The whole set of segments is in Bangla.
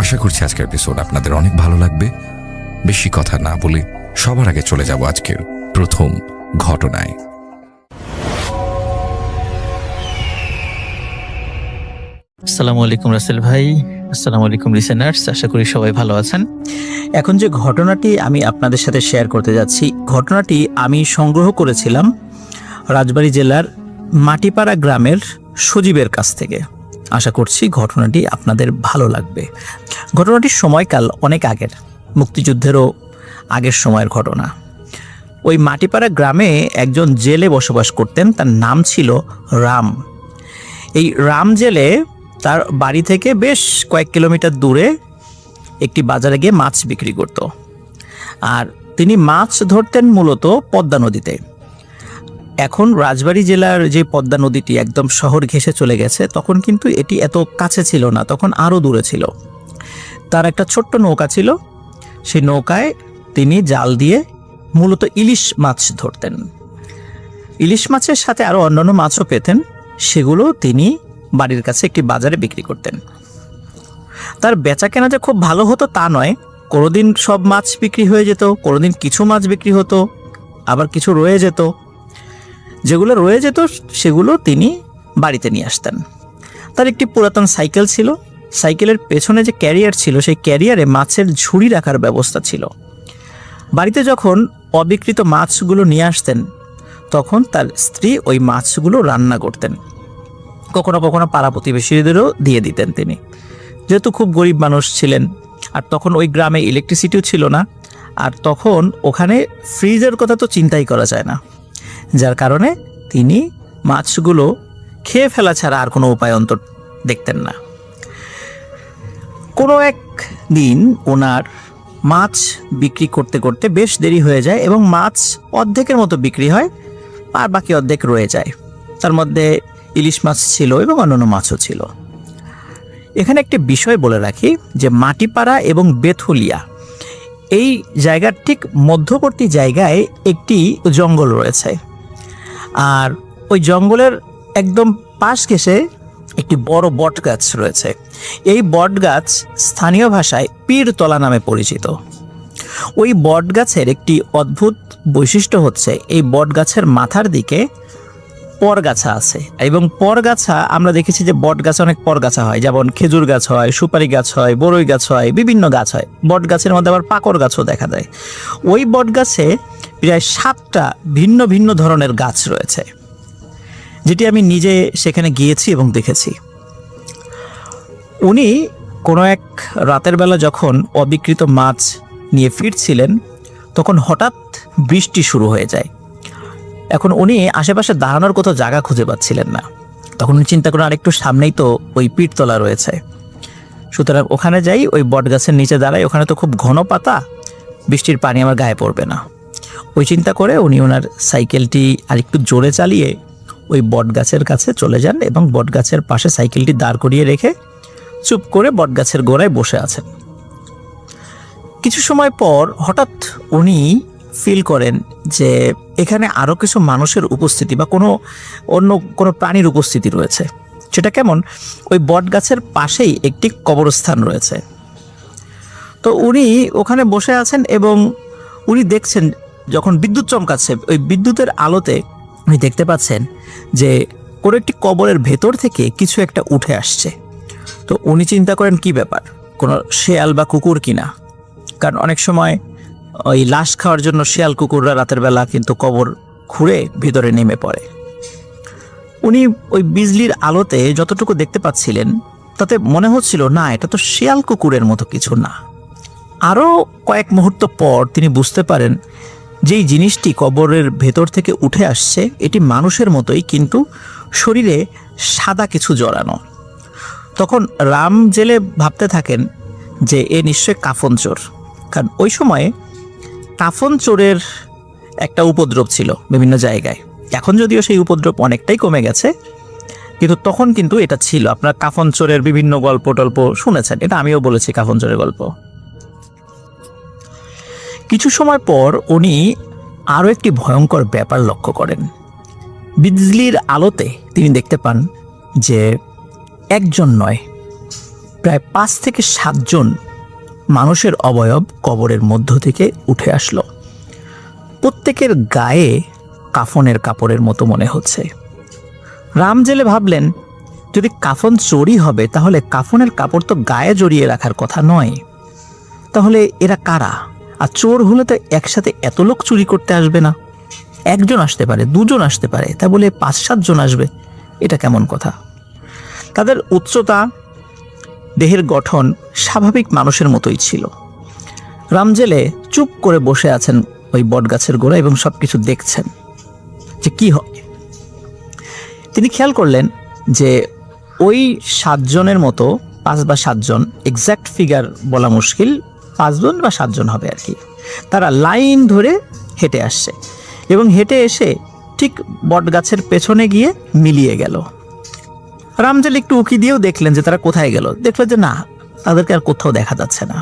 আশা করছি আজকের এপিসোড আপনাদের অনেক ভালো লাগবে। বেশি কথা না বলে সবার আগে চলে যাব আজকের প্রথম ঘটনায়। আসসালামু আলাইকুম রাসেল ভাই, আসসালামু আলাইকুম লিসেনার্স, আশা করি সবাই ভালো আছেন। এখন যে ঘটনাটি আমি আপনাদের সাথে শেয়ার করতে যাচ্ছি, ঘটনাটি আমি সংগ্রহ করেছিলাম রাজবাড়ী জেলার মাটিপাড়া গ্রামের সজীবের কাছ থেকে। আশা করছি ঘটনাটি আপনাদের ভালো লাগবে। ঘটনাটির সময়কাল অনেক আগের, মুক্তিযুদ্ধেরও আগের সময়ের ঘটনা। ওই মাটিপাড়া গ্রামে একজন জেলে বসবাস করতেন, তার নাম ছিল রাম। এই রাম জেলে তার বাড়ি থেকে বেশ কয়েক কিলোমিটার দূরে একটি বাজারে গিয়ে মাছ বিক্রি করত। আর তিনি মাছ ধরতেন মূলত পদ্মা নদীতে। এখন রাজবাড়ী জেলার যে পদ্মা নদীটি একদম শহর ঘেঁষে চলে গেছে, তখন কিন্তু এটি এত কাছে ছিল না, তখন আরও দূরে ছিল। তার একটা ছোট্ট নৌকা ছিল, সেই নৌকায় তিনি জাল দিয়ে মূলত ইলিশ মাছ ধরতেন। ইলিশ মাছের সাথে আরও অন্যান্য মাছও পেতেন, সেগুলো তিনি বাড়ির কাছে একটি বাজারে বিক্রি করতেন। তার বেচা কেনা যে খুব ভালো হতো তা নয়, কোনোদিন সব মাছ বিক্রি হয়ে যেত, কোনোদিন কিছু মাছ বিক্রি হতো, আবার কিছু রয়ে যেত। যেগুলো রয়ে যেত সেগুলো তিনি বাড়িতে নিয়ে আসতেন। তার একটি পুরাতন সাইকেল ছিল, সাইকেলের পেছনে যে ক্যারিয়ার ছিল সেই ক্যারিয়ারে মাছের ঝুড়ি রাখার ব্যবস্থা ছিল। বাড়িতে যখন অবিকৃত মাছগুলো নিয়ে আসতেন তখন তার স্ত্রী ওই মাছগুলো রান্না করতেন, কখনো কখনো পাড়া প্রতিবেশীদেরও দিয়ে দিতেন তিনি, যেহেতু খুব গরিব মানুষ ছিলেন। আর তখন ওই গ্রামে ইলেকট্রিসিটিও ছিল না, আর তখন ওখানে ফ্রিজের কথা তো চিন্তাই করা যায় না, যার কারণে তিনি মাছগুলো খেয়ে ফেলা ছাড়া আর কোনো উপায় অন্তর দেখতেন না। কোনো এক দিন ওনার মাছ বিক্রি করতে করতে বেশ দেরি হয়ে যায় এবং মাছ অর্ধেকের মতো বিক্রি হয়, আর বাকি অর্ধেক রয়ে যায়। তার মধ্যে ইলিশ মাছ ছিল এবং অন্যান্য মাছও ছিল। এখানে একটি বিষয় বলে রাখি যে মাটিপাড়া এবং বেথুলিয়া এই জায়গার ঠিক মধ্যবর্তী জায়গায় একটি জঙ্গল রয়েছে, আর ওই জঙ্গলের একদম পাশ ঘেঁষে একটি বড় বট গাছ রয়েছে। এই বট গাছ স্থানীয় ভাষায় পীরতলা নামে পরিচিত। ওই বট গাছের একটি অদ্ভুত বৈশিষ্ট্য হচ্ছে এই বট গাছের মাথার দিকে পরগাছা আছে, এবং পরগাছা আমরা দেখেছি যে বট গাছে অনেক পরগাছা হয়, যেমন খেজুর গাছ হয়, সুপারি গাছ হয়, বড়ই গাছ হয়, বিভিন্ন গাছ হয়। বট গাছের মধ্যে আবার পাকড় গাছও দেখা যায়। ওই বট গাছে প্রায় 7টা ভিন্ন ভিন্ন ধরনের গাছ রয়েছে, যেটি আমি নিজে সেখানে গিয়েছি এবং দেখেছি। উনি কোনো এক রাতের বেলা যখন অবিকৃত মাছ নিয়ে ফিরছিলেন তখন হঠাৎ বৃষ্টি শুরু হয়ে যায়। এখন উনি আশেপাশে দাঁড়ানোর কোথাও জায়গা খুঁজে পাচ্ছিলেন না। তখন উনি চিন্তা করেন আরেকটু সামনেই তো ওই পীরতলা রয়েছে, সুতরাং ওখানে যাই, ওই বট গাছের নিচে দাঁড়াই, ওখানে তো খুব ঘন পাতা, বৃষ্টির পানি আমার গায়ে পড়বে না। ওই চিন্তা করে উনি ওনার সাইকেলটি আরেকটু জোরে চালিয়ে ওই বট গাছের কাছে চলে যান এবং বট গাছের পাশে সাইকেলটি দাঁড় করিয়ে রেখে চুপ করে বট গাছের গোড়ায় বসে আছেন। কিছু সময় পর হঠাৎ উনি ফিল করেন যে এখানে আরও কিছু মানুষের উপস্থিতি বা অন্য কোনো প্রাণীর উপস্থিতি রয়েছে। সেটা কেমন? ওই বট গাছের পাশেই একটি কবরস্থান রয়েছে। তো উনি ওখানে বসে আছেন এবং উনি দেখছেন যখন বিদ্যুৎ চমকাচ্ছে, ওই বিদ্যুতের আলোতে উনি দেখতে পাচ্ছেন যে কোনো একটি কবরের ভেতর থেকে কিছু একটা উঠে আসছে। তো উনি চিন্তা করেন কি ব্যাপার, কোনো শেয়াল বা কুকুর কিনা, কারণ অনেক সময় ওই লাশ খাওয়ার জন্য শেয়াল কুকুররা রাতের বেলা কিন্তু কবর খুঁড়ে ভিতরে নেমে পড়ে। উনি ওই বিজলির আলোতে যতটুকু দেখতে পাচ্ছিলেন তাতে মনে হচ্ছিল না, এটা তো শেয়াল কুকুরের মতো কিছু না। আরও কয়েক মুহূর্ত পর তিনি বুঝতে পারেন যেই জিনিসটি কবরের ভেতর থেকে উঠে আসছে এটি মানুষের মতোই, কিন্তু শরীরে সাদা কিছু জড়ানো। তখন রাম জেলে ভাবতে থাকেন যে এ নিশ্চয় কাফন চোর, কারণ ওই সময়ে কাফন চোরের একটা উপদ্রব ছিল বিভিন্ন জায়গায়। এখন যদিও সেই উপদ্রব অনেকটাই কমে গেছে, কিন্তু তখন কিন্তু এটা ছিল। আপনার কাফন চোরের বিভিন্ন গল্প টল্প শুনেছেন, এটা আমিও বলেছি কাফন চোরের গল্প। কিছু সময় পর উনি আরও একটি ভয়ঙ্কর ব্যাপার লক্ষ্য করেন। বিজলির আলোতে তিনি দেখতে পান যে একজন নয়, প্রায় 5 থেকে 7 জন মানুষের অবয়ব কবরের মধ্য থেকে উঠে আসলো। প্রত্যেকের গায়ে কাফনের কাপড়ের মতো মনে হচ্ছে। রাম জেলে ভাবলেন, যদি কাফন চোরই হবে তাহলে কাফনের কাপড় তো গায়ে জড়িয়ে রাখার কথা নয়। তাহলে এরা কারা? আর চোর হলে তো একসাথে এত লোক চুরি করতে আসবে না, একজন আসতে পারে, 2 জন আসতে পারে, তা বলে 5-7 জন আসবে, এটা কেমন কথা? তাদের উচ্চতা, দেহের গঠন স্বাভাবিক মানুষের মতোই ছিল। রামজেলে চুপ করে বসে আছেন ওই বটগাছের গোড়া এবং সবকিছু দেখছেন যে কি হয়। তিনি খেয়াল করলেন যে ওই 7 জনের মতো 5 বা 7 জন, এক্স্যাক্ট ফিগার বলা মুশকিল, 5 জন বা 7 জন হবে আর কি। তারা লাইন ধরে হেঁটে আসছে এবং হেঁটে এসে ঠিক বটগাছের পেছনে গিয়ে মিলিয়ে গেল। রামজেল একটু উকি দিয়েও দেখলেন যে তারা কোথায় গেল। দেখলেন যে না, তাদেরকে আর কোথাও দেখা যাচ্ছে না।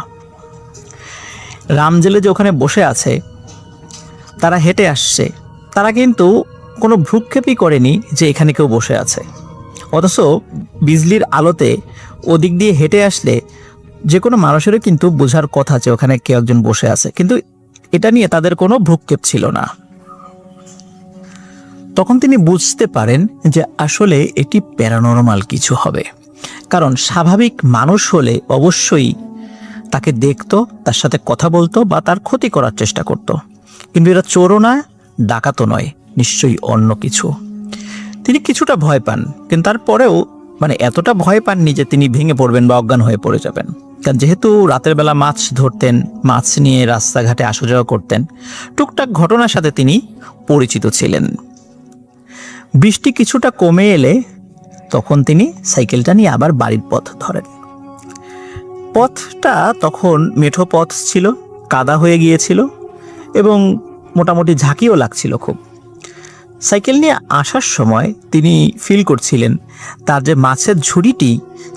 রামজেলে যে ওখানে বসে আছে, তারা হেঁটে আসছে, তারা কিন্তু কোনো ভ্রুক্ষেপই করেনি যে এখানে কেউ বসে আছে। অথচ বিজলির আলোতে ওদিক দিয়ে হেঁটে আসলে যে কোনো মানুষেরও কিন্তু বোঝার কথা যে ওখানে কেউ একজন বসে আছে, কিন্তু এটা নিয়ে তাদের কোনো ভ্রুক্ষেপ ছিল না। তখন তিনি বুঝতে পারেন যে আসলে এটি প্যারানরমাল কিছু হবে, কারণ স্বাভাবিক মানুষ হলে অবশ্যই তাকে দেখতো, তার সাথে কথা বলতো বা তার ক্ষতি করার চেষ্টা করত। কিন্তু এরা চোরও না, ডাকাতও নয়, নিশ্চয়ই অন্য কিছু। তিনি কিছুটা ভয় পান, কিন্তু তারপরেও এতটা ভয় পাননি যে তিনি ভেঙে পড়বেন বা অজ্ঞান হয়ে পড়ে যাবেন। কারণ যেহেতু রাতের বেলা মাছ ধরতেন, মাছ নিয়ে রাস্তাঘাটে আসা যাওয়া করতেন, টুকটাক ঘটনার সাথে তিনি পরিচিত ছিলেন। বৃষ্টি কিছুটা কমে এলে তখন তিনি সাইকেলটা নিয়ে আবার বাড়ির পথ ধরেন। পথটা তখন মেঠো পথ ছিল, কাদা হয়ে গিয়েছিল এবং মোটামুটি ঝাঁকিও লাগছিল খুব। সাইকেল নিয়ে আসার সময় তিনি ফিল করছিলেন তার যে মাছের ঝুড়িটি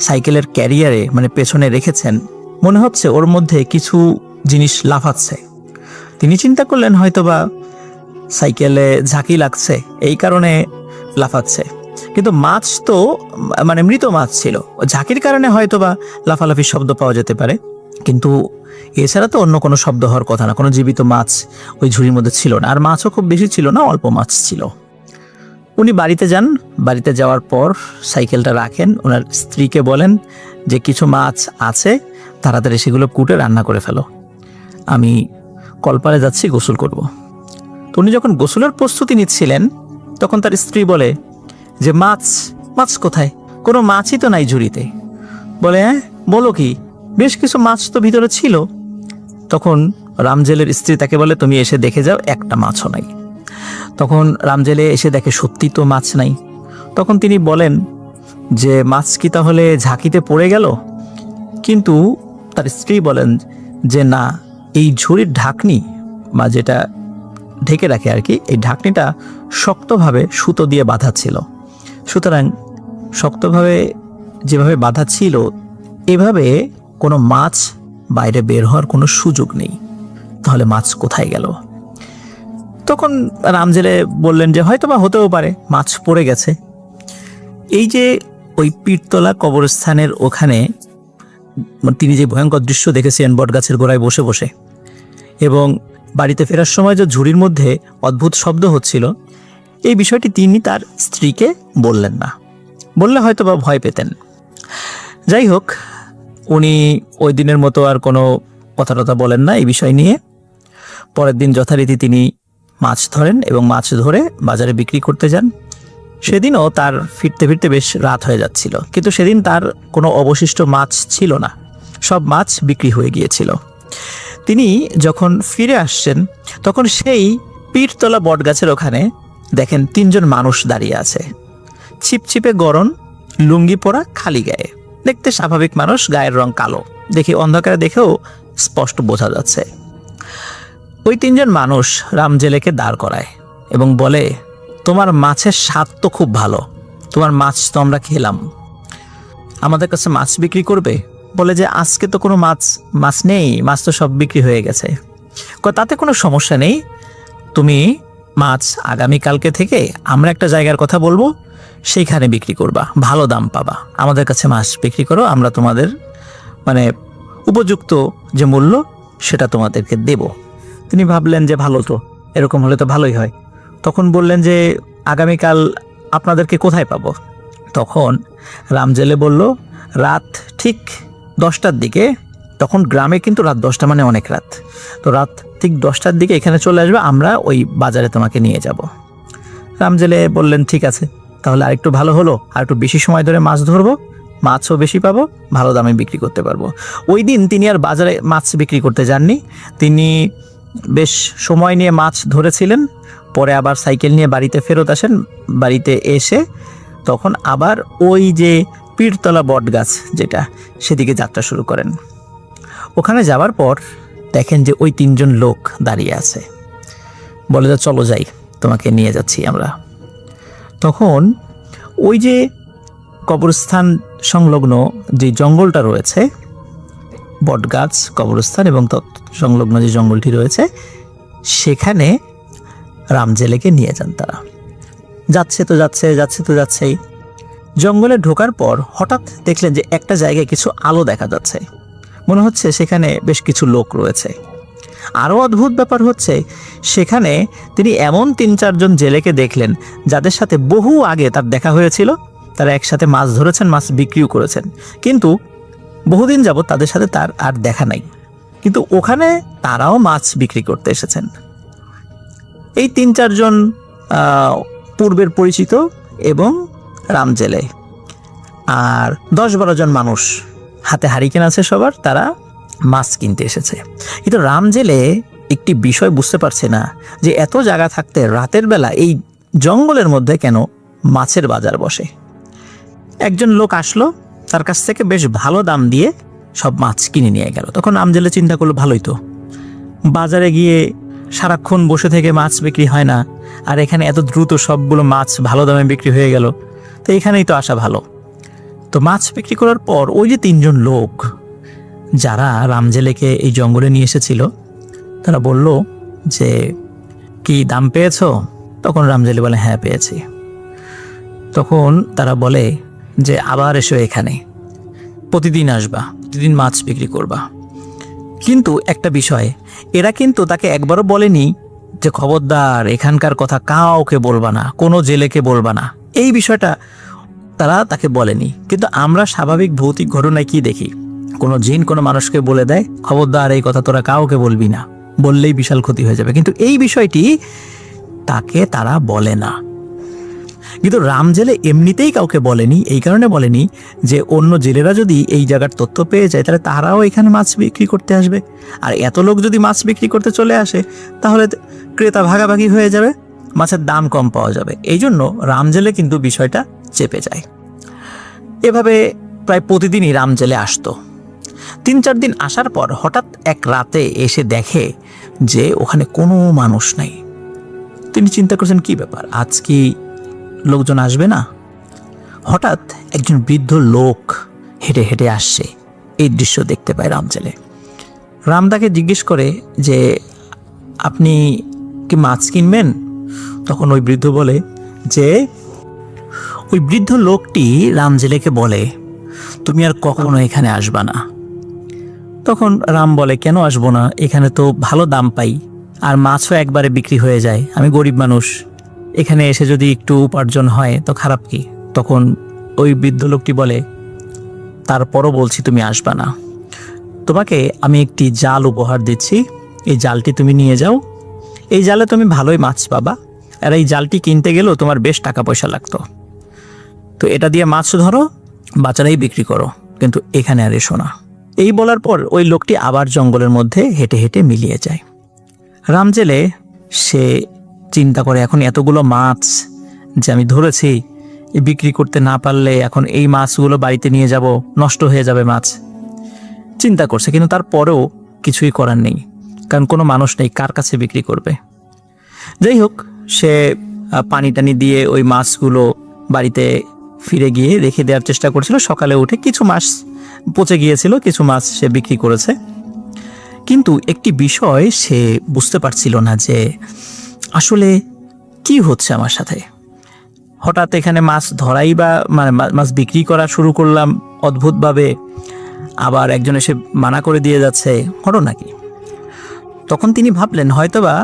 সাইকেলের ক্যারিয়ারে পেছনে রেখেছেন, মনে হচ্ছে ওর মধ্যে কিছু জিনিস লাফাচ্ছে। তিনি চিন্তা করলেন হয়তোবা সাইকেলে ঝাঁকি লাগছে, এই কারণে লাফাচ্ছে। কিন্তু মাছ তো মৃত মাছ ছিল, ঝাঁকির কারণে হয়তোবা লাফালাফির শব্দ পাওয়া যেতে পারে, কিন্তু এছাড়া তো অন্য কোনো শব্দ হওয়ার কথা না। কোনো জীবিত মাছ ওই ঝুড়ির মধ্যে ছিল না, আর মাছও খুব বেশি ছিল না, অল্প মাছ ছিল। উনি বাড়িতে যান, বাড়িতে যাওয়ার পর সাইকেলটা রাখেন, ওনার স্ত্রীকে বলেন যে কিছু মাছ আছে, তাড়াতাড়ি সেগুলো কুটে রান্না করে ফেলো, আমি কলপারে যাচ্ছি, গোসল করব। তো উনি যখন গোসলের প্রস্তুতি নিচ্ছিলেন তখন তার স্ত্রী বলে যে মাছ কোথায়? কোনো মাছই তো নাই ঝুড়িতে। বলে হ্যাঁ, বলো কি, বেশ কিছু মাছ তো ভিতরে ছিল। তখন রামজেলের স্ত্রী তাকে বলে তুমি এসে দেখে যাও, একটা মাছও নাই। তখন রামজেলে এসে দেখে সত্যি তো মাছ নাই। তখন তিনি বলেন যে মাছ কি তাহলে ঝাঁকিতে পড়ে গেল? কিন্তু তার স্ত্রী বলেন যে না, এই ঝুড়ির ঢাকনি বা যেটা ঢেকে রাখে আর কি, এই ঢাকনিটা শক্তভাবে সুতো দিয়ে বাঁধা ছিল। সুতরাং শক্তভাবে যেভাবে বাঁধা ছিল, এভাবে কোনো মাছ বাইরে বের হওয়ার কোনো সুযোগ নেই। তাহলে মাছ কোথায় গেল? তখন রামজেলে বললেন যে হয়তোবা হতেও পারে মাছ পড়ে গেছে। এই যে ওই পীরতলা কবরস্থানের ওখানে তিনি যে ভয়ঙ্কর দৃশ্য দেখেছেন বটগাছের গোড়ায় বসে বসে, এবং বাড়িতে ফেরার সময় যে ঝুড়ির মধ্যে অদ্ভুত শব্দ হচ্ছিল, এই বিষয়টি তিনি তার স্ত্রীকে বললেন না, বললে হয়তো বা ভয় পেতেন। যাই হোক, উনি ওই দিনের মতো আর কোনো কথা বলেন না এই বিষয় নিয়ে। পরের দিন যথারীতি তিনি মাছ ধরেন এবং মাছ ধরে বাজারে বিক্রি করতে যান। সেদিনও তার ফিরতে ফিরতে বেশ রাত হয়ে যাচ্ছিল, কিন্তু সেদিন তার কোনো অবশিষ্ট মাছ ছিল না, সব মাছ বিক্রি হয়ে গিয়েছিল। তিনি যখন ফিরে আসছেন তখন সেই পীরতলা বটগাছের ওখানে দেখেন 3 জন মানুষ দাঁড়িয়ে আছে, ছিপছিপে গরম, লুঙ্গি পরা, খালি গায়ে, দেখতে স্বাভাবিক মানুষ, গায়ের রং কালো, দেখে অন্ধকারে দেখেও স্পষ্ট বোঝা যাচ্ছে। ওই 3 জন মানুষ রামজেলেকে দাঁড় করায় এবং বলে তোমার মাছের স্বাদ তো খুব ভালো, তোমার মাছ তো আমরা খেলাম, আমাদের কাছে মাছ বিক্রি করবে? বলে যে আজকে তো কোনো মাছ নেই, মাছ তো সব বিক্রি হয়ে গেছে। তাতে কোনো সমস্যা নেই, তুমি মাছ আগামীকালকে থেকে আমরা একটা জায়গার কথা বলবো, সেইখানে বিক্রি করবা, ভালো দাম পাবা, আমাদের কাছে মাছ বিক্রি করো, আমরা তোমাদের মানে উপযুক্ত যে মূল্য সেটা তোমাদেরকে দেব। তিনি ভাবলেন যে ভালো, তো এরকম হলে তো ভালোই হয়। তখন বললেন যে আগামীকাল আপনাদেরকে কোথায় পাবো? তখন রামজেলে বলল, রাত ঠিক 10টার দিকে। তখন গ্রামে কিন্তু রাত 10টা মানে অনেক রাত। তো রাত ঠিক 10টার দিকে এখানে চলে আসবে, আমরা ওই বাজারে তোমাকে নিয়ে যাব। রামজেলে বললেন ঠিক আছে, তাহলে আরেকটু ভালো হলো, আর একটু বেশি সময় ধরে মাছ ধরবো, মাছও বেশি পাবো, ভালো দামে বিক্রি করতে পারবো। ওই দিন তিনি আর বাজারে মাছ বিক্রি করতে যাননি। তিনি বেশ সময় নিয়ে মাছ ধরেছিলেন, পরে আবার সাইকেল নিয়ে বাড়িতে ফেরত আসেন। বাড়িতে এসে তখন আবার ওই যে পীরতলা বট গাছ যেটা, সেদিকে যাত্রা শুরু করেন। ওখানে যাওয়ার পর দেখেন যে ওই 3জন লোক দাঁড়িয়ে আছে। বলে যে চলো যাই, তোমাকে নিয়ে যাচ্ছি আমরা। তখন ওই যে কবরস্থান সংলগ্ন যে জঙ্গলটা রয়েছে, বটগাছ, কবরস্থান এবং সংলগ্ন যে জঙ্গলটি রয়েছে, সেখানে রামজেলেকে নিয়ে যান তারা। যাচ্ছেই জঙ্গলে ঢোকার পর হঠাৎ দেখলেন যে একটা জায়গায় কিছু আলো দেখা যাচ্ছে, মনে হচ্ছে সেখানে বেশ কিছু লোক রয়েছে। আরও অদ্ভুত ব্যাপার হচ্ছে, সেখানে তিনি এমন 3-4জন জেলেকে দেখলেন যাদের সাথে বহু আগে তার দেখা হয়েছিল। তারা একসাথে মাছ ধরেছেন, মাছ বিক্রিও করেছেন, কিন্তু বহুদিন যাবৎ তাদের সাথে তার আর দেখা নাই। কিন্তু ওখানে তারাও মাছ বিক্রি করতে এসেছেন। এই 3-4জন পূর্বের পরিচিত এবং রামজেলে, আর 10-12 জন মানুষ হাতে হারিকেন আছে সবার, তারা মাছ কিনতে এসেছে। কিন্তু রামজেলে একটি বিষয় বুঝতে পারছে না যে এত জায়গা থাকতে রাতের বেলা এই জঙ্গলের মধ্যে কেন মাছের বাজার বসে। একজন লোক আসলো, তার কাছ থেকে বেশ ভালো দাম দিয়ে সব মাছ কিনে নিয়ে গেল। তখন রামজেলে চিন্তা করলো, ভালোই তো, বাজারে গিয়ে সারাক্ষণ বসে থেকে মাছ বিক্রি হয় না, আর এখানে এত দ্রুত সবগুলো মাছ ভালো দামে বিক্রি হয়ে গেল, তো এখানেই তো আসা ভালো। তো মাছ বিক্রি করার পর ওই যে 3জন লোক যারা রামজেলেকে এই জঙ্গলে নিয়ে এসেছিল, তারা বলল যে কি দাম পেয়েছো? তখন রামজেলে বলে হ্যাঁ পেয়েছি। তখন তারা বলে যে আবার এসো, এখানে প্রতিদিন আসবা, প্রতিদিন মাছ বিক্রি করবা। কিন্তু একটা বিষয়, এরা কিন্তু তাকে একবারও বলেনি যে খবরদার এখানকার কথা কাউকে বলবা না, কোনো জেলেকে বলবা না। এই বিষয়টা তারা তাকে বলেনি। কিন্তু আমরা স্বাভাবিক ভৌতিক ঘটনায় কি দেখি, কোনো জিন কোনো মানুষকে বলে দেয় খবরদার এই কথা তোরা কাউকে বলবি না, বললেই বিশাল ক্ষতি হয়ে যাবে। কিন্তু এই বিষয়টি তাকে তারা বলে না। কিন্তু রামজেলে এমনিতেই কাউকে বলেনি, এই কারণে বলেনি যে অন্য জেলেরা যদি এই জায়গার তথ্য পেয়ে যায় তাহলে তারাও এখানে মাছ বিক্রি করতে আসবে, আর এত লোক যদি মাছ বিক্রি করতে চলে আসে তাহলে ক্রেতা ভাগাভাগি হয়ে যাবে, মাছের দাম কম পাওয়া যাবে। এই জন্য রামজেলে কিন্তু বিষয়টা চেপে যায়। এভাবে প্রায় প্রতিদিনই রামজেলে আসতো। 3-4 দিন আসার পর হঠাৎ এক রাতে এসে দেখে যে ওখানে কোনো মানুষ নাই। তিনি চিন্তা করছেন কি ব্যাপার, আজ কি লোকজন আসবে না? হঠাৎ একজন বৃদ্ধ লোক হেঁটে হেঁটে আসছে, এই দৃশ্য দেখতে পায় রামজেলে। রাম তাকে জিজ্ঞেস করে যে আপনি কি মাছ কিনবেন? তখন ওই বৃদ্ধ বলে যে, ওই বৃদ্ধ লোকটি রামজেলেকে বলে তুমি আর কখনো এখানে আসবা না। তখন রাম বলে কেন আসবো না, এখানে তো ভালো দাম পাই, আর মাছও একবারে বিক্রি হয়ে যায়, আমি গরিব মানুষ, এখানে এসে যদি একটু উপার্জন হয় তো খারাপ কি? তখন ওই বৃদ্ধ লোকটি বলে তারপরও বলছি তুমি আসবা না, তোমাকে আমি একটি জাল উপহার দিচ্ছি, এই জালটি তুমি নিয়ে যাও, এই জালে তুমি ভালোই মাছ পাবা, আর এই জালটি কিনতে গেলেও তোমার বেশ টাকা পয়সা লাগতো, তো এটা দিয়ে মাছ ধরো, বাজারেই বিক্রি করো, কিন্তু এখানে আর এসো না। এই বলার পর ওই লোকটি আবার জঙ্গলের মধ্যে হেঁটে হেঁটে মিলিয়ে যায়। রামজেলে সে চিন্তা করে এখন এতগুলো মাছ যে আমি ধরেছি বিক্রি করতে না পারলে এখন এই মাছগুলো বাড়িতে নিয়ে যাব, নষ্ট হয়ে যাবে মাছ, চিন্তা করছে। কিন্তু তারপরেও কিছুই করার নেই, কারণ কোনো মানুষ নেই, কার কাছে বিক্রি করবে। যাই হোক, সে পানি টানি দিয়ে ওই মাছগুলো বাড়িতে ফিরে গিয়ে রেখে দেওয়ার চেষ্টা করছিল। সকালে উঠে কিছু মাছ পচে গিয়েছিল, কিছু মাছ সে বিক্রি করেছে। কিন্তু একটি বিষয় সে বুঝতে পারছিল না যে আসলে কি হচ্ছে আমার সাথে। হঠাৎ এখানে মাছ ধরাই বা মানে মাছ বিক্রি করা শুরু করলাম অদ্ভুতভাবে, আবার একজন এসে মানা করে দিয়ে যাচ্ছে, ঘটনা কি? তখন তিনি ভাবলেন হয়তোবা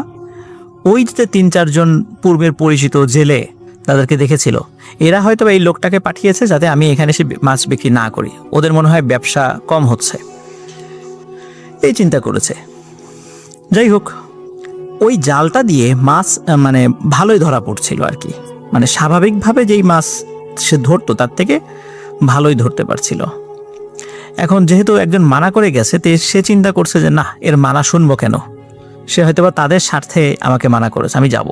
ওই যে 3-4 জন পূর্বের পরিচিত জেলে তাদেরকে দেখেছিল, এরা হয়তোবা এই লোকটাকে পাঠিয়েছে যাতে আমি এখানে এসে মাছ বিক্রি না করি, ওদের মনে হয় ব্যবসা কম হচ্ছে, এই চিন্তা করেছে। যাই হোক, ওই জালটা দিয়ে মাছ মানে ভালোই ধরা পড়ছিল আর কি, মানে স্বাভাবিকভাবে যেই মাছ সে ধরতো তার থেকে ভালোই ধরতে পারছিল। এখন যেহেতু একজন মানা করে গেছে, তো সে চিন্তা করছে যে না, এর মানা শুনবো কেন, সে হয়তোবা তাদের স্বার্থে আমাকে মানা করেছে, আমি যাব।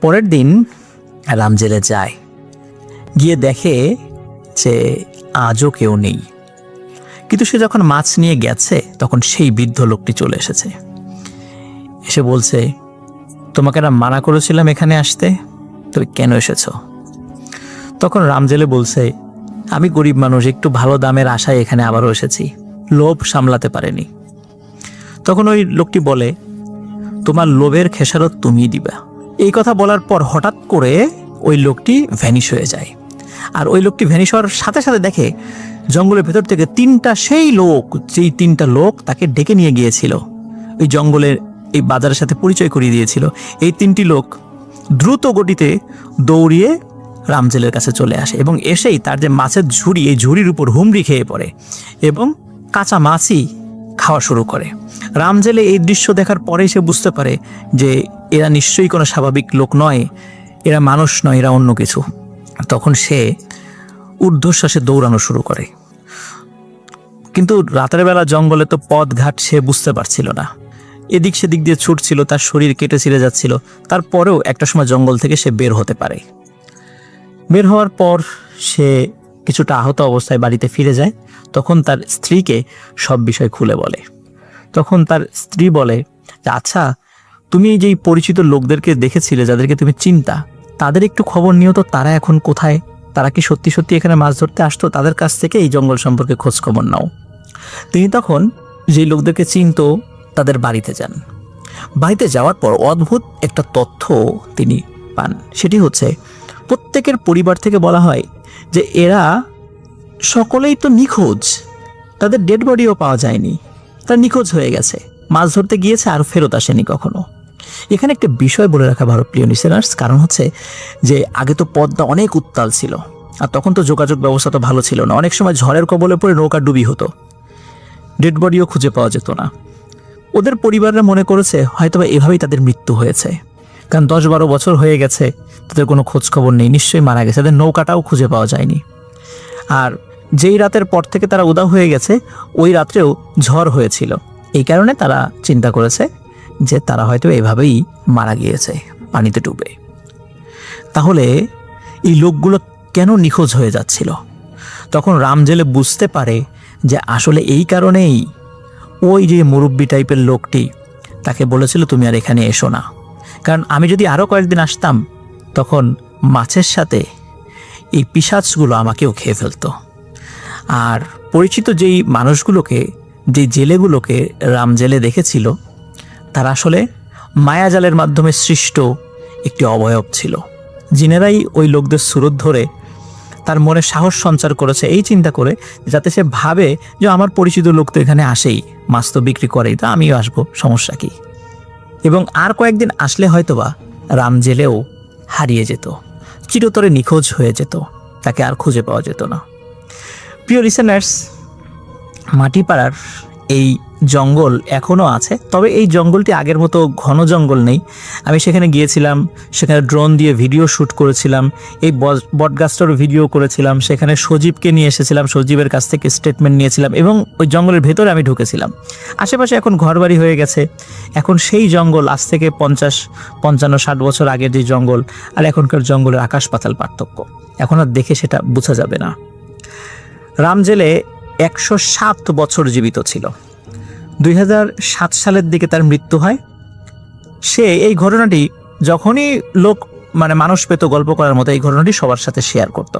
পরের দিন রাম জেলে যায়, গিয়ে দেখে যে আজও কেউ নেই। কিন্তু সে যখন মাছ নিয়ে গেছে তখন সেই বৃদ্ধ লোকটি চলে এসেছে, এসে বলছে, তোমাকে না মানা করেছিলাম এখানে আসতে, তুমি কেন এসেছো? তখন রাম জেলে বলছে, আমি গরিব মানুষ, একটু ভালো দামের আশায় এখানে আবারও এসেছি, লোভ সামলাতে পারেনি। তখন ওই লোকটি বলে, তোমার লোভের খেসারত তুমিই দিবা। এই কথা বলার পর হঠাৎ করে ওই লোকটি ভ্যানিশ হয়ে যায়। আর ওই লোকটি ভ্যানিশ হওয়ার সাথে সাথে দেখে জঙ্গলের ভেতর থেকে 3টা সেই লোক, যেই 3টা লোক তাকে ডেকে নিয়ে গিয়েছিল, ওই জঙ্গলের এই বাজারের সাথে পরিচয় করিয়ে দিয়েছিল, এই 3টি লোক দ্রুত গতিতে দৌড়িয়ে রামজেলের কাছে চলে আসে এবং এসেই তার যে মাছের ঝুড়ি, এই ঝুড়ির উপর হুমড়ি খেয়ে পড়ে এবং কাঁচা মাছই খাওয়া শুরু করে। রামজেলে এই দৃশ্য দেখার পরেই সে বুঝতে পারে যে এরা নিশ্চয়ই কোনো স্বাভাবিক লোক নয়, এরা মানুষ নয়, এরা অন্য কিছু। তখন সে ঊর্ধ্বশ্বাসে দৌড়ানো শুরু করে। কিন্তু রাতের বেলা জঙ্গলে তো পথঘাট সে বুঝতে পারছিল না, এদিক সেদিক দিয়ে ছুটছিল, তার শরীর কেটে ছিঁড়ে যাচ্ছিল। তারপরেও একটা সময় জঙ্গল থেকে সে বের হতে পারে। বের হওয়ার পর সে কিছুটা আহত অবস্থায় বাড়িতে ফিরে যায়। তখন তার স্ত্রীকে সব বিষয় খুলে বলে। তখন তার স্ত্রী বলে, আচ্ছা, তুমি যেই পরিচিত লোকদেরকে দেখেছিলে, যাদেরকে তুমি চিন্তা, তাদের একটু খবর নিও তো, তারা এখন কোথায়, তারা কি সত্যি সত্যি এখানে মাছ ধরতে আসতো, তাদের কাছ থেকে এই জঙ্গল সম্পর্কে খোঁজ খবর নাও। তিনি তখন যেই লোকদেরকে চিনত তাদের বাড়িতে যান। বাড়িতে যাওয়ার পর অদ্ভুত একটা তথ্য তিনি পান। সেটি হচ্ছে, প্রত্যেকের পরিবার থেকে বলা হয় যে এরা সকলেই তো নিখোঁজ, তাদের ডেড বডিও পাওয়া যায়নি, তারা নিখোঁজ হয়ে গেছে, মাছ ধরতে গিয়েছে আর ফেরত আসেনি কখনো। এখানে একটা বিষয় বলে রাখা ভালো প্রিয় লিসেনার্স, কারণ হচ্ছে যে আগে তো পদ্মা অনেক উত্তাল ছিল, আর তখন তো যোগাযোগ ব্যবস্থা তো ভালো ছিল না, অনেক সময় ঝড়ের কবলে পড়ে নৌকা ডুবি হতো, ডেড বডিও খুঁজে পাওয়া যেত না। ওদের পরিবাররা মনে করেছে হয়তোবা এভাবেই তাদের মৃত্যু হয়েছে, কারণ 10-12 বছর হয়ে গেছে, তাদের কোনো খোঁজ খবর নেই, নিশ্চয়ই মারা গেছে, তাদের নৌকাটাও খুঁজে পাওয়া যায়নি। আর যেই রাতের পর থেকে তারা উধাও হয়ে গেছে, ওই রাত্রেও ঝড় হয়েছিল, এই কারণে তারা চিন্তা করেছে যে তারা হয়তো এভাবেই মারা গিয়েছে পানিতে ডুবে। তাহলে এই লোকগুলো কেন নিখোঁজ হয়ে যাচ্ছিল? তখন রামজেলে বুঝতে পারে যে আসলে এই কারণেই ওই যে মুরব্বি টাইপের লোকটি তাকে বলেছিল, তুমি আর এখানে এসো না, কারণ আমি যদি আরও কয়েকদিন আসতাম তখন মাছের সাথে এই পিশাচগুলো আমাকেও খেয়ে ফেলতো। আর পরিচিত যেই মানুষগুলোকে, যেই জেলেগুলোকে রামজেলে দেখেছিল, তারা আসলে মায়াজালের মাধ্যমে সৃষ্ট একটি অবয়ব ছিল। জিনেরাই ওই লোকদের সুরত ধরে তার মনে সাহস সঞ্চার করেছে, এই চিন্তা করে যাতে সে ভাবে যে আমার পরিচিত লোক তো এখানে আসেই, মাছ তো বিক্রি করেই, তা আমিও আসবো, সমস্যা কি। এবং আর কয়েকদিন আসলে হয়তোবা রামজেলেও হারিয়ে যেত, চিরতরে নিখোঁজ হয়ে যেত, তাকে আর খুঁজে পাওয়া যেত না। প্রিয় লিসেনার্স, মাটিপাড়ার এই জঙ্গল এখনও আছে, তবে এই জঙ্গলটি আগের মতো ঘন জঙ্গল নেই। আমি সেখানে গিয়েছিলাম, সেখানে ড্রোন দিয়ে ভিডিও শ্যুট করেছিলাম, এই বটগাছটারও ভিডিও করেছিলাম, সেখানে সজীবকে নিয়ে এসেছিলাম, সজীবের কাছ থেকে স্টেটমেন্ট নিয়েছিলাম এবং ওই জঙ্গলের ভেতরে আমি ঢুকেছিলাম। আশেপাশে এখন ঘরবাড়ি হয়ে গেছে, এখন সেই জঙ্গল আজ থেকে 50-55-60 বছর আগের যে জঙ্গল আর এখনকার জঙ্গলের আকাশ পাতাল পার্থক্য, এখন আর দেখে সেটা বোঝা যাবে না। রামজেলে 107 বছর জীবিত ছিল। 2007 সালের দিকে তার মৃত্যু হয়। সে এই ঘটনাটি যখনই লোক মানুষ পেত গল্প করার মতো, এই ঘটনাটি সবার সাথে শেয়ার করত।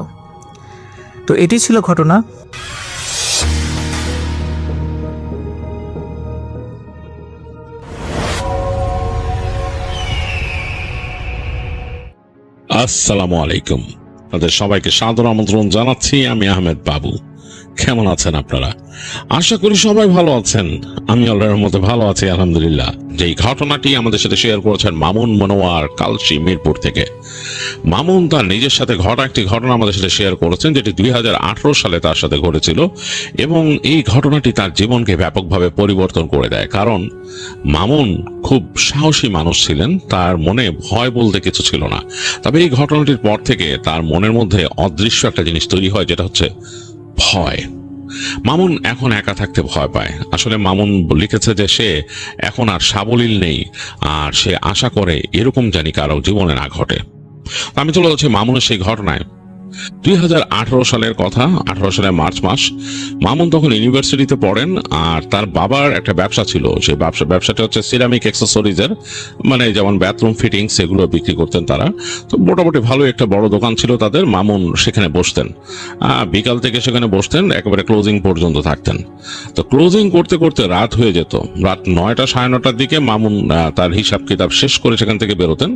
তো এটি ছিল ঘটনা। আসসালামু আলাইকুম, আপনাদের সবাইকে সাদর আমন্ত্রণ জানাচ্ছি। আমি আহমেদ বাবু। কেমন আছেন আপনারা? আশা করি সবাই ভালো আছেন। আমি আল্লাহর মতো ভালো আছি আলহামদুলিল্লাহ। যেই ঘটনাটি আমাদের সাথে শেয়ার করেছেন মামুন মনোয়ার কালশি মিরপুর থেকে। মামুন তার নিজের সাথে ঘটা একটি ঘটনা আমাদের সাথে শেয়ার করেছেন, যেটি 2018 সালে তার সাথে ঘটেছিল, এবং এই ঘটনাটি তার জীবনকে ব্যাপকভাবে পরিবর্তন করে দেয়। কারণ মামুন খুব সাহসী মানুষ ছিলেন, তার মনে ভয় বলতে কিছু ছিল না। তবে এই ঘটনাটির পর থেকে তার মনের মধ্যে অদৃশ্য একটা জিনিস তৈরি হয়, যেটা হচ্ছে ভয়। মামুন এখন একা থাকতে ভয় পায়। আসলে মামুন লিখেছে যে সে এখন আর সাবলীল নেই, আর সে আশা করে এরকম জানি কারো জীবনে না ঘটে। আমি চলে যাচ্ছি মামুনের সেই ঘটনায়। 2018 সালের কথা, 18 সালের মার্চ মাস। মামুন তখন ইউনিভার্সিটিতে পড়েন, আর তার বাবার একটা ব্যবসা ছিল। সেই ব্যবসাটা হচ্ছে সিরামিক অ্যাক্সেসরিজের, মানে যেমন বাথরুম ফিটিংস, সেগুলো বিক্রি করতেন তারা। তো মোটামুটি ভালো একটা বড় দোকান ছিল তাদের। মামুন সেখানে বসতেন, বিকাল থেকে সেখানে বসতেন, একেবারে ক্লোজিং পর্যন্ত থাকতেন। তো ক্লোজিং করতে করতে রাত হয়ে যেত। রাত 9টা 9:30টার দিকে মামুন তার হিসাব কিতাব শেষ করে সেখান থেকে বেরোতেন।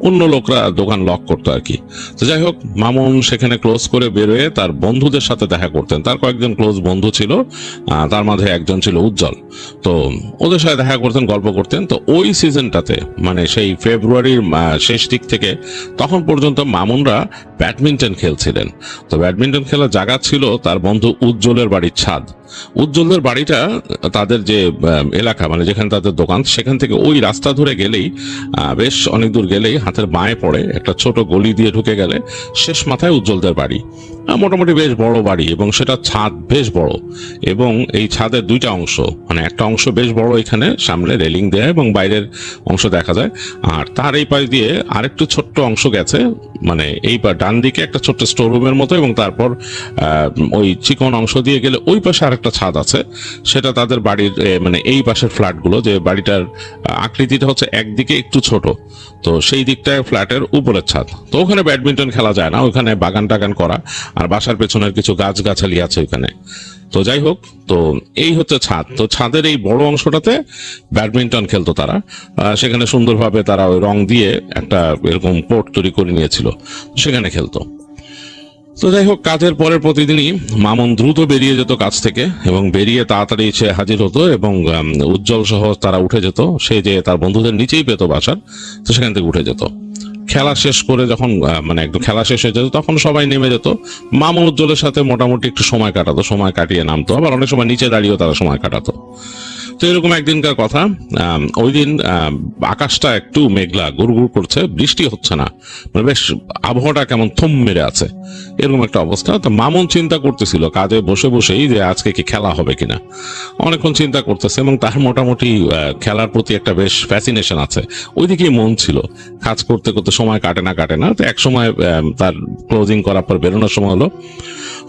অন্য লোকরা দোকান লক করতো আর কি। তো যাই হোক, মামুন সেখানে ক্লোজ করে বেরোয় তার বন্ধুদের সাথে দেখা করতেন। তার কয়েকজন ক্লোজ বন্ধু ছিল, তার মাঝে একজন ছিল উজ্জ্বল। তো ওদের সাথে দেখা করতেন, গল্প করতেন। তো ওই সিজনটাতে, মানে সেই ফেব্রুয়ারির শেষ দিক থেকে তখন পর্যন্ত মামুনরা ব্যাডমিন্টন খেলছিলেন। তো ব্যাডমিন্টন খেলার জায়গা ছিল তার বন্ধু উজ্জ্বলের বাড়ির ছাদ। উজ্জ্বলদের বাড়িটা তাদের যে এলাকা, মানে যেখানে তাদের দোকান, সেখান থেকে ওই রাস্তা ধরে গেলেই, বেশ অনেক দূর গেলেই হাতের বাঁয়ে পড়ে একটা ছোট গলি দিয়ে ঢুকে গেলে শেষ মাথায় উজ্জ্বলদের বাড়ি। মোটামুটি বেশ বড় বাড়ি, এবং সেটা ছাদ বেশ বড়, এবং এই ছাদের দুইটা অংশ, মানে একটা অংশ বেশ বড়, এখানে সামনে রেলিং দেয়া এবং বাইরের অংশ দেখা যায়। আর তার এই পাশ দিয়ে আরেকটু ছোট্ট অংশ গেছে, মানে এই ডান দিকে একটা ছোট্ট স্টোর রুমের মতো, এবং তারপর ওই চিকন অংশ দিয়ে গেলে ওই পাশে আরেকটা ছাদ আছে। সেটা তাদের বাড়ির মানে এই পাশের ফ্ল্যাটগুলো, যে বাড়িটার আকৃতিটা হচ্ছে একদিকে একটু ছোট, তো সেই দিকটায় ফ্ল্যাটের উপরের ছাদ। তো ওখানে ব্যাডমিন্টন খেলা যায় না, ওখানে বাগান টাগান করা, আর বাসার পেছনের কিছু গাছগাছালি আছে ওখানে। তো যাই হোক, তো এই হচ্ছে ছাদ। তো ছাদের এই বড় অংশটাতে ব্যাডমিন্টন খেলতো তারা। সেখানে সুন্দরভাবে তারা ওই রং দিয়ে একটা এরকম কোর্ট তৈরি করে নিয়েছিল, সেখানে খেলতো। তো যাই হোক, কাজের পরের প্রতিদিনই মামুন দ্রুত বেরিয়ে যেত কাজ থেকে, এবং বেরিয়ে তাড়াতাড়ি সে হাজির হতো, এবং উজ্জ্বল সহ তারা উঠে যেত। সে যে তার বন্ধুদের নিচেই পেত বাসার, তো সেখান থেকে উঠে যেত। খেলা শেষ করে যখন মানে একদম খেলা শেষ হয়ে যেত, তখন সবাই নেমে যেত। মামুন উজ্জ্বলের সাথে মোটামুটি একটু সময় কাটাতো, সময় কাটিয়ে নামতো, আবার অনেক সময় নিচে দাঁড়িয়েও তারা সময় কাটাতো। তো এরকম একদিনকার কথা, ওই দিন আকাশটা একটু মেঘলা, গুড়গুড় করছে, বৃষ্টি হচ্ছে না, মানে বেশ আবহাওয়াটা কেমন থম মেরে আছে, এরকম একটা অবস্থা। তো মামুন চিন্তা করতেছিল কাজে বসে বসেই যে আজকে কি খেলা হবে কিনা। অনেকক্ষণ চিন্তা করতেছে, এবং তার মোটামুটি খেলার প্রতি একটা বেশ ফ্যাসিনেশন আছে, ওইদিকেই মন ছিল। কাজ করতে করতে সময় কাটে না। তো এক সময় তার ক্লোজিং করার পর বেরোনোর সময় হলো।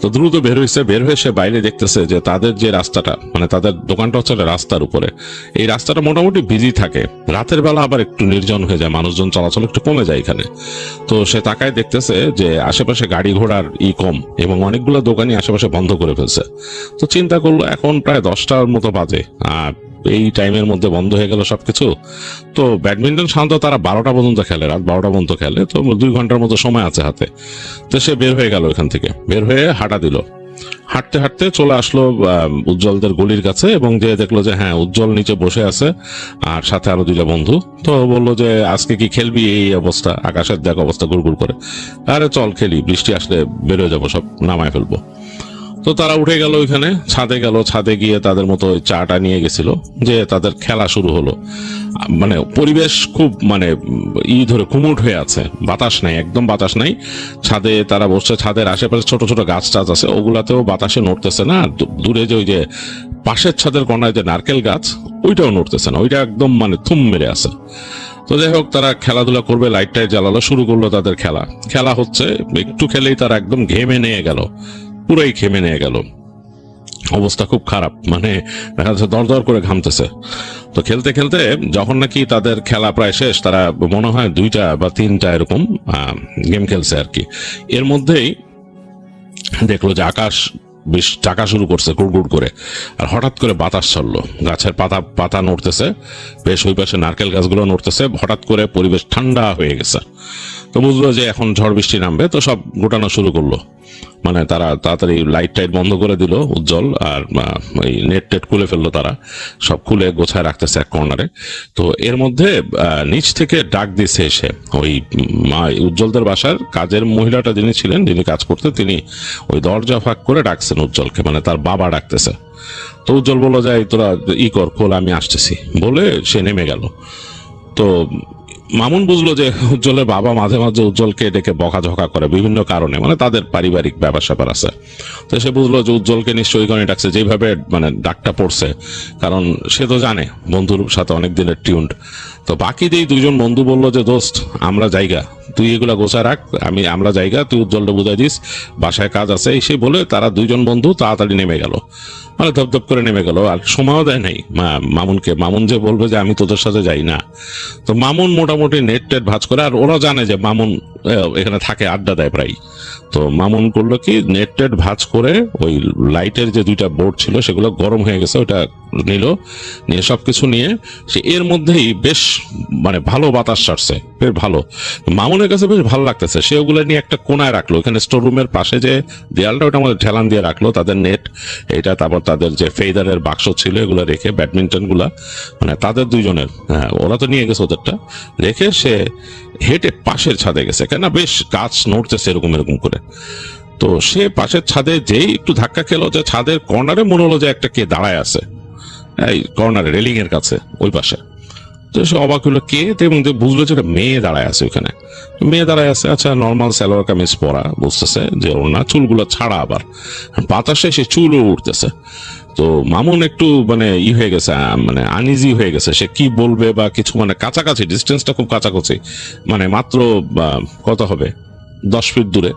তো দ্রুত বের হয়ে সে বাইরে দেখতেছে যে তাদের যে রাস্তাটা, মানে তাদের দোকানটা হচ্ছে রাস্তার উপরে, এই রাস্তাটা মোটামুটি বিজি থাকে। রাতের বেলা আবার একটু নির্জন হয়ে যায়, মানুষজন চলাচল একটু কমে যায় এখানে। তো সে তাকায় দেখতেছে যে আশেপাশে গাড়ি ঘোড়ার কম, এবং অনেকগুলো দোকানই আশেপাশে বন্ধ করে ফেলছে। তো চিন্তা করলো এখন প্রায় 10টার মতো বাজে, এই টাইমের মধ্যে বন্ধ হয়ে গেল সবকিছু। তো ব্যাডমিন্টন সাধারণত তারা 12টা পর্যন্ত খেলে, রাত 12টা পর্যন্ত খেলে, তো 2 ঘন্টার মতো সময় আছে হাতে। তো সে বের হয়ে গেল এখান থেকে, বের হয়ে হাঁটা দিল। হাঁটতে হাঁটতে চলে আসলো উজ্জ্বলদের গলির কাছে, এবং যে দেখলো যে হ্যাঁ, উজ্জ্বল নিচে বসে আছে, আর সাথে আরো 2টা বন্ধু। তো বললো যে আজকে কি খেলবি? এই অবস্থা, আকাশের দেখ অবস্থা, গুড়গুড় করে। আরে চল খেলি, বৃষ্টি আসলে বেরোয় যাবো, সব নামায় ফেলবো। তো তারা উঠে গেল, ওইখানে ছাদে গেল। ছাদে গিয়ে তাদের মতো চাটা নিয়ে গেছিল, যে তাদের খেলা শুরু হলো। মানে পরিবেশ খুব মানে ধরে কুমুট হয়ে আছে, বাতাস নাই, একদম বাতাস নাই। ছাদে তারা বসছে, ছাদের আশেপাশে ছোট ছোট গাছ টাছ আছে, ওগুলাতেও বাতাসে নড়তেছে না। দূরে যে ওই যে পাশের ছাদের কোনায় যে নারকেল গাছ, ওইটাও নড়তেছে না, ওইটা একদম মানে থুম মেরে আছে। তো যাই হোক, তারা খেলাধুলা করবে, লাইট টাইট জ্বালালো, শুরু করলো তাদের খেলা হচ্ছে। একটু খেলেই তারা একদম ঘেমে নিয়ে গেল, পুরাই ঘেমে নিয়ে গেল, অবস্থা খুব খারাপ, মানে দেখা যাচ্ছে দর করে ঘামতেছে। তো খেলতে খেলতে যখন নাকি তাদের খেলা প্রায় শেষ, তারা মনে হয় 2টা বা 3টা এরকম গেম খেলছে আর কি। এর মধ্যেই দেখলো যে আকাশ বেশ চাকা শুরু করছে গুড়গুড় করে, আর হঠাৎ করে বাতাস ছাড়লো, গাছের পাতা নড়তেছে, বেশ ওই পাশে নারকেল গাছগুলো নড়তেছে। হঠাৎ করে পরিবেশ ঠান্ডা হয়ে গেছে। তো বুঝলো যে এখন ঝড় বৃষ্টি নামবে, তো সব গোটানো শুরু করলো। মানে তারা তাড়াতাড়ি লাইট টাইট বন্ধ করে দিল উজ্জ্বল, আর ওই নেট টেট খুলে ফেললো, তারা সব খুলে গোছায় রাখতেছে এক কর্নারে। তো এর মধ্যে নিচ থেকে ডাক দিছে এসে ওই উজ্জ্বলদের বাসার কাজের মহিলাটা যিনি ছিলেন, যিনি কাজ করতে, তিনি ওই দরজা ফাঁক করে ডাকছেন উজ্জ্বলকে, মানে তার বাবা ডাকতেছে। তো উজ্জ্বল বললো যে তোরা ই কর, খোল, আমি আসতেছি, বলে সে নেমে গেল। তো মামুন বুঝলো যে উজ্জ্বলের বাবা মাঝে মাঝে উজ্জ্বলকে ডেকে বকাঝকা করে বিভিন্ন কারণে, মানে তাদের পারিবারিক ব্যাপার স্যাপার আছে। তো সে বুঝলো যে উজ্জ্বলকে নিশ্চয়ই করে ডাকছে, যেভাবে মানে ডাকটা পড়ছে, কারণ সে তো জানে বন্ধুর সাথে অনেক দিনের টিউন্ড। তো বাকি যেই দুইজন বন্ধু বললো যে দোস্ত আমরা জায়গা, তুই এগুলা গোছায় রাখ, আমরা জায়গা, তুই উজ্জ্বলটা বুঝাই দিস, বাসায় কাজ আছে, সে বলে তারা দুইজন বন্ধু তাড়াতাড়ি নেমে গেল, মানে ধপধপ করে নেমে গেল। আর সময়ও দেয় নাই মামুনকে। মামুন যে বলবে যে আমি তোদের সাথে যাই না, তো মামুন মোটামুটি নেট টেট ভাঁজ করে, আর ওরা জানে যে মামুন এখানে থাকে, আড্ডা দেয় প্রায়। তো মামুন করলো কি, নেট টেট ভাঁজ করে ওই লাইটের যে দুইটা বোর্ড ছিল সেগুলো গরম হয়ে গেছে, ওটা নিল, নিয়ে সবকিছু নিয়ে সে এর মধ্যেই বেশ মানে ভালো বাতাস ছাড়ছে, বেশ ভালো, মামুনের কাছে বেশ ভালো লাগতেছে। সে ওগুলো নিয়ে একটা কোনায় রাখলো, এখানে স্টোর রুমের পাশে যে দেয়ালটা, ওটা আমাদের ঠেলান দিয়ে রাখলো, তাদের নেট এটা, তারপর তাদের যে ফেদারের বাক্স ছিল এগুলো রেখে, ব্যাডমিন্টন গুলা, মানে তাদের দুইজনের, হ্যাঁ ওরা তো নিয়ে গেছে ওদেরটা, রেখে সে হেঁটে পাশের ছাদে গেছে, কেন বেশ গাছ নড়তেছে এরকম এরকম করে। তো সে পাশের ছাদে যেই একটু ধাক্কা খেলো, যে ছাদের কর্নারে মনে হলো যে একটা কে দাঁড়ায় আছে, এই কর্নারে রেলিং এর কাছে ওই পাশে। তো সে অবাক হলো কে, এবং বুঝলো যে একটা মেয়ে দাঁড়ায় আছে ওখানে। মেয়ে দাঁড়ায় আছে, আচ্ছা নর্মাল সালোয়ার কামিজ পরা, বুঝতেছে যে ওর না চুলগুলো ছাড়া, আবার বাতাসে সে চুলও উঠতেছে। তো মামুন একটু মানে হয়ে গেছে, মানে আনইজি হয়ে গেছে, সে কি বলবে বা কিছু, মানে কাছাকাছি, ডিস্টেন্সটা খুব কাছাকাছি, মানে মাত্র কত হবে 10 ফিট দূরে।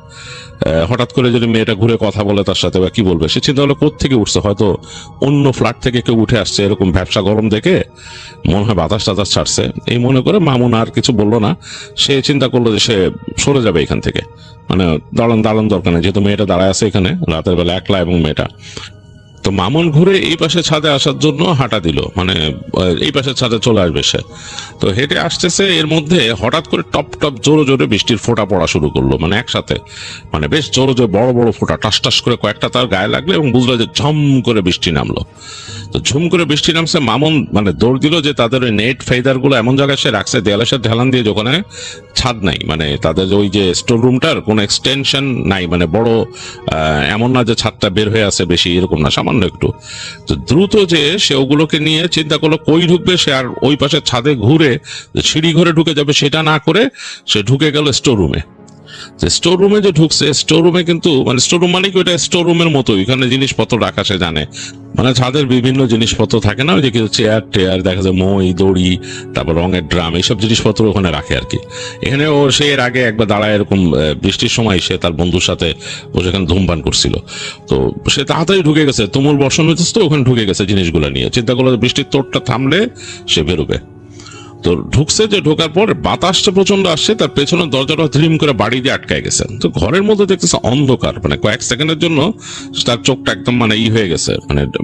হঠাৎ করে যদি মেয়েটা ঘুরে কথা বলে তার সাথে, বা কি বলবে, সে চিন্তা হলো কোত্থেকে উঠছে, হয়তো অন্য ফ্ল্যাট থেকে কেউ উঠে আসছে, এরকম ব্যবসা গরম দেখে মনে হয় বাতাস টাতাস ছাড়ছে, এই মনে করে মামুন আর কিছু বললো না। সে চিন্তা করলো যে সে সরে যাবে এখান থেকে, মানে দাঁড়ান দরকার নেই, যেহেতু মেয়েটা দাঁড়ায় আছে এখানে রাতের বেলা একলা, এবং মেয়েটা। তো মামুন ঘুরে এই পাশে ছাদে আসার জন্য হাঁটা দিল, মানে এই পাশে ছাদে চলে আসবে সে। তো হেঁটে আসতেছে, এর মধ্যে হঠাৎ করে টপ টপ জোরে জোরে বৃষ্টির ফোঁটা পড়া শুরু করলো, মানে একসাথে, মানে বেশ জোরে জোরে বড় বড় ফোঁটা টাস টাস করে কয়েকটা তার গায়ে লাগলো, এবং বুঝলো যে ঝম করে বৃষ্টি নামলো। তো ঝুম করে বৃষ্টি নামছে, মামুন মানে দৌড় দিল যে তাদের ওই নেট ফেদার গুলো এমন জায়গায় সে রাখছে, দেয়ালের সাথে ঢালান দিয়ে, যেখানে ছাদ নাই, মানে তাদের ওই যে স্টোর রুমটার কোনো এক্সটেনশন নাই, মানে বড় এমন না যে ছাদটা বের হয়ে আছে বেশি, এরকম না, সামান্য একটু। তো দ্রুত যে সে ওগুলোকে নিয়ে চিন্তা করলো কই ঢুকবে সে, আর ওই পাশে ছাদে ঘুরে সিঁড়ি ঘরে ঢুকে যাবে সেটা না করে সে ঢুকে গেল স্টোর রুমে। স্টোর রুমে যে ঢুকছে, স্টোর রুমে কিন্তু মানে স্টোর রুম মানে কি, ওটা স্টোর রুমের মতো, এখানে জিনিসপত্র রাখা সে জানে, মানে ছাদের বিভিন্ন জিনিসপত্র থাকে না, ওই যে কিছু চেয়ার টেয়ার দেখা যায়, মই দড়ি, তারপর রঙের ড্রাম, এইসব জিনিসপত্র ওখানে রাখে আর কি। এখানে ও সে এর আগে একবার দাঁড়ায় এরকম বৃষ্টির সময় সে তার বন্ধুর সাথে ও সেখানে ধূমপান করছিল। তো সে তাড়াতাড়ি ঢুকে গেছে, তুমুল বর্ষণ হইতেছে, তো ওখানে ঢুকে গেছে জিনিসগুলো নিয়ে, চিন্তা করলো বৃষ্টির তোড়টা থামলে সে বেরোবে। তো ঢুকছে, যে ঢোকার পর বাতাসটা প্রচন্ড আসছে, তার পেছনের দরজাটা ধ্রিম করে বাড়ি দিয়ে আটকায় গেছে। তো ঘরের মধ্যে দেখতেছে অন্ধকার, মানে কয়েক সেকেন্ডের জন্য তার চোখটা একদম মানে হয়ে গেছে,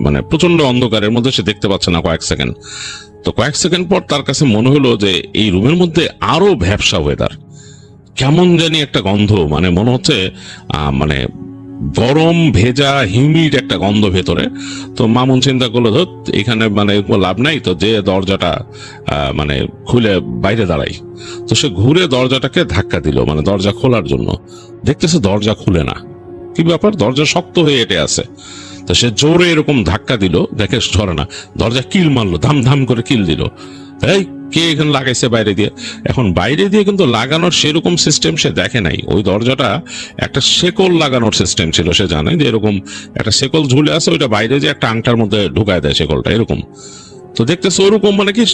মানে প্রচন্ড অন্ধকারের মধ্যে সে দেখতে পাচ্ছে না কয়েক সেকেন্ড। তো কয়েক সেকেন্ড পর তার কাছে মনে হলো যে এই রুমের মধ্যে আরো ভ্যাপসা ওয়েদার, কেমন জানি একটা গন্ধ, মানে মনে হচ্ছে মানে গরম ভেজা হিউমিড একটা গন্ধ ভেতরে। তো মামুন চিন্তা করলো ধর এখানে মানে লাভ নাই, তো যে দরজাটা মানে খুলে বাইরে দাঁড়াই। তো সে ঘুরে দরজাটাকে ধাক্কা দিল, মানে দরজা খোলার জন্য, দেখতেছে দরজা খুলে না, কি ব্যাপার, দরজা শক্ত হয়ে এটে আছে। তো সে জোরে এরকম ধাক্কা দিল, দেখে ধরে না, দরজা কিল মারলো, ধাম ধাম করে কিল দিল। এই কে এখানে লাগাইছে বাইরে দিয়ে? এখন বাইরে দিয়ে কিন্তু লাগানোর সেরকম সিস্টেম সে দেখে নাই, ওই দরজাটা একটা শেকল লাগানোর সিস্টেম ছিল, সে জানে যে এরকম একটা শেকল ঝুলে আছে, ওইটা বাইরে যে একটা আংটার মধ্যে ঢুকায় দেয় শেকলটা, এরকম। তো দেখতেছে ওরকম, মানে কি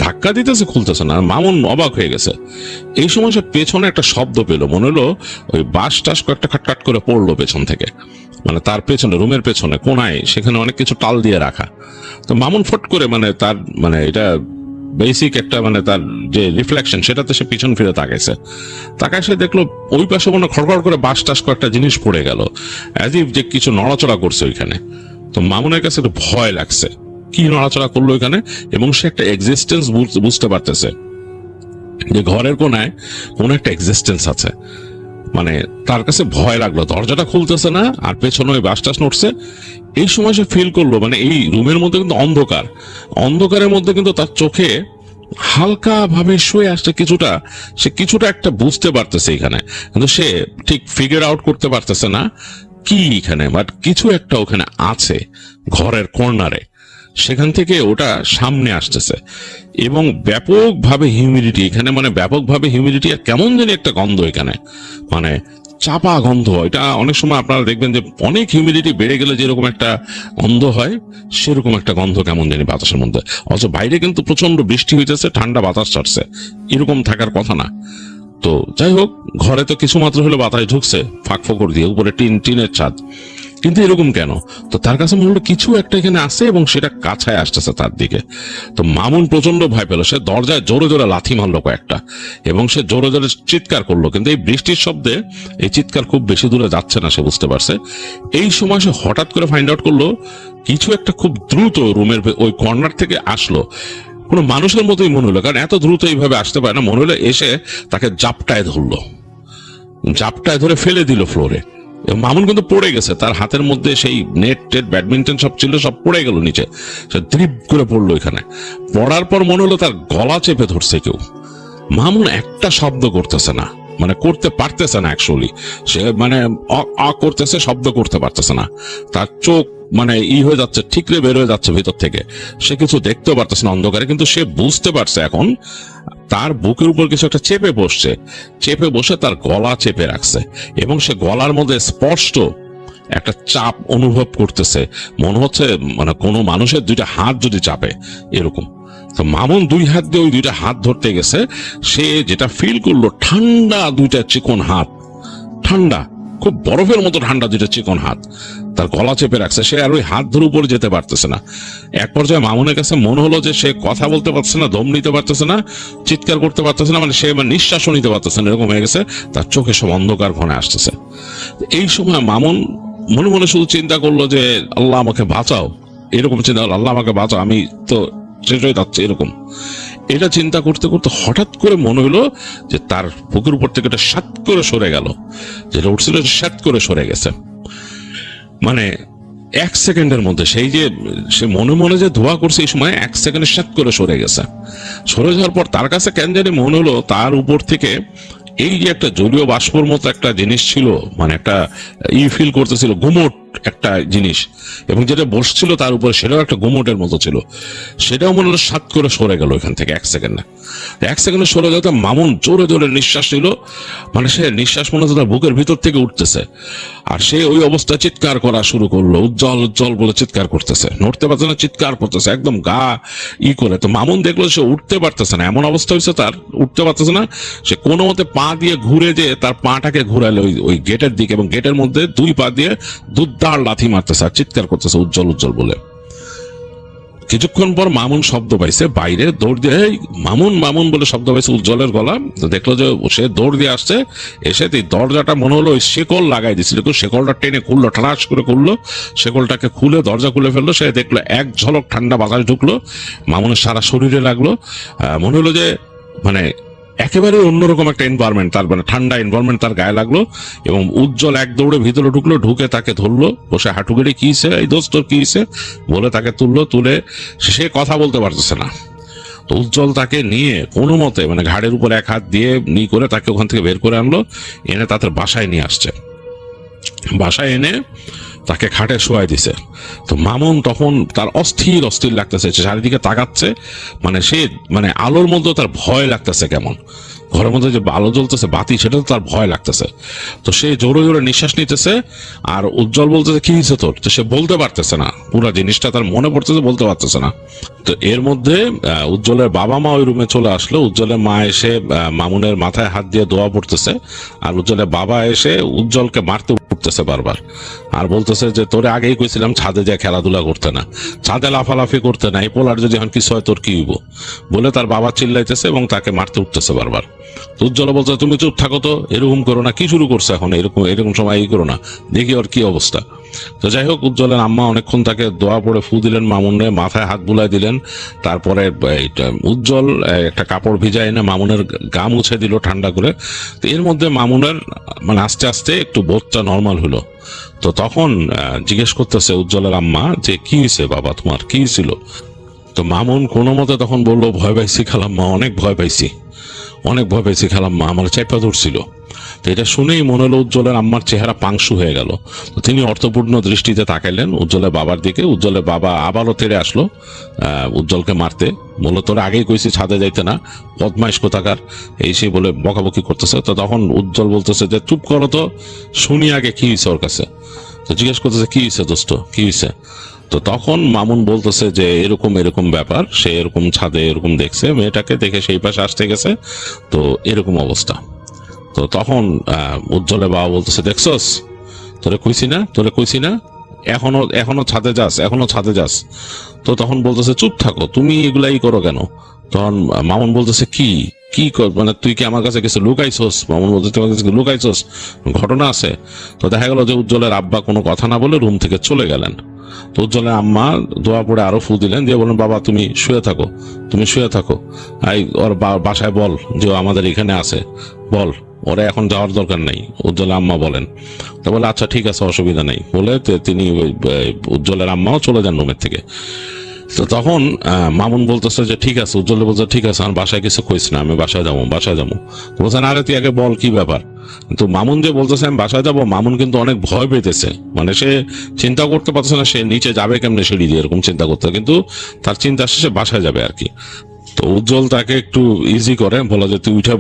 ধাক্কা দিতেছে, খুলতেছে না। মামুন অবাক হয়ে গেছে। এই সময় সে পেছনে একটা শব্দ পেল, মনে হলো ওই বাঁশ টাস কয়েকটা খাটখাট করে পড়লো পেছন থেকে, মানে তার পেছনে রুমের পেছনে কোনায়, সেখানে অনেক কিছু টাল দিয়ে রাখা। তো মামুন ফট করে মানে তার মানে এটা বেসিক একটা মানে তার যে রিফ্লেকশন, সেটাতে সে পিছন ফিরে তাকাইছে। তাকায় সে দেখলো ওই পাশে মনে খড়খড় করে বাঁশ টাস কয়েকটা জিনিস পড়ে গেল, অ্যাজ ইফ যে কিছু নড়াচড়া করছে ওইখানে। তো মামুনের কাছে একটু ভয় লাগছে, কি নড়াচড়া করলো ওইখানে, এবং সে একটা এক্সিস্টেন্স বুঝতে পারতেছে। যে ঘরের কোনায় কোন একটা এক্সিস্টেন্স আছে। মানে তার কাছে ভয় লাগলো, দরজাটা খুলতেছে না আর পেছনে ওই বাস টাস নড়ছে। এই সময় সে ফিল করলো মানে এই রুমের মধ্যে কিন্তু অন্ধকার, অন্ধকারের মধ্যে কিন্তু তার চোখে হালকা ভাবে শুয়ে আসছে কিছুটা, সে কিছুটা একটা বুঝতে পারতেছে এখানে, কিন্তু সে ঠিক ফিগার আউট করতে পারতেছে না কি এখানে, বাট কিছু একটা ওখানে আছে ঘরের কর্নারে। সেখান থেকে ওটা সামনে আসতেছে এবং ব্যাপকভাবে হিউমিডিটি এখানে, মানে ব্যাপকভাবে হিউমিডিটি আর কেমন জানি একটা গন্ধ এখানে, মানে চাপা গন্ধ। এটা অনেক সময় আপনারা দেখবেন যে অনেক হিউমিডিটি বেড়ে গেলে যেরকম একটা গন্ধ হয়, সেরকম একটা গন্ধ কেমন জানি বাতাসের মধ্যে। অথচ বাইরে কিন্তু প্রচন্ড বৃষ্টি হইতেছে, ঠান্ডা বাতাস ছাড়ছে, এরকম থাকার কথা না। তো যাই হোক, ঘরে তো কিছু মাত্র হলে বাতাস ঢুকছে ফাঁক ফোকর দিয়ে, উপরে টিনের ছাদ, কিন্তু এরকম কেন? তো তার কাছে মনে হলো কিছু একটা এখানে আছে এবং সেটা কাছায় আসতেছে তার দিকে। তো মামুন প্রচন্ড ভয় পেল, সে দরজায় জোরে জোরে লাথি মারলো কয়েকটা এবং সে জোরে জোরে চিৎকার করলো, কিন্তু এই বৃষ্টির শব্দে এই চিৎকার খুব বেশি দূরে যাচ্ছে না, সে বুঝতে পারছে। এই সময় সে হঠাৎ করে ফাইন্ড আউট করলো কিছু একটা খুব দ্রুত রুমের ওই কর্নার থেকে আসলো। কোনো মানুষের মতোই মনে হলো, কারণ এত দ্রুত এইভাবে আসতে পারে না। মনে হলো এসে তাকে জাপটায় ধরলো, জাপটায় ধরে ফেলে দিল ফ্লোরে। মামুন কিন্তু পড়ে গেছে, তার হাতের মধ্যে সেই নেট টেট ব্যাডমিন্টন সব ছিল, সব পড়ে গেল নিচে। সে দ্রিপ করে পড়লো এখানে। পড়ার পর মনে হলো তার গলা চেপে ধরছে কেউ। মামুন একটা শব্দ করতেছে না, মানে করতে পারতেছে না অ্যাকচুয়ালি, সে মানে করতেছে, শব্দ করতে পারতেছে না। তার চোখ মানে হয়ে যাচ্ছে, ঠিকরে বের হয়ে যাচ্ছে ভিতর থেকে, সে কিছু দেখতেও পারতেছে না অন্ধকারে। কিন্তু সে বুঝতে পারছে এখন তার বুকের উপর কিছু একটা চেপে বসছে, চেপে বসে তার গলা চেপে রাখছে এবং সে গলার মধ্যে স্পষ্ট একটা চাপ অনুভব করতেছে, মনে হচ্ছে মানে কোনো মানুষের দুইটা হাত যদি চাপে এরকম। তো মামুন দুই হাত দিয়ে ওই দুইটা হাত ধরতে গেছে, সে যেটা ফিল করলো ঠান্ডা দুইটা চিকন হাত, ঠান্ডা খুব বরফের মতো ঠান্ডা দুইটা চিকন হাত তার গলা চেপে রাখছে। সে আর ওই হাত ধরে উপরে যেতে পারতেছে না। এক পর্যায়ে মামুনের কাছে মনে হলো যে সে কথা বলতে পারছে না, দম নিতে পারতেছে না, চিৎকার করতে পারতেছে না, মানে সে নিঃশ্বাসও নিতে পারতেছে না, এরকম হয়ে গেছে। তার চোখে সব অন্ধকার ঘনে আসতেছে। এই সময় মামুন মনে মনে শুধু চিন্তা করলো যে আল্লাহ আমাকে বাঁচাও, এরকম চিন্তা হলো, আল্লাহ আমাকে বাঁচাও, আমি তো শেষ হয়ে যাচ্ছে এরকম। এটা চিন্তা করতে করতে হঠাৎ করে মনে হলো যে তার বুকের উপর থেকে এটা সাত করে সরে গেল, যেটা উঠছিল সাত করে সরে গেছে। মানে 1 সেকেন্ডের মধ্যে সেই যে সে মনে মনে যে ধোয়া করছে, এই সময় 1 সেকেন্ডে সাত করে সরে গেছে। সরে যাওয়ার পর তার কাছে কেন জানি মনে হলো তার উপর থেকে এই যে একটা জলীয় বাষ্পর মতো একটা জিনিস ছিল, মানে একটা ফিল করতেছিল, গুমট একটা জিনিস, এবং যেটা বসছিল তার উপরে সেটাও একটা গুমটের মতো ছিল। সেটাও মনে হলো সাত করে সরে গেল এখান থেকে 1 সেকেন্ডে। 1 সেকেন্ডে সরে যেতে মামুন জোরে জোরে নিঃশ্বাস নিল, মানে সে নিঃশ্বাস মনে হচ্ছে তার বুকের ভিতর থেকে উঠতেছে। আর সে ওই অবস্থায় চিৎকার করা শুরু করলো, উজ্জ্বল উজ্জ্বল বলে চিৎকার করতেছে, নড়তে পারছে না, চিৎকার করতেছে একদম গা করে। তো মামুন দেখলো সে উঠতে পারতেছে না, এমন অবস্থা হয়েছে তার, উঠতে পারতেছে না। সে কোনো মতে পা দিয়ে ঘুরে যে তার পাটাকে ঘুরালো ওই গেটের দিকে, এবং গেটের মধ্যে 2 পা দিয়ে দুধদার লাথি মারতেছে আর চিৎকার করতেছে উজ্জ্বল উজ্জ্বল বলে। কিছুক্ষণ পর মামুন শব্দ পাইছে, বাইরে দৌড় দিয়ে মামুন মামুন বলে শব্দ পাইছে উজ্জ্বলের গলা। দেখলো যে সে দৌড় দিয়ে আসছে, এসে দরজাটা মনে হলো ওই শেকল লাগাই দিছিল, শেকলটা টেনে খুললো, ঠাস করে খুললো, শেকলটাকে খুলে দরজা খুলে ফেললো। সে দেখলো এক ঝলক ঠান্ডা বাতাস ঢুকলো, মামুনের সারা শরীরে লাগলো। মনে হলো যে মানে একেবারে অন্যরকম একটা এনভায়রনমেন্ট, তার মানে ঠান্ডা এনভায়রনমেন্ট তার গায়ে লাগলো। এবং উজ্জ্বল এক দৌড়ে ভিতরে ঢুকলো, ঢুকে তাকে ধরলো, বসে হাঁটু গেড়ে কি হয়েছে, এই দোস্ত তোর কি হয়েছে বলে তাকে তুললো। তুলে সে কথা বলতে পারতেছে না, তো উজ্জ্বল তাকে নিয়ে কোনো মতে মানে ঘাড়ের উপর এক হাত দিয়ে করে তাকে ওখান থেকে বের করে আনলো, এনে তাদের বাসায় নিয়ে আসছে। বাসায় এনে তাকে খাটে শোয়াই দিছে। তো মামুন তখন তার অস্থির অস্থির লাগতেছে, চারিদিকে তাকাচ্ছে, মানে সে মানে আলোর মধ্যে তার ভয় লাগতেছে কেমন, ঘরের মধ্যে যে আলো জ্বলতেছে বাতি, সেটা তো তার ভয় লাগতেছে। তো সে জোরে জোরে নিঃশ্বাস নিতেছে, আর উজ্জ্বল বলতেছে কি হয়েছে তোর, তো সে বলতে পারতেছে না, পুরো জিনিসটা তার মনে পড়তেছে, বলতে পারতেছে না। তো এর মধ্যে উজ্জ্বলের বাবা মা ওই রুমে চলে আসলো। উজ্জ্বলের মা এসে মামুনের মাথায় হাত দিয়ে দোয়া পড়তেছে, আর উজ্জ্বলের বাবা এসে উজ্জ্বলকে মারতে উঠতেছে বারবার, আর বলতেছে যে তোরে আগেই কইছিলাম ছাদে যায় খেলাধুলা করতে না, ছাদে লাফালাফি করতে না, এই পোলার যদি এখন কিছু হয় তোর কি হইব বলে তার বাবা চিল্লাইতেছে এবং তাকে মারতে উঠতেছে বারবার। উজ্জ্বল বলছে তুমি চুপ থাকো তো, এরকম করো না, কি শুরু করছে এখন, এরকম সময় করো না, দেখি ওর কি অবস্থা। তো যাই হোক, উজ্জ্বলের আম্মা অনেকক্ষণ তাকে দোয়া পড়ে ফু দিলেন, মামুনের মাথায় হাত বুলাই দিলেন। তারপরে উজ্জ্বল একটা কাপড় ভিজায় এনে মামুনের গা মুছে দিল ঠান্ডা করে। তো এর মধ্যে মামুনের মানে আস্তে আস্তে একটু বোধটা নর্মাল হলো। তো তখন জিজ্ঞেস করতেছে উজ্জ্বলের আম্মা যে কি হয়েছে বাবা, তোমার কি ছিল? তো মামুন কোনো মতে তখন বললো, ভয় পাইছি খালাম্মা, অনেক ভয় পাইছি, অনেক ভয় পেয়েছি খালাম্মা, আমার চাপা ধরছিল। তো এটা শুনেই মনে হলো উজ্জ্বলের আম্মার চেহারা পাংশু হয়ে গেল। তো তিনি অর্থপূর্ণ দৃষ্টিতে তাকাইলেন উজ্জ্বলের বাবার দিকে। উজ্জ্বলের বাবা আবারও তেড়ে আসলো উজ্জ্বলকে মারতে। বললো, তোরা আগেই কইছি ছাদে যাইতে না, বদমাইশ কোথাকার, এই সেই বলে বকাবকি করতেছে। তো তখন উজ্জ্বল বলতেছে যে চুপ করো তো, শুনি আগে কি হয়েছে ওর কাছে। তো জিজ্ঞেস করতেছে, কি হয়েছে দোস্ত, কি হয়েছে? তো তখন মামুন বলতেছে যে এরকম এরকম ব্যাপার, সে এরকম ছাদে এরকম দেখছে, মেয়েটাকে দেখে সেই পাশে আসতে গেছে, তো এরকম অবস্থা। তো তখন উজ্জ্বলের বাবা বলতেছে, দেখছস, তোরে কইছি না এখনো ছাদে যাস, এখনো ছাদে যাস। তো তখন বলতেছে, চুপ থাকো, তুমি এগুলাই করো কেন? তখন মামুন বলতেছে, কি কি মানে তুই কি আমার কাছে কিছু লুকাইছস? মামুন বলতে, তোমার কাছে লুকাইছস, ঘটনা আছে। তো দেখা গেল যে উজ্জ্বলের আব্বা কোনো কথা না বলে রুম থেকে চলে গেলেন। তো উজ্জ্বলের আম্মা দোয়া পড়ে আরো ফু দিলেন, দিয়ে বলেন, বাবা তুমি শুয়ে থাকো, তুমি শুয়ে থাকো, ওর বাসায় বল যে ও আমাদের এখানে আছে, বল, ওরা এখন যাওয়ার দরকার নেই। উজ্জ্বলের আম্মা বলেন। তো বলে, আচ্ছা ঠিক আছে, অসুবিধা নেই বলে তিনি উজ্জ্বলের আম্মাও চলে যান রুমের থেকে। তো তখন মামুন বলতেছে যে ঠিক আছে, উজ্জ্বল বলছে ঠিক আছে, আমার বাসায় কিছু কইস না, আমি বাসায় যাবো। বলছেন, আরে তুই আগে বল কি ব্যাপার। কিন্তু মামুন যে বলতেছে আমি বাসায় যাবো, মামুন কিন্তু অনেক ভয় পেতেছে, মানে সে চিন্তা করতে পারছে না সে নিচে যাবে কেমনে সিঁড়ি দিয়ে, এরকম চিন্তা করতে, কিন্তু তার চিন্তা শেষে বাসায় যাবে আর কি। তো উজ্জ্বল তাকে একটু ইজি করে বলে যে তুই উঠে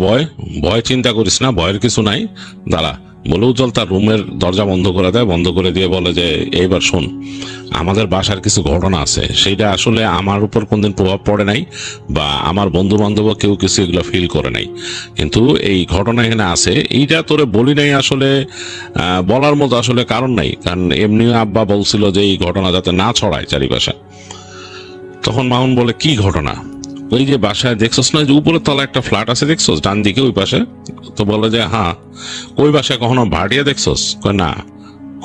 ভয় চিন্তা করিস না, ভয়ের কিছু নাই, দাঁড়া। বলে উজ্জ্বল তার রুমের দরজা বন্ধ করে দেয়, বন্ধ করে দিয়ে বলে যে এইবার শোন, আমাদের বাসার কিছু ঘটনা আছে, সেইটা আসলে আমার উপর কোনদিন প্রভাব পড়ে নাই, বা আমার বন্ধু বান্ধব কেউ কিছু এগুলো ফিল করে নাই, কিন্তু এই ঘটনা এখানে আছে, এইটা তোরে বলি নাই আসলে বলার মতো আসলে কারণ নাই, কারণ এমনি আব্বা বলছিল যে এই ঘটনা যাতে না ছড়ায় চারিপাশে। তখন মামুন বলে, কি ঘটনা? ওই যে বাসায় দেখছস না যে উপরের তলা একটা ফ্ল্যাট আছে, দেখছস ডান দিকে ওই পাশে? তো বলে যে হ্যাঁ। ওই বাসায় কখনো ভাড়াটিয়া দেখছস? কয় না,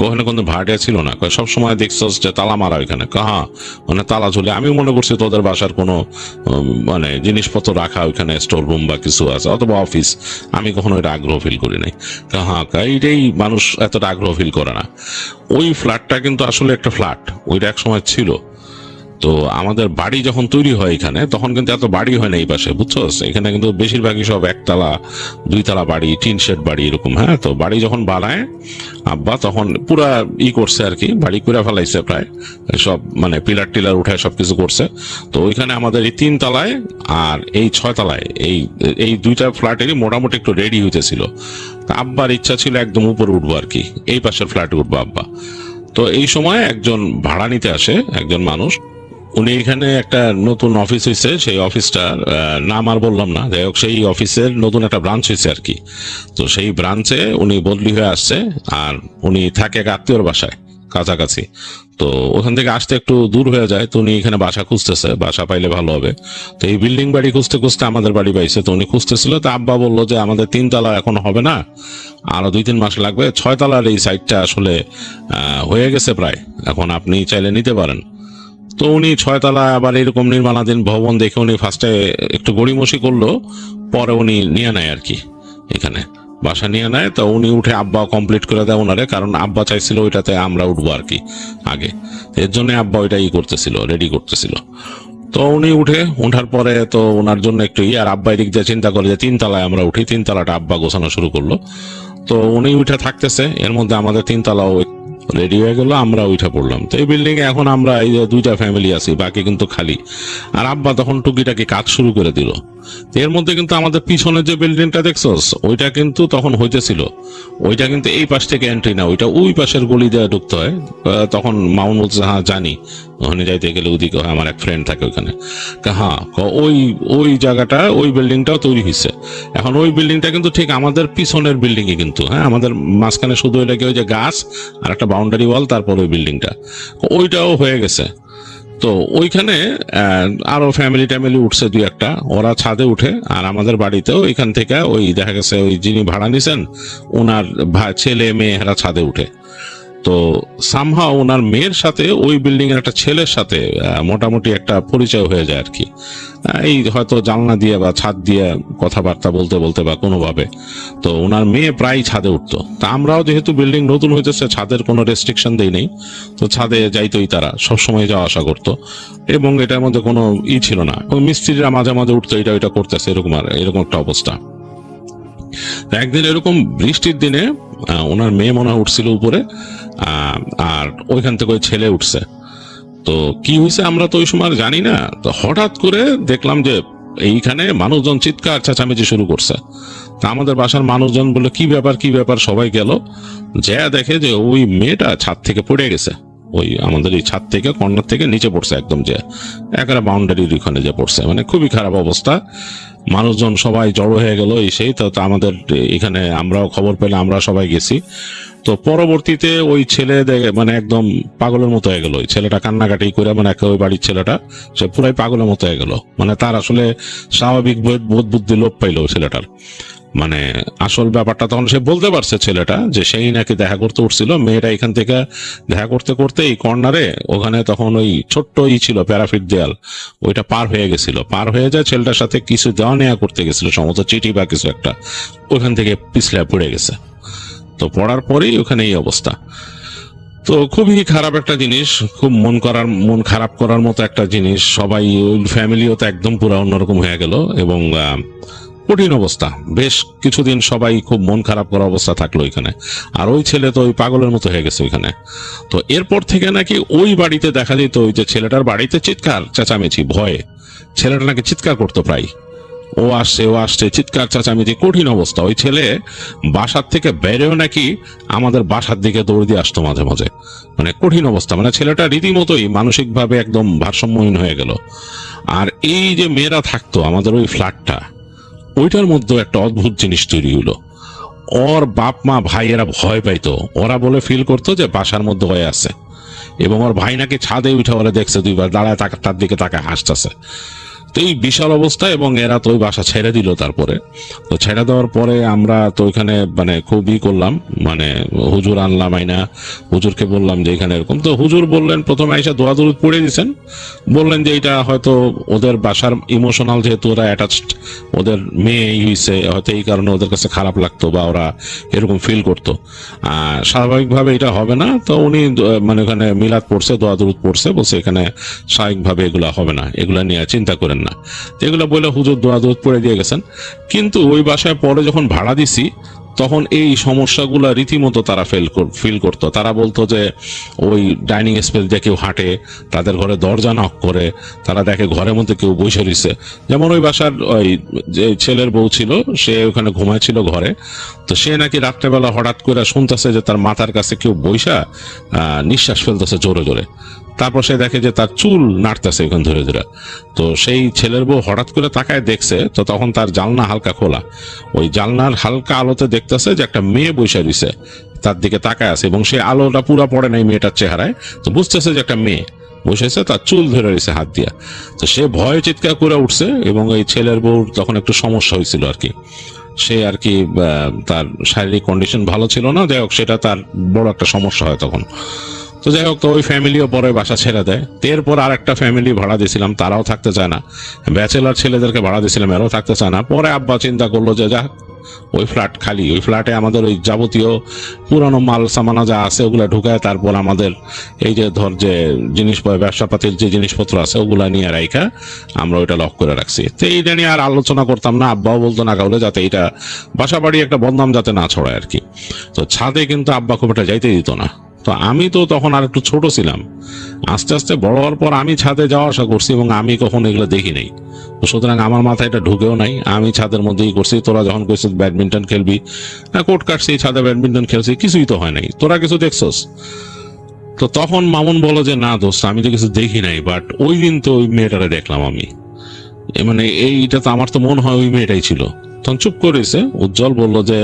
কখনো কোনো ভাড়াটিয়া ছিল না। কয় সব সময় দেখছস যে তালা মারা ওইখানে? হ্যাঁ, মানে তালা ঝুলে। আমি মনে করছি তোদের বাসার কোনো মানে জিনিসপত্র রাখা ওইখানে, স্টোর রুম বা কিছু আছে, অথবা অফিস। আমি কখনো এটা আগ্রহ ফিল করি নাই। হ্যাঁ, এইটাই মানুষ এতটা আগ্রহ ফিল করে না। ওই ফ্ল্যাটটা কিন্তু আসলে একটা ফ্ল্যাট, ওইটা এক সময় ছিল। তো আমাদের বাড়ি যখন তৈরি হয় এখানে, তখন কিন্তু এত বাড়ি হয় না এই পাশে, বুঝছো? এখানে কিন্তু বেশিরভাগই সব একতলা দুইতলা বাড়ি, টিন শেড বাড়ি এরকম। হ্যাঁ, তো বাড়ি যখন বানায় আব্বা, তখন পুরা করছে আর কি, বাড়ি করে ফেলাইছে প্রায় সব, মানে পিলার টিলার উঠায় সবকিছু করছে। তো ওইখানে আমাদের এই 3 তলায় আর এই 6 তলায় এই দুইটা ফ্ল্যাটেরই মোটামুটি একটু রেডি হইতেছিল। আব্বার ইচ্ছা ছিল একদম উপরে উঠবো আর কি, এই পাশের ফ্ল্যাটে উঠবো আব্বা। তো এই সময় একজন ভাড়া নিতে আসে, একজন মানুষ। উনি এখানে একটা নতুন অফিস হয়েছে, সেই অফিসটার নাম আর বললাম না, যাই হোক সেই অফিসের নতুন একটা ব্রাঞ্চ হয়েছে আর কি। তো সেই ব্রাঞ্চে উনি বদলি হয়ে আসছে, আর উনি থাকে এক আত্মীয়র বাসায় কাছাকাছি। তো ওখান থেকে আসতে একটু দূর হয়ে যায়, তো উনি এখানে বাসা খুঁজতেছে, বাসা পাইলে ভালো হবে। তো এই বিল্ডিং বাড়ি খুঁজতে খুঁজতে আমাদের বাড়ি পাইছে, তো উনি খুঁজতেছিল। তো আব্বা বললো যে আমাদের 3 তলা এখন হবে না, আরো 2-3 মাস লাগবে, 6 তলার এই সাইডটা আসলে হয়ে গেছে প্রায়, এখন আপনি চাইলে নিতে পারেন। তো উনি 6 তলা আবার এরকম নির্মাণাধীন ভবন দেখে উনি ফার্স্টে একটু গড়িমসি করলো, পরে উনি নিয়ে নেয় আর কি, এখানে বাসা নিয়ে নেয়। তো উনি উঠে আব্বা কমপ্লিট করে দেয় ওনারে, কারণ আব্বা চাইছিল ওইটাতে আমরা উঠবো আর কি আগে, এর জন্য আব্বা ওইটাই করতেছিল, রেডি করতেছিল। তো উনি ওঠার পরে তো ওনার জন্য একটু আর আব্বা এদিক দিয়ে চিন্তা করে যে 3 তলায় আমরা উঠি, 3 তলাটা আব্বা গোছানো শুরু করলো। তো উনি উঠে থাকতেছে, এর মধ্যে আমাদের 3 তলাও রেডি হয়ে গেল, আমরা উঠে পড়লাম। তো এই বিল্ডিং এ এখন আমরা এই যে 2টা ফ্যামিলি আছি, বাকি কিন্তু খালি। আর আব্বা তখন টুকিটাকি কাজ শুরু করে দিল। এর মধ্যে কিন্তু আমাদের পিছনের যে বিল্ডিংটা দেখছস, ওইটা কিন্তু তখন হইতেছিল, ওইটা কিন্তু এই পাশ থেকে এন্ট্রি না, ওইটা ওই পাশের গলি দিয়ে ঢুকতে হয়। তখন মামুন বলছে, হ্যাঁ জানি, ওখানে যাইতে গেলে ওদিকে হয়, আমার এক ফ্রেন্ড থাকে ওখানে। হ্যাঁ, ওই জায়গাটা, ওই বিল্ডিংটাও তৈরি হয়েছে। এখন ওই বিল্ডিংটা কিন্তু ঠিক আমাদের পিছনের বিল্ডিং এ কিন্তু, হ্যাঁ, আমাদের মাঝখানে শুধু এটাকে ওই যে গাছ আর একটা বাউন্ডারি ওয়াল, তারপর ওই বিল্ডিংটা, ওইটাও হয়ে গেছে। তো ওইখানে আরো ফ্যামিলি উঠছে 2-1টা, ওরা ছাদে উঠে। আর আমাদের বাড়িতেও এখান থেকে ওই দেখা গেছে ওই যিনি ভাড়া নিছেন ওনার ছেলে মেয়ে এরা ছাদে উঠে। তো সামহাও ওনার মেয়ের সাথে ওই বিল্ডিং এর একটা ছেলের সাথে মোটামুটি একটা পরিচয় হয়ে যায় আর কি। এই হয়তো জানলা দিয়ে বা ছাদ দিয়ে কথাবার্তা বলতে বলতে বা কোনোভাবে তো ওনার মেয়ে প্রায় ছাদে উঠতো। তা আমরাও যেহেতু বিল্ডিং নতুন হইতেছে, ছাদের কোনো রেস্ট্রিকশন দেই নেই, তো ছাদে যাইতোই, তারা সবসময় যাওয়া আসা করতো এবং এটার মধ্যে কোনো ছিল না। মিস্ত্রিরা মাঝে মাঝে উঠতো, এটা ওইটা করতেছে, এরকম একটা অবস্থা। একদিন এরকম বৃষ্টির দিনে ওনার মেয়ে মনে হয় উঠছিল উপরে, আর ওইখান থেকে ওই ছেলে উঠছে। তো কি হয়েছে আমরা তো ওই সময় জানি না। তো হঠাৎ করে দেখলাম যে এইখানে মানুষজন চিৎকার চেঁচামেচি শুরু করছে। তা আমাদের বাসার মানুষজন বললো কি ব্যাপার, সবাই গেল, যা দেখে যে ওই মেয়েটা ছাদ থেকে পড়ে গেছে। ওই আমাদের এই ছাদ থেকে কর্নার থেকে নিচে পড়ছে, একদম যে একেবারে বাউন্ডারির ওখানে যে পড়ছে, মানে খুবই খারাপ অবস্থা। মানুষজন সবাই জড়ো হয়ে গেল এই তো আমাদের এখানে আমরাও খবর পেলে আমরা সবাই গেছি। তো পরবর্তীতে ওই ছেলে মানে একদম পাগলের মতো হয়ে গেল। ওই ছেলেটা কান্নাকাটি করে, মানে ওই বাড়ির ছেলেটা সে পুরাই পাগলের মতো হয়ে গেল। মানে তার আসলে স্বাভাবিক বোধ বুদ্ধি লোপ পাইল ছেলেটার। মানে আসল ব্যাপারটা তখন সে বলতে পারছে ছেলেটা যে সেই নাকি দেখা করতে উঠছিল, মেয়েটা এখান থেকে দেখা করতে করতে এই কর্নারে ওখানে তখন ওই ছোট্ট ছিল প্যারাফিট দেয়াল, ওইটা পার হয়ে গেছিল। পার হয়ে যায় ছেলেটার সাথে কিছু দেওয়া নেওয়া করতে গেছিল, সমস্ত চিঠি বা কিছু একটা, ওখান থেকে পিছলে পড়ে গেছে। তো পড়ার পরেই ওখানে এই অবস্থা। তো খুবই খারাপ একটা জিনিস, খুব মন খারাপ করার মতো একটা জিনিস। সবাই ওই ফ্যামিলিও তো একদম পুরো অন্যরকম হয়ে গেল এবং কঠিন অবস্থা। বেশ কিছুদিন সবাই খুব মন খারাপ করার অবস্থা থাকলো এখানে। আর ওই ছেলে তো ওই পাগলের মতো হয়ে গেছে ওইখানে। তো এরপর থেকে নাকি ওই বাড়িতে দেখা যেত ওই যে ছেলেটার বাড়িতে চিৎকার চেঁচামেচি, ভয়ে ছেলেটা নাকি চিৎকার করতো প্রায়, ও আসছে চিৎকার চেঁচামেচি, কঠিন অবস্থা। ওই ছেলে বাসার থেকে বেরেও নাকি আমাদের বাসার দিকে দৌড় দিয়ে আসতো মাঝে মাঝে। মানে কঠিন অবস্থা, মানে ছেলেটা রীতিমতোই মানসিকভাবে একদম ভারসাম্যহীন হয়ে গেল। আর এই যে মেয়েরা থাকতো আমাদের ওই ফ্ল্যাটটা, ওইটার মধ্যে একটা অদ্ভুত জিনিস তৈরি হলো। ওর বাপ মা ভাই এরা ভয় পাইতো, ওরা বলে ফিল করতো যে বাসার মধ্যে হয়ে আছে, এবং ওর ভাই নাকি ছাদে উঠে ওরা দেখছে দুইবার দাঁড়ায় তার দিকে তাকে হাসতেছে। তো এই বিশাল অবস্থা, এবং এরা তো ওই বাসা ছেড়ে দিল। তারপরে তো ছেড়ে দেওয়ার পরে আমরা তো ওইখানে মানে খুবই করলাম, মানে হুজুর আনলাম আইনা, হুজুরকে বললাম যে এখানে এরকম। তো হুজুর বললেন, প্রথমে এসে দোয়া দরুদ পড়ে দিয়েছেন, বললেন যে এটা হয়তো ওদের বাসার ইমোশনাল, যেহেতু ওরা অ্যাটাচড, ওদের মেয়ে হয়েছে হয়তো এই কারণে ওদের কাছে খারাপ লাগতো বা ওরা এরকম ফিল করতো। স্বাভাবিকভাবে এটা হবে না। তো উনি মানে ওখানে মিলাদ পড়ছে, দোয়া দরুদ পড়ছে, বলছে এখানে স্বাভাবিকভাবে এগুলা হবে না, এগুলা নিয়ে চিন্তা করেন না। এগুলো বলে হুজুর দোয়া দরুদ পড়ে দিয়ে গেছেন। কিন্তু ওই বাসায় পরে যখন ভাড়া দিছি, তখন এই সমস্যাগুলো রীতিমতো তারা ফিল করতো। তারা বলতো যে ওই ডাইনিং স্পেস দিয়ে কেউ হাঁটে, তাদের ঘরে দরজা নক করে, তারা দেখে ঘরের মধ্যে কেউ বসে রয়েছে। যেমন ওই বাসার ওই যে ছেলের বউ ছিল, সে ওখানে ঘুমাইছিল ঘরে। তো সে নাকি রাত্রেবেলা হঠাৎ করে শুনতেছে যে তার মাথার কাছে কেউ বইসা নিঃশ্বাস ফেলতেছে জোরে জোরে। তারপর সে দেখে যে তার চুল নাড়তেছে ওখানে ধরে ধরে। তো সেই ছেলের বউ হঠাৎ করে তাকায় দেখছে, তো তখন তার জানলা হালকা খোলা, ওই জানলার হালকা আলোতে দেখতেছে যে একটা মেয়ে বসে রয়েছে, তার দিকে তাকায় আছে, এবং সেই আলোটা পুরা পড়ে নাই মেয়েটার চেহারায়। তো বুঝতেছে যে একটা মেয়ে বসেছে, তার চুল ধরে রয়েছে হাত দিয়া। তো সে ভয়ে চিৎকার করে উঠছে, এবং এই ছেলের বউর তখন একটু সমস্যা হয়েছিল আর কি। সে আর কি তার শারীরিক কন্ডিশন ভালো ছিল না, যাই হোক সেটা তার বড় একটা সমস্যা হয় তখন। তো যাই হোক, তো ওই ফ্যামিলিও পরে বাসা ছেড়ে দেয়। এরপর আর একটা ফ্যামিলি ভাড়া দিয়েছিলাম, তারাও থাকতে চায় না। ব্যাচেলার ছেলেদেরকে ভাড়া দিয়েছিলাম, এরাও থাকতে চায় না। পরে আব্বা চিন্তা করলো যে যা, ওই ফ্ল্যাট খালি, ওই ফ্ল্যাটে আমাদের ওই যাবতীয় পুরানো মাল সামানা যা আছে ওগুলা ঢুকায়, তারপর আমাদের এই যে ধর যে জিনিস ব্যবসাপাতির যে জিনিসপত্র আছে ওগুলা নিয়ে রাইখা আমরা ওইটা লক করে রাখছি। তো এইটা নিয়ে আর আলোচনা করতাম না, আব্বাও বলতো না কাউরে, যাতে এইটা বাসা বাড়ি একটা বদনাম যাতে না ছড়ায় আর কি। তো ছাদে কিন্তু আব্বা খুব একটা যাইতে দিত না। তো আমি তো তখন আর একটু ছোট ছিলাম, আস্তে আস্তে বড় হওয়ার পর আমি ছাদে যাওয়া আসা করছি, এবং আমি কখনো এগুলো দেখি নাই। সুতরাং আমার মাথায় এটা ঢুকেও নাই, আমি ছাদের মধ্যেই করছি। তোরা যখন কইছিস ব্যাডমিন্টন খেলবি, কোর্ট কাটছি, ছাদে ব্যাডমিন্টন খেলছি, কিছুই তো হয় নাই, তোরা কিছু দেখছস? তো তখন মামুন বলো যে না দোস্ত, আমি তো কিছু দেখি নাই, বাট ওই দিন তো ওই মেয়েটারে দেখলাম আমি, মানে এইটা তো আমার তো মনে হয় ওই মেয়েটাই ছিল। তখন চুপ করেছে। উজ্জ্বল বলল যে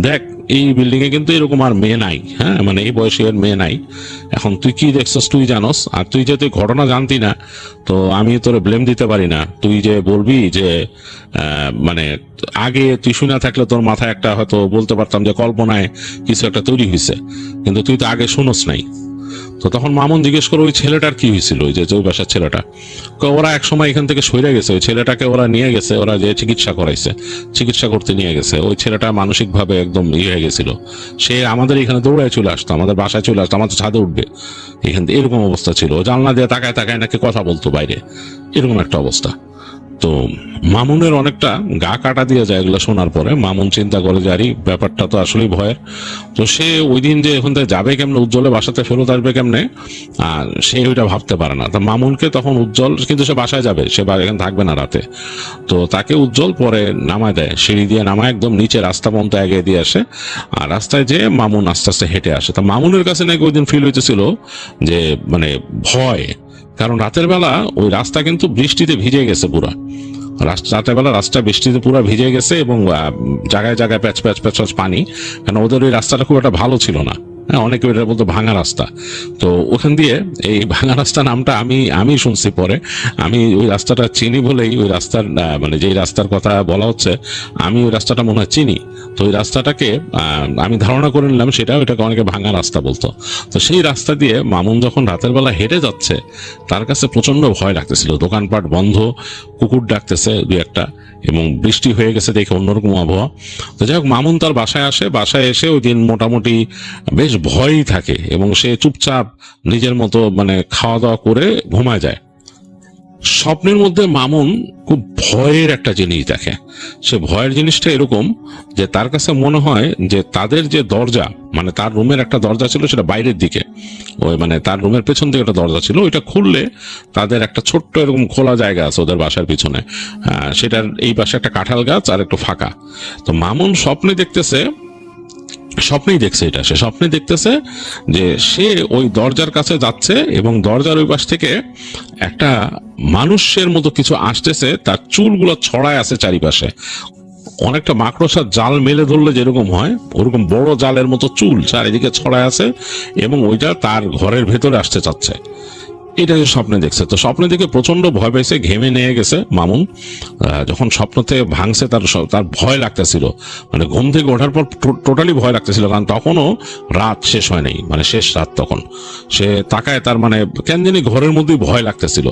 দেখ, এই বিল্ডিং এ কিন্তু এরকম আর মেয়ে নাই, হ্যাঁ, মানে এই বয়সী আর মেয়ে নাই। এখন তুই কি দেখছস তুই জানোস, আর তুই যে তুই ঘটনা জানতি না, তো আমি তোরে ব্লেম দিতে পারি না। তুই যে বলবি যে মানে আগে তুই শুনে থাকলে তোর মাথায় একটা হয়তো বলতে পারতাম যে কল্পনায় কিছু একটা তৈরি হয়েছে, কিন্তু তুই তো আগে শুনোস নাই। তো তখন মামুন জিজ্ঞেস করে ওই ছেলেটার কি হয়েছিল, ওই যে ওই বাসার ছেলেটা। ওরা এক সময় এখান থেকে সরে গেছে, ওই ছেলেটাকে ওরা নিয়ে গেছে, ওরা যে চিকিৎসা করাইছে, চিকিৎসা করতে নিয়ে গেছে। ওই ছেলেটা মানসিক ভাবে একদম হয়ে গেছিল, সে আমাদের এখানে দৌড়ায় চলে আসতো, আমাদের বাসায় চলে আসতো, আমাদের ছাদে উঠবে এখান থেকে, এরকম অবস্থা ছিল। জানলা দিয়ে তাকায় তাকায় নাকি কথা বলতো বাইরে, এরকম একটা অবস্থা। তো মামুনের অনেকটা গা কাটা দিয়ে যায় এগুলো শোনার পরে। মামুন চিন্তা করে যে আরে ব্যাপারটা তো আসলেই ভয়ের। তো সে ওই দিন যে এখান থেকে যাবে কেমনে, উজ্জ্বলের বাসাতে ফেরত আসবে কেমনে, আর সে ওইটা ভাবতে পারে না। তা মামুনকে তখন উজ্জ্বল, কিন্তু সে বাসায় যাবে, সে এখানে থাকবে না রাতে, তো তাকে উজ্জ্বল পরে নামায় দেয়, সিঁড়ি দিয়ে নামায় একদম নিচে রাস্তা পর্যন্ত এগিয়ে দিয়ে আসে। আর রাস্তায় যেয়ে মামুন আস্তে আস্তে হেঁটে আসে। তা মামুনের কাছে নাকি ওই দিন ফিল হইতেছিল যে মানে ভয়, কারণ রাতের বেলা ওই রাস্তা কিন্তু বৃষ্টিতে ভিজে গেছে পুরা। রাতের বেলা রাস্তা বৃষ্টিতে পুরো ভিজে গেছে এবং জায়গায় জায়গায় প্যাচ প্যাচ প্যাচ প্যাচ পানি, কারণ ওদের ওই রাস্তাটা খুব একটা ভালো ছিল না। হ্যাঁ, অনেকে এটা বলতো ভাঙা রাস্তা। তো ওখান দিয়ে এই ভাঙা রাস্তা নামটা আমি শুনছি পরে, আমি ওই রাস্তাটা চিনি বলেই ওই রাস্তার মানে যেই রাস্তার কথা বলা হচ্ছে আমি ওই রাস্তাটা মনে হয় চিনি। তো ওই রাস্তাটাকে আমি ধারণা করে নিলাম সেটা, ওইটাকে অনেকে ভাঙা রাস্তা বলতো। তো সেই রাস্তা দিয়ে মামুন যখন রাতের বেলা হেঁটে যাচ্ছে, তার কাছে প্রচন্ড ভয় লাগতেছিল। দোকানপাট বন্ধ, কুকুর ডাকতেছে দুই একটা, এবং বৃষ্টি হয়ে গেছে দেখে অন্যরকম আবহাওয়া। তো যাই হোক, মামুন তার বাসায় আসে। বাসায় এসে ওই দিন মোটামুটি বেশ ভয়ই থাকে এবং সে চুপচাপ নিজের মতো মানে খাওয়া দাওয়া করে ঘুমায় যায়। স্বপ্নের মধ্যে মামুন খুব ভয়ের একটা জিনিস দেখে। সে ভয়ের জিনিসটা এরকম যে তার কাছে মনে হয় যে তাদের যে দরজা, মানে তার রুমের একটা দরজা ছিল সেটা বাইরের দিকে, ওই মানে তার রুমের পেছন দিকে একটা দরজা ছিল, ওইটা খুললে তাদের একটা ছোট্ট এরকম খোলা জায়গা আছে ওদের বাসার পিছনে, সেটার এই পাশে একটা কাঁঠাল গাছ আর একটু ফাঁকা। তো মামুন স্বপ্নেই দেখছে এটা, সে স্বপ্নে দেখতেছে যে সে ওই দরজার কাছে যাচ্ছে এবং দরজার ওই পাশ থেকে একটা মানুষের মতো কিছু আসতেছে, তার চুলগুলো ছড়ায় আছে চারিপাশে, অনেকটা মাকড়সার জাল মেলে ধরলে যেরকম হয় ওরকম বড় জালের মতো চুল চারিদিকে ছড়ায় আছে, এবং ওইটা তার ঘরের ভেতরে আসতে চাচ্ছে। এটা স্বপ্নে দেখছে। তো স্বপ্নে দেখে প্রচন্ড ভয় পেয়েছে, ঘেমে নিয়ে গেছে মামুন। যখন স্বপ্নতে ভাঙছে তার ভয় লাগতেছিল, মানে ঘুম থেকে ওঠার পর টোটালি ভয় লাগতেছিল, কারণ তখনও রাত শেষ হয় নাই, মানে শেষ রাত। তখন সে তাকায়, তার মানে কেন জানি ঘরের মধ্যেই ভয় লাগতেছিল,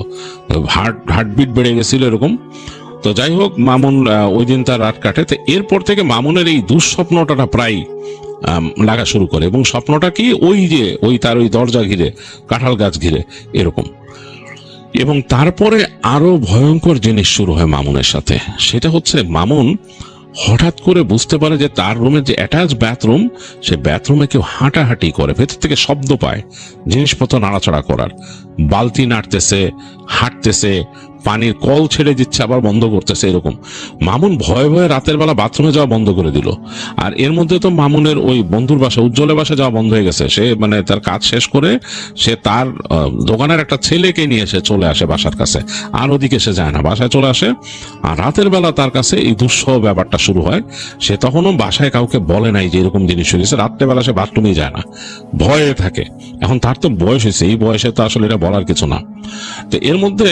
হার্টবিট বেড়ে গেছিল এরকম। তো যাই হোক, মামুন ওই দিন তার রাত কাটে। তো এরপর থেকে মামুনের এই দুঃস্বপ্নটা প্রায় লাগা শুরু করে, এবং স্বপ্নটা কি ওই তার ওই দরজা ঘিরে, কাঁঠাল গাছ ঘিরে এরকম। এবং তারপরে আরো ভয়ঙ্কর জিনিস শুরু হয় মামুনের সাথে। সেটা হচ্ছে মামুন হঠাৎ করে বুঝতে পারে যে তার রুমের যে অ্যাটাচ বাথরুম, সে বাথরুমে কেউ হাঁটাহাঁটি করে, ভেতর থেকে শব্দ পায় জিনিসপত্র নাড়াচাড়া করার, বালতি নাড়তেছে, হাঁটতেছে, পানির কল ছেড়ে দিচ্ছে আবার বন্ধ করতেছে এরকম। মামুন ভয়ে ভয়ে রাতের বেলা বাথরুমে যাওয়া বন্ধ করে দিল। আর এর মধ্যে তো মামুনের ওই বন্ধুর বাসা, উজ্জ্বলের বাসা যাওয়া বন্ধ হয়ে গেছে। সে মানে তার কাজ শেষ করে সে তার দোকানের একটা ছেলেকে নিয়ে এসে চলে আসে বাসার কাছে, আর ওদিকে সে যায় না, বাসায় চলে আসে। আর রাতের বেলা তার কাছে এই দুঃসহ ব্যাপারটা শুরু হয়। সে তখনও বাসায় কাউকে বলে নাই যে এরকম জিনিস হয়ে গেছে। রাত্রেবেলা সে বাথরুমেই যায় না, ভয়ে থাকে। এখন তার তো বয়স হয়েছে, এই বয়সে তো আসলে এটা বলার কিছু না। তো এর মধ্যে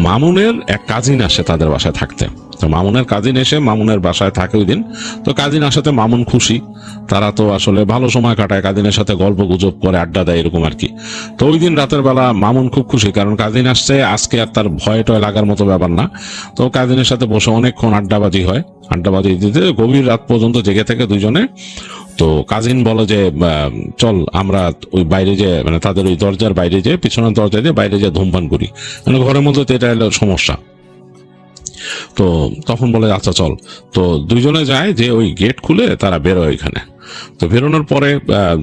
মামুনের এক কাজিন আসে তাদের বাসায় থাকতে। তো মামুনের কাজিন এসে মামুনের বাসায় থাকে ওই দিন। তো কাজিন আসাতে মামুন খুশি, তারা তো আসলে ভালো সময় কাটায়, কাজিনের সাথে গল্প গুজব করে আড্ডা দেয় এরকম আর কি। তো ওই দিন রাতের বেলা মামুন খুব খুশি, কারণ কাজিন আসছে, আজকে আর তার ভয় টয় লাগার মতো ব্যাপার না। তো কাজিনের সাথে বসে অনেকক্ষণ আড্ডাবাজি হয়, আড্ডাবাজি দিতে গভীর রাত পর্যন্ত জেগে থাকে দুইজনে। তো কাজিন বলে যে চল আমরা ওই বাইরে যে, মানে তাদের ওই দরজার বাইরে যে, পিছনের দরজা দিয়ে বাইরে যে ধূমপান করি, মানে ঘরের মধ্যে তো এটা হলো সমস্যা। তো তখন বলে আচ্ছা চল। তো দুইজনে যায়, যে ওই গেট খুলে তারা বেরোয় এখানে। তো বেরোনোর পরে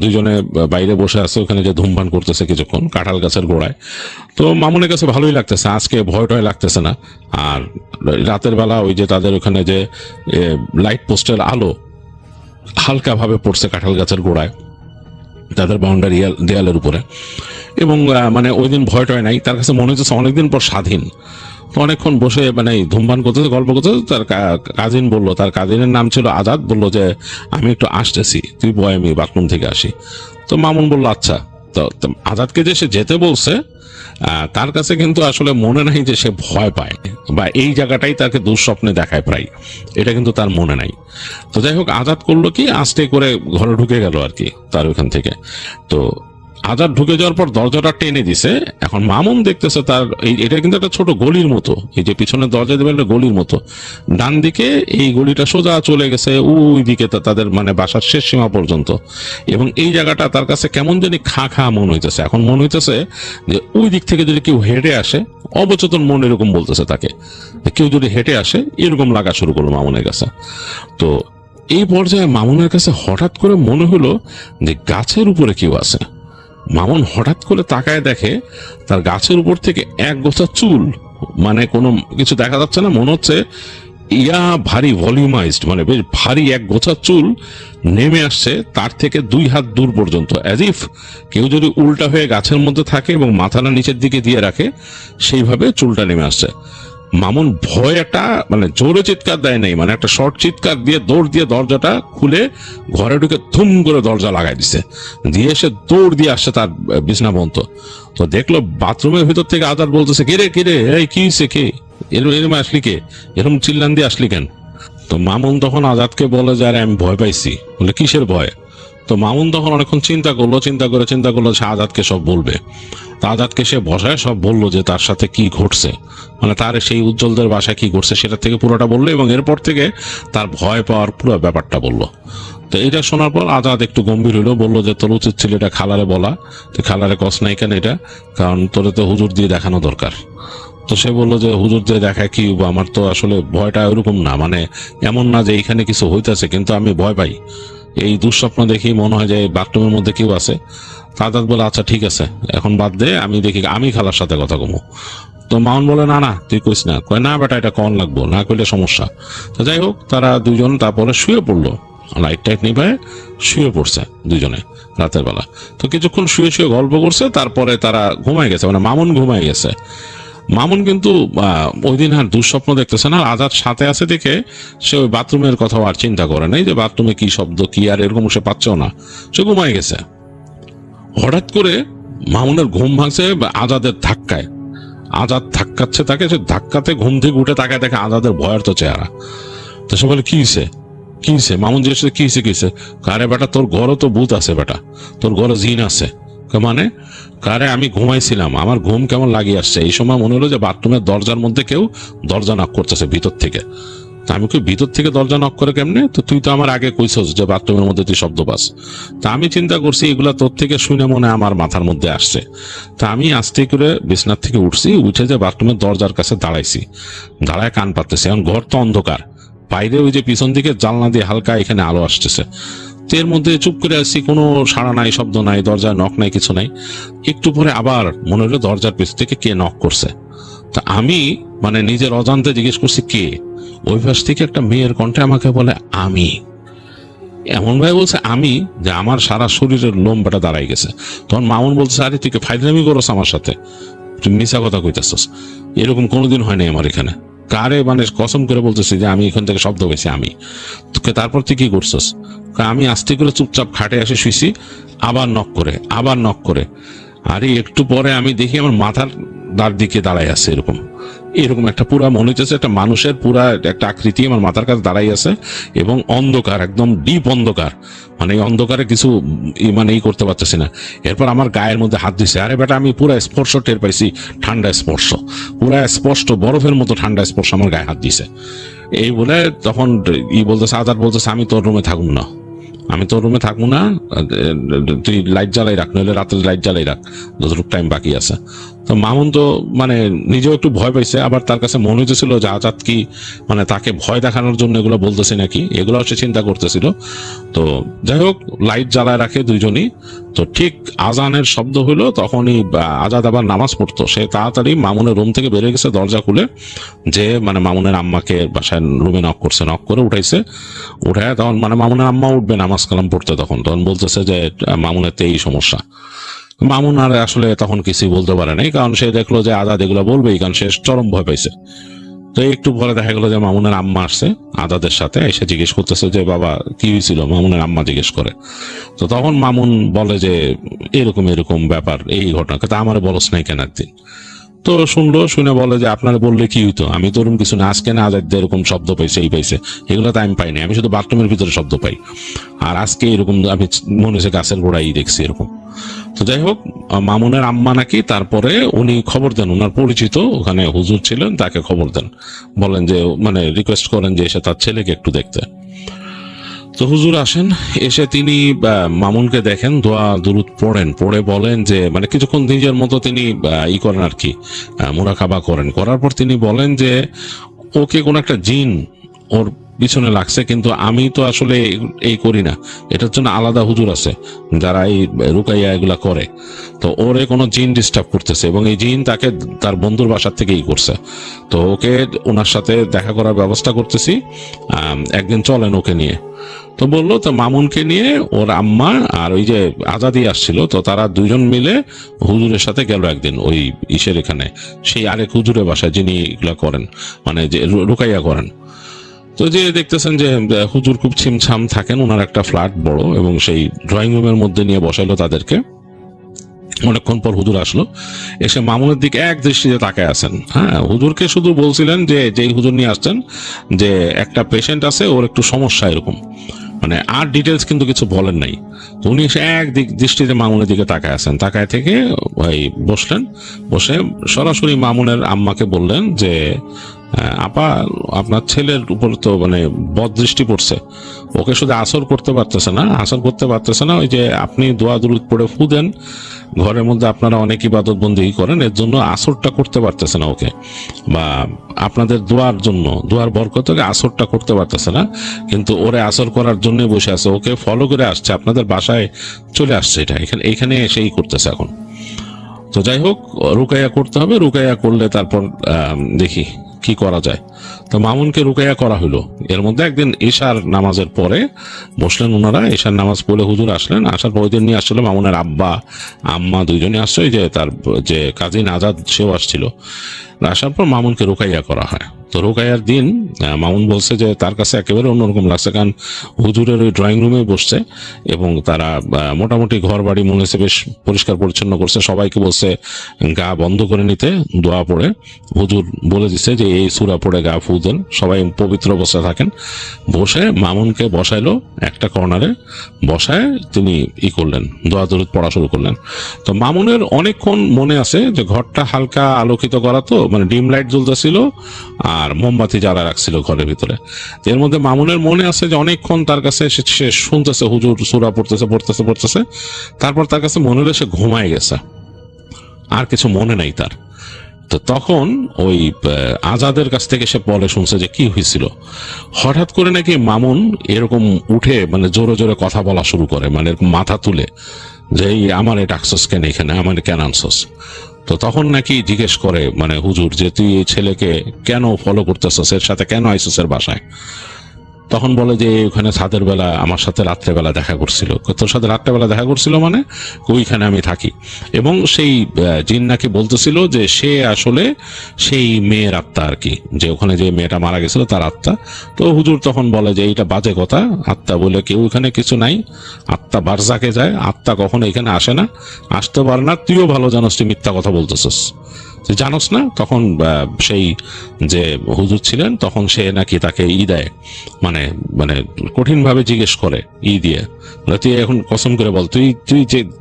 দুইজনে বাইরে বসে আছে, ওখানে যে ধূমপান করতেছে কিছুক্ষণ কাঁঠাল গাছের গোড়ায়। তো মামুনের কাছে ভালোই লাগতেছে, আজকে ভয় টয় লাগতেছে না। আর রাতের বেলা ওই যে তাদের ওখানে যে লাইট পোস্টের আলো হালকা ভাবে পড়ছে কাঁঠাল গাছের গোড়ায়, তাদের বাউন্ডারি দেয়ালের উপরে। এবং মানে ওই দিন ভয় টয় নাই, তার কাছে মনে হচ্ছে অনেকদিন পর স্বাধীন। তো অনেকক্ষণ বসে মানে ধূমপান করতেছে, গল্প করতেছে। তার কাজিন বললো, তার কাজিনের নাম ছিল আজাদ, বললো যে আমি একটু আসতেছি, তুই বয়, আমি বাথরুম থেকে আসি। তো মামুন বললো আচ্ছা। তো আজাদকে যে সে যেতে বলছে, তার কাছে কিন্তু আসলে মনে নাই যে সে ভয় পায় বা এই জায়গাটাই তাকে দুঃস্বপ্নে দেখায় প্রায়, এটা কিন্তু তার মনে নাই। তো যাই হোক, আজাদ করলো কি, আস্তে করে ঘরে ঢুকে গেল আর কি তার ওইখান থেকে। তো আজাদ ঢুকে যাওয়ার পর দরজাটা টেনে দিছে। এখন মামুন দেখতেছে তার এটা কিন্তু একটা ছোট গলির মতো, এই যে পিছনের দরজা দেবে একটা গলির মতো, ডান দিকে এই গলিটা সোজা চলে গেছে ওই দিকে তাদের মানে বাসার শেষ সীমা পর্যন্ত। এবং এই জায়গাটা তার কাছে কেমন জানি খা খা মন হইতেছে। এখন মন হইতেছে যে ওই দিক থেকে যদি কেউ হেঁটে আসে, অবচেতন মন এরকম বলতেছে তাকে, কেউ যদি হেঁটে আসে এরকম লাগা শুরু করলো মামুনের কাছে। তো এই পর্যায়ে মামুনের কাছে হঠাৎ করে মনে হলো যে গাছের উপরে কেউ আছে। মামুন হঠাৎ করে তাকায় দেখে তার গাছের উপর থেকে এক গোছা চুল, মানে কোনো কিছু দেখা যাচ্ছে না, মনে হচ্ছে ভারী ভলিউমাইজড, মানে বেশ ভারী এক গোছা চুল নেমে আসছে তার থেকে 2 হাত দূর পর্যন্ত, অ্যাজ ইফ কেউ যদি উল্টা হয়ে গাছের মধ্যে থাকে এবং মাথাটা নিচের দিকে দিয়ে রাখে, সেইভাবে চুলটা নেমে আসছে। মামুন ভয় একটা মানে জোরে চিৎকার দেয় নাই, মানে একটা শর্ট চিৎকার দিয়ে দৌড় দিয়ে দরজাটা খুলে ঘরে ঢুকে ধুম করে দরজা লাগাই দিছে, দিয়ে সে দৌড় দিয়ে আসছে তার বিছনা পর্যন্ত। তো দেখলো বাথরুমের ভিতর থেকে আজাদ বলতেছে, কিরে এই কি হয়েছে, কে এরম আসলি, কে এরম চিল্লান দিয়ে আসলি কেন? তো মামুন তখন আজাদকে বলে যে আরে আমি ভয় পাইছি। বলে কিসের ভয়? তো মামুন তখন অনেকক্ষণ চিন্তা করলো সে আজাদকে সব বলবে। তা আজাদকে সে বসায় সব বললো যে তার সাথে কি ঘটছে, মানে তার সেই উজ্জ্বলদের বাসায় কি ঘটছে সেটা থেকে পুরোটা বললো, এবং এরপর থেকে তার ভয় পাওয়ার পুরো ব্যাপারটা বললো। তো এটা শোনার পর আজাদ একটু গম্ভীর হইলো, বললো যে তোর উচিত ছিল এটা খালারে বলা, তুই খালারে কস নাই কেন এটা, কারণ তোরে তো হুজুর দিয়ে দেখানো দরকার। তো সে বললো যে হুজুর দিয়ে দেখায় কি, আমার তো আসলে ভয়টা ওইরকম না, মানে এমন না যে এইখানে কিছু হইতেছে, কিন্তু আমি ভয় পাই, এই দুঃস্বপ্ন দেখি মনে হয় যে বাথরুমের মধ্যে কেউ আছে। আজাদ বলে আচ্ছা ঠিক আছে, এখন বাদ দে, আমি দেখি আমি খালার সাথে কথা কমো। তো মামুন বলে না তুই কইস না, কয় না বেটা এটা কন লাগবো, না কইলে সমস্যা। তো যাই হোক, তারা দুজন তারপরে শুয়ে পড়লো, লাইট টাইট নিভায় শুয়ে পড়ছে দুজনে রাতের বেলা। তো কিছুক্ষণ শুয়ে গল্প করছে, তারপরে তারা ঘুমায় গেছে, মানে মামুন ঘুমায় গেছে। মামুন কিন্তু ওই দিন আর দুঃস্বপ্ন দেখতেছে না, আজাদ সাথে আছে দেখে সে ওই বাথরুমের কথাও আর চিন্তা করে নাই যে বাথরুমে কি শব্দ কি আর এরকম সে পাচ্ছেও না, সে ঘুমায় গেছে। হঠাৎ করে মামুনের ঘুম ভাঙছে আজাদের ধাক্কায়। আজাদ ধাক্কাচ্ছে তাকে, সে ধাক্কাতে ঘুম থেকে উঠে তাকায় দেখে আজাদের ভয়ার্ত চেহারা। তো সে বলে কি হয়েছে? মামুন জিজ্ঞেস কি হয়েছে? কারে বেটা তোর ঘরও তো ভূত আছে বেটা, তোর ঘরে জিন আছে। মানে কারে আমি ঘুমাইছিলাম, আমার ঘুম কেমন লাগিয়ে আসছে, এই সময় মনে হলো যে বাথরুমের দরজার মধ্যে কেউ দরজা নক করতেছে ভিতর থেকে। তা আমি কি ভিতর থেকে দরজা নক করে কেমনে? তো তুই তো আমার আগে কইছস যে বাথরুমের মধ্যে তুই শব্দ পাস। তা আমি চিন্তা করছি এগুলা তোর থেকে শুনে মনে আমার মাথার মধ্যে আসছে। তা আমি আস্তে করে বিছনার থেকে উঠছি, উঠে যে বাথরুমের দরজার কাছে দাঁড়ায় কান পাততেছি। এখন ঘর তো অন্ধকার, বাইরে ওই যে পিছন দিকে জানলা দিয়ে হালকা এখানে আলো আসতেছে। এর মধ্যে চুপ করে আসছি, কোনো সাড়া নাই, শব্দ নাই, দরজায় নক নাই, কিছু নাই। একটু পরে আবার মনে হলো দরজার পেছ থেকে কে নক করছে। তা আমি মানে নিজের অজান্তে জিজ্ঞেস করছি কে। ওই পাশ থেকে একটা মেয়ের কণ্ঠে আমাকে বলে আমি। এমন ভাবে বলছে আমি যে আমার সারা শরীরের লোম বেটা দাঁড়াই গেছে। তখন মামুন বলছে আরে তুই ফাইজলামি করছ আমার সাথে, তুই মিশা কথা কইতেছস, এরকম কোনোদিন হয় নাই আমার এখানে। কারে মানে কসম করে বলতেছি যে আমি এখান থেকে শব্দ পেয়েছি আমি। তোকে তারপর তুই কি করছস? আমি আস্তে করে চুপচাপ খাটে এসে শুইছি, আবার নক করে। আরে একটু পরে আমি দেখি আমার মাথার দাঁড় দিকে দাঁড়াই আছে, এরকম একটা পুরা মনে হচ্ছে একটা মানুষের পুরা একটা আকৃতি আমার মাথার কাছে দাঁড়াই আছে, এবং অন্ধকার, একদম ডিপ অন্ধকার, মানে এই অন্ধকারে কিছু মানে করতে পারতেছি না। এরপর আমার গায়ের মধ্যে হাত দিছে। আরে বেটা আমি পুরা স্পর্শ টের পাইছি, ঠান্ডা স্পর্শ, পুরা স্পষ্ট বরফের মতো ঠান্ডা স্পর্শ আমার গায়ে হাত দিছে। এই বলে তখন বলতেছে আজাদ বলতেছে আমি তোর রুমে থাকবো না, তুই লাইট জ্বালাই রাখ, নইলে রাতের লাইট জ্বালাই রাখ যতটুকু টাইম বাকি আছে। তো মামুন তো মানে নিজেও একটু ভয় পাইছে, আবার তার কাছে মনে হইতেছিল যে আজাদ কি মানে তাকে ভয় দেখানোর জন্য এগুলো বলতেছে নাকি, এগুলো সে চিন্তা করতেছিল। তো যাই হোক, লাইট জ্বালায় রাখে দুইজনই। তো ঠিক আজানের শব্দ হইলো, তখনই আজাদ আবার নামাজ পড়তো। সে তাড়াতাড়ি মামুনের রুম থেকে বেরিয়ে গেছে দরজা খুলে, যে মানে মামুনের আম্মাকে বাসায় রুমে নক করে উঠাইছে। উঠায় তখন মানে মামুনের আম্মা উঠবে নামাজ কালাম পড়তে, তখন বলতেছে যে মামুনের তো এই সমস্যা। মামুন আর আসলে তখন কিছুই বলতে পারে নাই, কারণ সে দেখলো যে আজাদ এগুলো বলবেই, কারণ সে চরম ভয় পাইছে। তো একটু পরে দেখা গেলো যে মামুনের আম্মা আসছে আজাদের সাথে, এসে জিজ্ঞেস করতেছে যে বাবা কি হয়েছিল, মামুনের আম্মা জিজ্ঞেস করে। তো তখন মামুন বলে যে এরকম এরকম ব্যাপার, এই ঘটনা, কিন্তু আমার বলস নাই কেন একদিন। তো শুনলো, শুনে বলে যে আপনারা বললে কি হইতো, আমি তো ওরকম কিছু না, আজকে না আজাদ এরকম শব্দ পাইছে, এই পাইছে, এগুলো তো আমি পাইনি, আমি শুধু বাথরুমের ভিতরে শব্দ পাই, আর আজকে এরকম আমি মনে হচ্ছে গাছের গোড়াই দেখছি এরকম। তো যাই হোক, মামুনের আম্মা নাকি তারপরে উনি খবর দেন, ওনার পরিচিত ওখানে হুজুর ছিলেন, তাকে খবর দেন, বলেন যে মানে রিকোয়েস্ট করেন যে এসে তার ছেলেকে একটু দেখতে। তো হুজুর আসেন, এসে তিনি মামুনকে দেখেন, দোয়া দুরুদ পড়েন, পড়ে বলেন যে মানে কিছুক্ষণ নিজের মতো তিনি ই করেন আর কি, মুরাকাবা করেন। করার পর তিনি বলেন যে ওকে কোন একটা জিন ওর পিছনে লাগছে, কিন্তু আমি তো আসলে এই করি না, এটার জন্য আলাদা হুজুর আছে যারা এই রুকাইয়া এগুলা করে। তো ওরে কোনো জিন ডিস্টার্ব করতেছে, এবং এই জিন তাকে তার বন্ধুর বাসার থেকেই করছে। তো ওকে ওনার সাথে দেখা করার ব্যবস্থা করতেছি, একদিন চলেন ওকে নিয়ে। তো বললো, তো মামুনকে নিয়ে ওর আম্মা আর ওই যে আজাদি আসছিল, তো তারা দুইজন মিলে হুজুরের সাথে গেল একদিন ওই ইসের এখানে, সেই আরেক হুজুরের বাসায় যিনি এগুলা করেন, মানে যে রুকাইয়া করেন। তো যে দেখতেছেন যে হুজুর খুব ছিমছাম থাকেন, ওনার একটা ফ্ল্যাট বড়, এবং সেই ড্রয়িং রুমের মধ্যে নিয়ে বসাইলো তাদেরকে। অনেকক্ষণ পর হুজুর আসলো, এসে মামুনের দিকে এক দৃষ্টিতে তাকায় আছেন। হ্যাঁ, হুজুরকে শুধু বলছিলেন যে যেই হুজুর নিয়ে আসছেন যে একটা পেশেন্ট আছে, ওর একটু সমস্যা এরকম, মানে আর ডিটেলস কিন্তু কিছু বলেন নাই। তো উনি এসে এক দৃষ্টিতে মামুনের দিকে তাকায় আছেন, তাকায় থেকে ওই বসলেন, বসে সরাসরি মামুনের আম্মাকে বললেন যে আপা, আপনার ছেলের উপর তো মানে বদ দৃষ্টি পড়ছে, ওকে শুধু আসর করতে পারতেছে না, আসর করতে পারতেছে না, ওই যে আপনি দোয়া দুরুদ পড়ে ফু দেন, ঘরের মধ্যে আপনারা অনেক ইবাদত বন্দেগী করেন, এর জন্য আসরটা করতে পারতেছে না ওকে, বা আপনাদের দোয়ার জন্য, দোয়ার বরকতে আসরটা করতে পারতেছে না, কিন্তু ওরে আসর করার জন্য বসে আছে, ওকে ফলো করে আসছে, আপনাদের বাসায় চলে আসছে, এটা এখানে এসেই করতেছে এখন। তো যাই হোক, রুকাইয়া করতে হবে, রুকাইয়া করলে তারপর দেখি কি করা যায়। তো মামুনকে রুকাইয়া করা হলো। এর মধ্যে একদিন ঈশার নামাজের পরে বসলেন ওনারা, ঈশার নামাজ পড়ে হুজুর আসলেন, আসার পর ওই দিন নিয়ে আসছিল মামুনের আব্বা আম্মা দুইজনে আসছে, ওই যে তার যে কাজী আজাদ সেও আসছিল। আসার পর মামুনকে রুকাইয়া করা হয়। তো রুকাইয়ার দিন মামুন বলছে যে তার কাছে একেবারে অন্যরকম লাগছে, কারণ হুজুরের ওই ড্রয়িং রুমে বসছে, এবং তারা মোটামুটি ঘর বাড়ি মনে হচ্ছে বেশ পরিষ্কার পরিচ্ছন্ন করছে, সবাইকে বলছে গা বন্ধ করে নিতে, দোয়া পড়ে। হুজুর বলে দিচ্ছে যে এই সূরা পড়ে গা ফু দেন, সবাই পবিত্র অবস্থায় থাকেন। বসে মামুনকে বসাইলো একটা কর্নারে, বসায় তিনি ই করলেন, দোয়া দরুদ পড়া শুরু করলেন। তো মামুনের অনেকক্ষণ মনে আছে যে ঘরটা হালকা আলোকিত করা, তো মানে ডিম লাইট জ্বলতেছিল আর মোমবাতি জ্বালা রাখছিল ঘরের ভিতরে। এর মধ্যে মামুনের মনে আছে যে অনেকক্ষণ তার কাছে সে শুনতেছে হুজুর সূরা পড়তেছে, তারপর তার কাছে মনে হলো সে ঘুমায় গেছে, আর কিছু মনে নাই তার। তো তখন ওই আজাদের কাছ থেকে সে বলে শুনছে যে কি হয়েছিল। হঠাৎ করে নাকি মামুন এরকম উঠে মানে জোরে জোরে কথা বলা শুরু করে, মানে এরকম মাথা তুলে যে এই আমার এটা ডাকছস কেন এখানে, আমার কেন আনছস। তো তখন নাকি জিজ্ঞেস করে মানে হুজুর যে তুই এই ছেলেকে কেন ফলো করতেছস, এর সাথে কেন আইসস এর বাসায়। তখন বলে যে ওখানে ছাদের বেলা আমার সাথে রাত্রেবেলা দেখা করছিল। তোর সাথে রাত্রেবেলা দেখা করছিল মানে ওইখানে আমি থাকি, এবং সেই জিন নাকি বলতেছিল যে সে আসলে সেই মেয়ের আত্মা আর কি, যে ওখানে যে মেয়েটা মারা গেছিল তার আত্মা। তো হুজুর তখন বলে যে এইটা বাজে কথা, আত্মা বলে কেউ এখানে কিছু নাই, আত্মা বারজাকে যায়, আত্মা কখনো এখানে আসে না, আসতে পারে না, তুইও ভালো জানোস, তুই মিথ্যা কথা বলতেছিস, তুই জানোস না। তখন সেই যে হুজুর ছিলেন তখন সে নাকি তাকে দেয়, মানে মানে কঠিন ভাবে জিজ্ঞেস করে দিয়ে, তুই এখন কসম করে বল,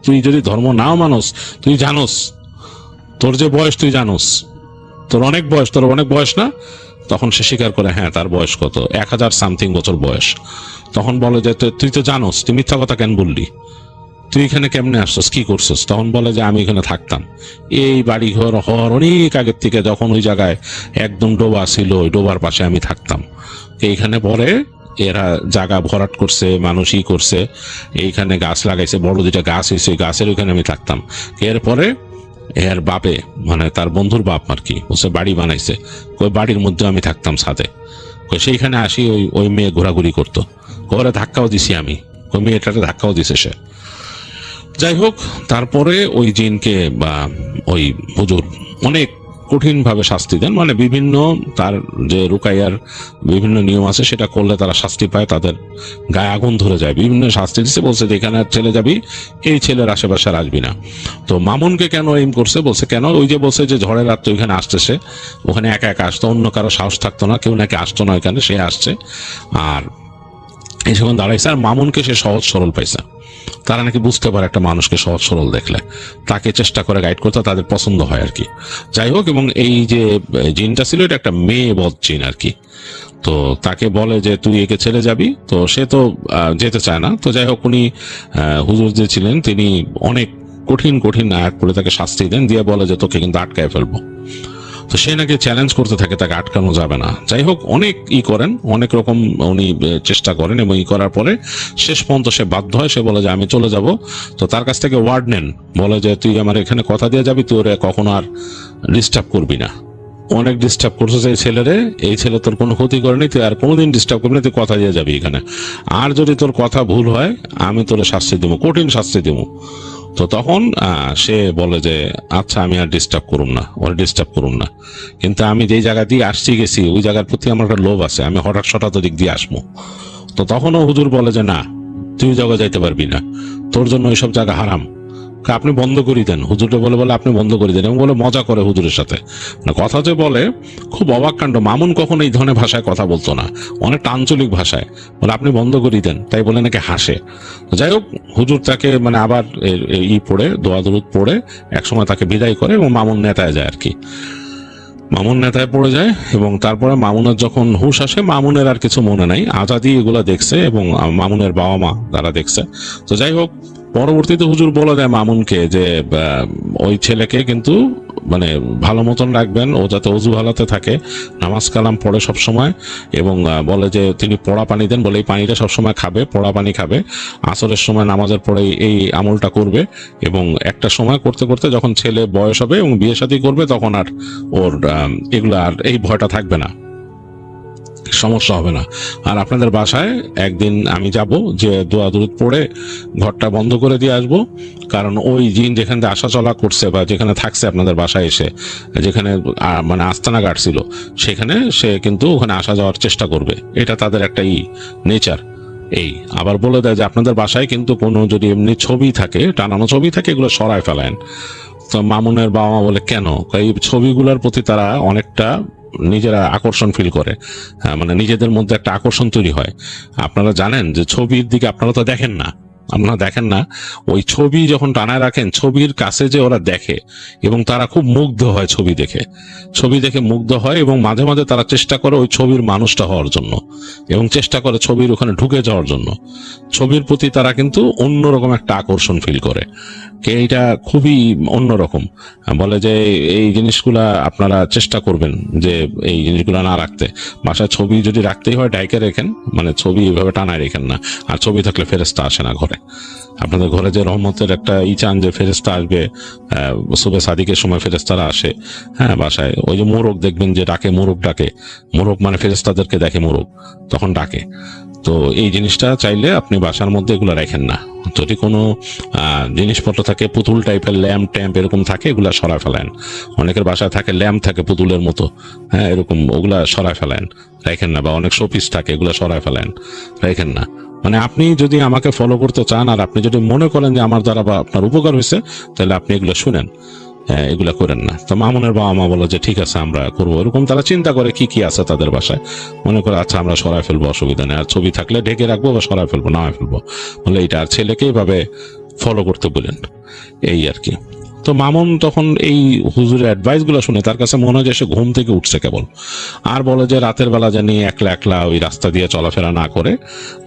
তুই যদি ধর্ম নাও মানস, তুই জানোস তোর যে বয়স, তুই জানোস তোর অনেক বয়স না। তখন সে স্বীকার করে হ্যাঁ তার বয়স কত, 1000 সামথিং বছর বয়স। তখন বলে যে তুই তো জানোস, তুই মিথ্যা কথা কেন বললি, তুই এখানে কেমনে আসছিস, কি করছিস। তখন বলে যে আমি এখানে থাকতাম, এই বাড়ি ঘর হওয়ার অনেক আগের থেকে, যখন ওই জায়গায় একদম ডোবা ছিল, ওই ডোবার পাশে আমি থাকতাম। এইখানে পরে এরা জায়গা ভরাট করছে, মানুষই করছে, এইখানে গাছ লাগাইছে, বড় দুইটা গাছ হয়েছে, গাছের ওইখানে আমি থাকতাম। এরপরে এর বাপে মানে তার বন্ধুর বাপ আর কি বলছে বাড়ি বানাইছে, ওই বাড়ির মধ্যে আমি থাকতাম ছাদে, সেইখানে আসি ওই মেয়ে ঘোরাঘুরি করতো, ঘরে ধাক্কাও দিছি আমি, ওই মেয়েটাকে ধাক্কাও দিছে সে। যাই হোক, তারপরে ওই জিনকে বা ওই হুজুর অনেক কঠিন ভাবে শাস্তি দেন, মানে বিভিন্ন তার যে রুকাইয়ার বিভিন্ন নিয়ম আছে সেটা করলে তারা শাস্তি পায়, তাদের গায়ে আগুন ধরে যায়, বিভিন্ন শাস্তি দিচ্ছে। বলছে যে এখানে ছেলে যাবি, এই ছেলের আশেপাশে আর আসবি না। তো মামুনকে কেন এইম করছে, বলছে কেন, ওই যে বলছে যে ঝড়ের রাত তো ওইখানে আসতেছে, ওখানে একা একা আসতো, অন্য কারো সাহস থাকতো না, কেউ নাকি আসতো না ওইখানে, সে আসছে আর এই যখন দাঁড়াইছে। আর মামুনকে সে সহজ সরল পাইছে, তারা নাকি বুঝতে পারে একটা মানুষকে সহজ সরল দেখলে, তাকে চেষ্টা করে গাইড করতে তাদের পছন্দ হয় আর কি। যাই হোক, এবং এই যে জিনটা ছিল এটা একটা মেয়ে বধ জিন আর কি। তো তাকে বলে যে তুই একে ছেড়ে যাবি, তো সে তো যেতে চায় না। তো যাই হোক, উনি হুজুর যে ছিলেন তিনি অনেক কঠিন কঠিন আয়াত করে তাকে শাস্তি দেন, দিয়ে বলে যে তোকে কিন্তু আটকায় ফেলবো। তো সে নাকি চ্যালেঞ্জ করতে থাকে তাকে আটকানো যাবে না। যাই হোক, অনেক করেন, অনেক রকম উনি চেষ্টা করেন, এবং করার পরে শেষ পর্যন্ত সে বাধ্য হয়, সে বলে যে আমি চলে যাব। তো তার কাছ থেকে ওয়ার্ড নেন, বলে যে তুই আমার এখানে কথা দিয়ে যাবি, তুই ওরে কখনো আর ডিস্টার্ব করবি না। অনেক ডিস্টার্ব করছিস এই ছেলেরে, এই ছেলে তোর কোনো ক্ষতি করেনি, তুই আর কোনোদিন ডিস্টার্ব করবি না, তুই কথা দিয়ে যাবি এখানে। আর যদি তোর কথা ভুল হয় আমি তোরে শাস্তি দেবো, কঠিন শাস্তি দেবো। তো তখন সে বলে যে আচ্ছা আমি আর ডিস্টার্ব করুন না, ওর ডিস্টার্ব করুন না, কিন্তু আমি যেই জায়গা দিয়ে আসছি গেছি ওই জায়গার প্রতি আমার একটা লোভ আছে, আমি হঠাৎ হঠাৎ দিক দিয়ে আসবো। তো তখনও হুজুর বলে যে না, তুই জায়গা যাইতে পারবি না, তোর জন্য ওইসব জায়গা হারাম, আপনি বন্ধ করে দেন। হুজুরটা বলে আপনি বন্ধ করে দেন, এবং বলে মজা করে হুজুরের সাথে, কথা যে বলে খুব অবাক কাণ্ড। মামুন কখনো এই ধরনের ভাষায় কথা বলতো না, অনেকটা আঞ্চলিক ভাষায়, বলে আপনি বন্ধ করে দেন, তাই বলে নাকি হাসে। যাই হোক, হুজুর তাকে মানে আবার পড়ে দোয়া দরুদ পড়ে একসময় তাকে বিদায় করে, এবং মামুন নেতায় যায় আর কি। মামুন নেতায় পড়ে যায়, এবং তারপরে মামুনের যখন হুঁশ আসে, মামুনের আর কিছু মনে নাই, আজাদি এগুলা দেখছে, এবং মামুনের বাবা মা তারা দেখছে। তো যাই হোক, পরবর্তীতে হুজুর বলে দেয় মামুনকে যে ওই ছেলেকে কিন্তু মানে ভালো মতন রাখবেন, ও যাতে অজু হালাতে থাকে, নামাজ কালাম পড়ে সব সময়, এবং বলে যে তিনি পোড়া পানি দেন, বলে এই পানিটা সবসময় খাবে, পোড়া পানি খাবে, আসরের সময় নামাজের পরে এই আমলটা করবে, এবং একটা সময় করতে করতে যখন ছেলে বয়স হবে এবং বিয়ে শাদী করবে তখন আর ওর এগুলা আর এই ভয়টা থাকবে না, সমস্যা হবে না। আর আপনাদের বাসায় একদিন আমি যাব, যে দোয়া দরুদ পড়ে ঘরটা বন্ধ করে দিয়ে আসবো, কারণ ওই জিন যেখানে আসা চলা করছে বা যেখানে থাকছে আপনাদের বাসায় এসে, যেখানে মানে আস্তানা গাড়ছিল, সেখানে সে কিন্তু ওখানে আসা যাওয়ার চেষ্টা করবে, এটা তাদের একটা নেচার। এই আবার বলে দেয় যে আপনাদের বাসায় কিন্তু কোনো যদি এমনি ছবি থাকে, টানানো ছবি থাকে, এগুলো সরায় ফেলেন। তো মামুনের বাবা মা বলে কেন, এই ছবিগুলোর প্রতি তারা অনেকটা নিজেরা আকর্ষণ ফিল করে, মানে নিজেদের মধ্যে একটা আকর্ষণ তৈরি হয়। আপনারা জানেন যে ছবির দিকে আপনারা তো দেখেন না, আপনারা দেখেন না, ওই ছবি যখন টানায় রাখেন, ছবির কাছে যে ওরা দেখে, এবং তারা খুব মুগ্ধ হয় ছবি দেখে, ছবি দেখে মুগ্ধ হয়, এবং মাঝে মাঝে তারা চেষ্টা করে ওই ছবির মানুষটা হওয়ার জন্য, এবং চেষ্টা করে ছবির ওখানে ঢুকে যাওয়ার জন্য। ছবির প্রতি তারা কিন্তু অন্যরকম একটা আকর্ষণ ফিল করে, এইটা খুবই অন্যরকম। বলে যে এই জিনিসগুলা আপনারা চেষ্টা করবেন যে এই জিনিসগুলা না রাখতে, বাসায় ছবি যদি রাখতেই হয় ডাইকে রেখেন, মানে ছবি এইভাবে টানায় রেখেন না। আর ছবি থাকলে ফেরেশতা আসে না ঘরে, আপনাদের ঘরে যে রহমতের একটা চান যে ফেরেশতা আসবে, সুবে সাদিকের সময় ফেরেশতারা আসে, হ্যাঁ বাসায়, ওই যে মোরগ দেখবেন যে ডাকে, মোরগ ডাকে, মোরগ মানে ফেরেশতাদেরকে দেখে মোরগ, তখন ডাকে। তো এই জিনিসটা চাইলে আপনি বাসার মধ্যে এগুলো রাখেন না। যদি কোনো জিনিসপত্র থাকে, পুতুল টাইপের ল্যাম্প ট্যাম্প এরকম থাকে, এগুলা সরায় ফেলেন। অনেকের বাসায় থাকে ল্যাম্প থাকে পুতুলের মতো, হ্যাঁ এরকম, ওগুলা সরায় ফেলেন, রাখেন না। বা অনেক শোপিস থাকে, এগুলা সরায় ফেলেন, রাখেন না। মানে আপনি যদি আমাকে ফলো করতে চান, আর আপনি যদি মনে করেন যে আমার দ্বারা বা আপনার উপকার হয়েছে, তাহলে আপনি এগুলো শুনেন, এগুলা করেন না। তো মামুনের বাবা মা বলে যে ঠিক আছে আমরা করবো, এরকম তারা চিন্তা করে কি কি আছে তাদের বাসায়, মনে করে আচ্ছা আমরা সরাই ফেলবো, অসুবিধা নেই, আর ছবি থাকলে ঢেকে রাখবো বা সরাই ফেলবো, নামায় ফেলবো, বলে এইটা। আর ছেলেকে এইভাবে ফলো করতে বলেন, এই আর কি। তো মামুন তখন এই হুজুরের অ্যাডভাইস গুলো শুনে তার কাছে মনে হয় যে সে ঘুম থেকে উঠছে কেবল, আর বলে যে রাতের বেলা জানি একলা একলা ওই রাস্তা দিয়ে চলাফেরা না করে,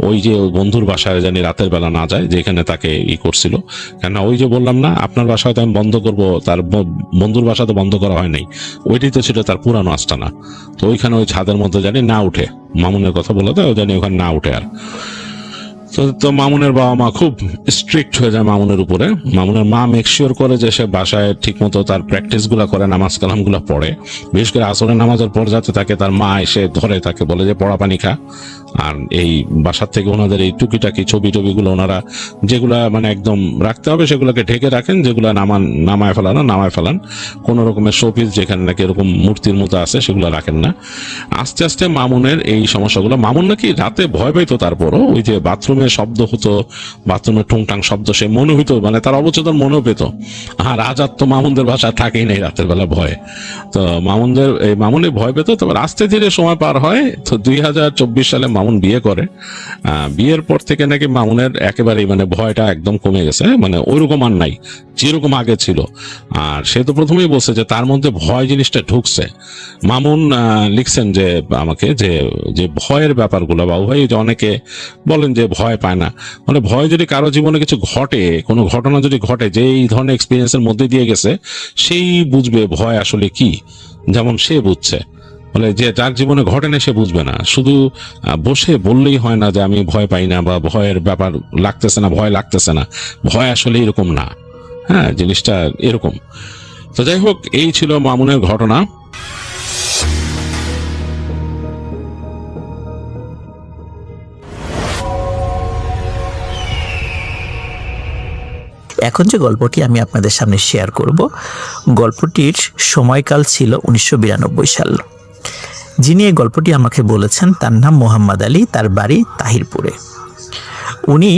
ওই যে ওই বন্ধুর বাসায় জানি রাতের বেলা না যায়, যেখানে তাকে করছিল। কেন ওই যে বললাম না আপনার বাসায় তো আমি বন্ধ করবো, তার বন্ধুর বাসা তো বন্ধ করা হয় নাই, ওইটাই তো ছিল তার পুরানো আস্তানা। তো ওইখানে ওই ছাদের মধ্যে জানি না উঠে, মামুনের কথা বলে দেয়, ও জানি ওখানে না উঠে। আর তো মামুনের বাবা মা খুব স্ট্রিক্ট হয়ে যায় মামুনের উপরে। মামুনের মা মেকশিওর করে যে সে বাসায় ঠিক মতো তার প্র্যাকটিস গুলা করে, নামাজ কালাম গুলা পড়ে, বিশেষ করে আসরের নামাজের পর যাতে তাকে তার মা এসে ধরে তাকে বলে যে পড়া পানি খা। আর এই বাসার থেকে ওনাদের এই টুকিটাকি ছবি টবিগুলো ওনারা যেগুলা মানে একদম রাখতে হবে সেগুলোকে ঢেকে রাখেন, যেগুলা নামায় ফেলান। কোন রকমের শোপিস যেখানে নাকি এরকম মূর্তির মতো আছে সেগুলো রাখেন না। আস্তে আস্তে মামুনের এই সমস্যাগুলো, মামুন নাকি রাতে ভয় পাইতো, তারপরও ওই যে বাথরুমে শব্দ হতো, বাথরুমের টুংটাং শব্দ সে মনে হইতো, মানে তার অবচেতন মনেও পেত। আর আজাদ তো মামুনদের বাসা থাকেই নাই রাতের বেলা ভয়ে, তো মামুনে ভয় পেত। তারপর আস্তে ধীরে সময় পার হয়, তো 2024 সালে মামুন বিয়ে করে। বিয়ের পর থেকে নাকি মামুনের একেবারেই মানে ভয়টা একদম কমে গেছে, মানে ওইরকম আর নাই যেরকম আগে ছিল। আর সে তো প্রথমেই বলছে যে তার মধ্যে ভয় জিনিসটা ঢুকছে। মামুন লিখছেন যে আমাকে যে ভয়ের ব্যাপারগুলো, বাবু ভাই, যে অনেকে বলেন যে ভয় পায় না, মানে ভয় যদি কারো জীবনে কিছু ঘটে, কোনো ঘটনা যদি ঘটে, যে এই ধরনের এক্সপিরিয়েন্সের মধ্যে দিয়ে গেছে, সেই বুঝবে ভয় আসলে কি। যেমন সে বুঝছে, বলে যে যার জীবনে ঘটে না সে বুঝবে না। শুধু বসে বললেই হয় না যে আমি ভয় পাই না বা ভয়ের ব্যাপার লাগতেছে না, ভয় লাগতেছে না, ভয় আসলে এরকম না। হ্যাঁ, জিনিসটা এরকম। তো যাই হোক, এই ছিল মামুনের ঘটনা। এখন যে গল্পটি আমি আপনাদের সামনে শেয়ার করব, গল্পটির সময়কাল ছিল 1992 সাল। যিনি এই গল্পটি আমাকে বলেছেন তার নাম মোহাম্মদ আলী, তার বাড়ি তাহিরপুরে। উনি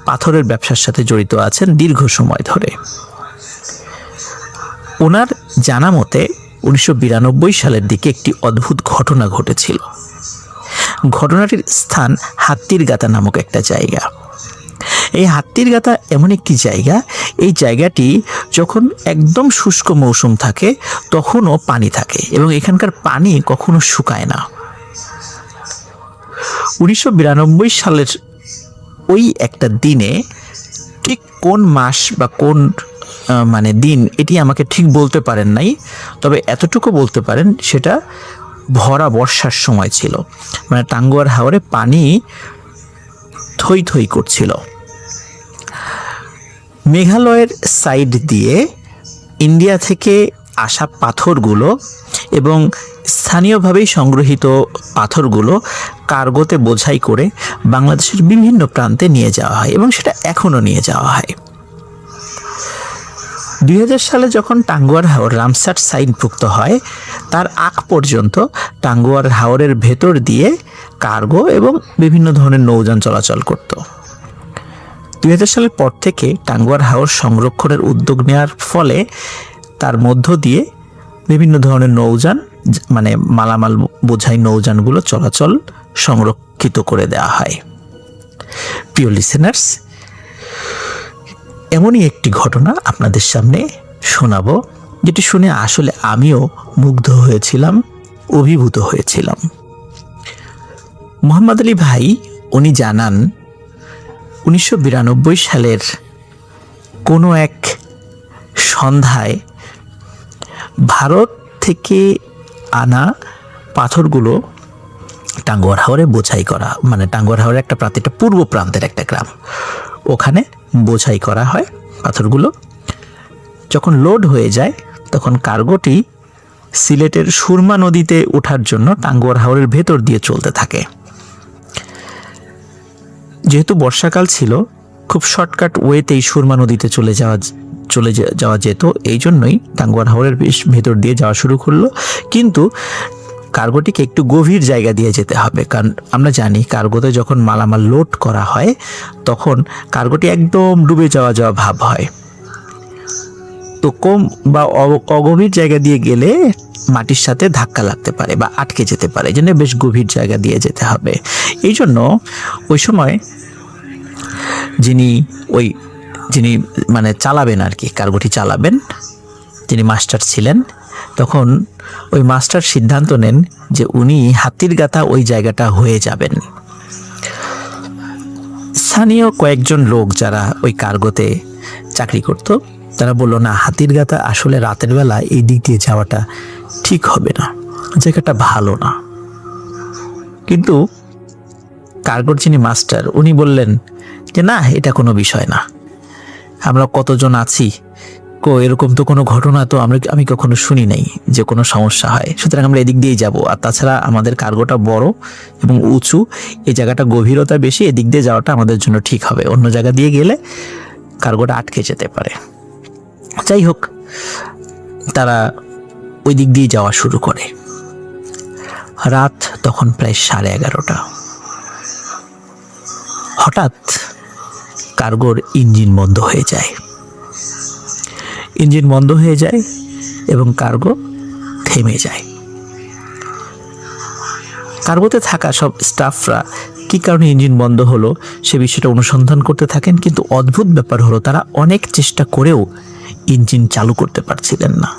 পাথরের ব্যবসার সাথে জড়িত আছেন দীর্ঘ সময় ধরে। ওনার জানা মতে 1992 সালের দিকে একটি অদ্ভুত ঘটনা ঘটেছিল। ঘটনাটির স্থান হাত্তিরগাতা নামক একটা জায়গা। এই হাত্তিরগাতা এমন একটি জায়গা, এই জায়গাটি যখন একদম শুষ্ক মৌসুম থাকে তখনও পানি থাকে এবং এখানকার পানি কখনো শুকায় না। 1992 সালের ওই একটা দিনে, ঠিক কোন মাস বা কোন মানে দিন এটি আমাকে ঠিক বলতে পারেন নাই, তবে এতটুকু বলতে পারেন সেটা ভরা বর্ষার সময় ছিল। মানে টাঙ্গুয়ার হাওরে পানি থই থই করছিল। মেঘালয়ের সাইড দিয়ে ইন্ডিয়া থেকে আসা পাথরগুলো এবং স্থানীয়ভাবেই সংগ্রহিত পাথরগুলো কার্গোতে বোঝাই করে বাংলাদেশের বিভিন্ন প্রান্তে নিয়ে যাওয়া হয় এবং সেটা এখনও নিয়ে যাওয়া হয়। 2000 সালে যখন টাঙ্গুয়ার হাওর রামসার সাইনভুক্ত হয়, তার আগ পর্যন্ত টাঙ্গুয়ার হাওরের ভেতর দিয়ে কার্গো এবং বিভিন্ন ধরনের নৌযান চলাচল করত। 2000 সালের পর থেকে টাঙ্গুয়ার হাওর সংরক্ষণের উদ্যোগ নেওয়ার ফলে তার মধ্য দিয়ে বিভিন্ন ধরনের নৌযান, মানে মালামাল বোঝাই নৌযানগুলো চলাচল সংরক্ষিত করে দেওয়া হয়। প্রিয় লিসেনার্স, এমনই একটি ঘটনা আপনাদের সামনে শোনাবো, যেটি শুনে আসলে আমিও মুগ্ধ হয়েছিলাম, অভিভূত হয়েছিলাম। মোহাম্মদ আলী ভাই উনি জানান, 1992 সালের কোনো এক সন্ধ্যায় ভারত থেকে আনা পাথরগুলো টাঙ্গুয়ার হাওরে বোঝাই করা, মানে টাঙ্গুয়ার হাওরের একটা প্রান্ত, এটা পূর্ব প্রান্তের একটা গ্রাম, ওখানে বোঝাই করা হয় পাথরগুলো। যখন লোড হয়ে যায় তখন কার্গোটি সিলেটের সুরমা নদীতে ওঠার জন্য টাঙ্গুয়ার হাওরের ভেতর দিয়ে চলতে থাকে। যেহেতু বর্ষাকাল ছিল, খুব শর্টকাট ওয়েতেই সুরমা নদীতে চলে যাওয়া যেত, এই জন্যই টাঙ্গুয়ার হাওরের ভেতর দিয়ে যাওয়া শুরু করলো। কিন্তু কার্গোটিকে একটু গভীর জায়গা দিয়ে যেতে হবে, কারণ আমরা জানি কার্গোতে যখন মালামাল লোড করা হয় তখন কার্গোটি একদম ডুবে যাওয়া ভাব হয়। তো কম বা অগভীর জায়গা দিয়ে গেলে মাটির সাথে ধাক্কা লাগতে পারে বা আটকে যেতে পারে, এই জন্য বেশ গভীর জায়গা দিয়ে যেতে হবে। এই জন্য ওই সময় যিনি মানে চালাবেন আর কি, কার্গোটি চালাবেন, যিনি মাস্টার ছিলেন, তখন ওই মাস্টার সিদ্ধান্ত নেন যে উনি হাতিরগাতা ওই জায়গাটা হয়ে যাবেন। স্থানীয় কয়েকজন লোক যারা ওই কার্গোতে চাকরি করত, তারা বলল, না, হাতিরগাতা আসলে রাতের বেলা এই দিক দিয়ে যাওয়াটা ঠিক হবে না, জায়গাটা ভালো না। কিন্তু কার্গোর যিনি মাস্টার উনি বললেন, যে না, এটা কোনো বিষয় না, আমরা কতজন আছি, এরকম তো কোনো ঘটনা তো আমি কখনো শুনি নাই যে কোনো সমস্যা হয়, সুতরাং আমরা এদিক দিয়েই যাব। আর তাছাড়া আমাদের কার্গোটা বড় এবং উঁচু, এই জায়গাটা গভীরতা বেশি, এদিক দিয়ে যাওয়াটা আমাদের জন্য ঠিক হবে, অন্য জায়গা দিয়ে গেলে কার্গোটা আটকে যেতে পারে। যাই হোক, তারা ওই দিক দিয়ে যাওয়া শুরু করে। রাত তখন প্রায় 11:30। হঠাৎ কার্গোর ইঞ্জিন বন্ধ হয়ে যায়। ইঞ্জিন বন্ধ হয়ে যায় এবং কার্গো থেমে যায়। কার্গোতে থাকা সব স্টাফরা কী কারণে ইঞ্জিন বন্ধ হলো সে বিষয়টা অনুসন্ধান করতে থাকেন, কিন্তু অদ্ভুত ব্যাপার হলো তারা অনেক চেষ্টা করেও ইঞ্জিন চালু করতে পারছিলেন না।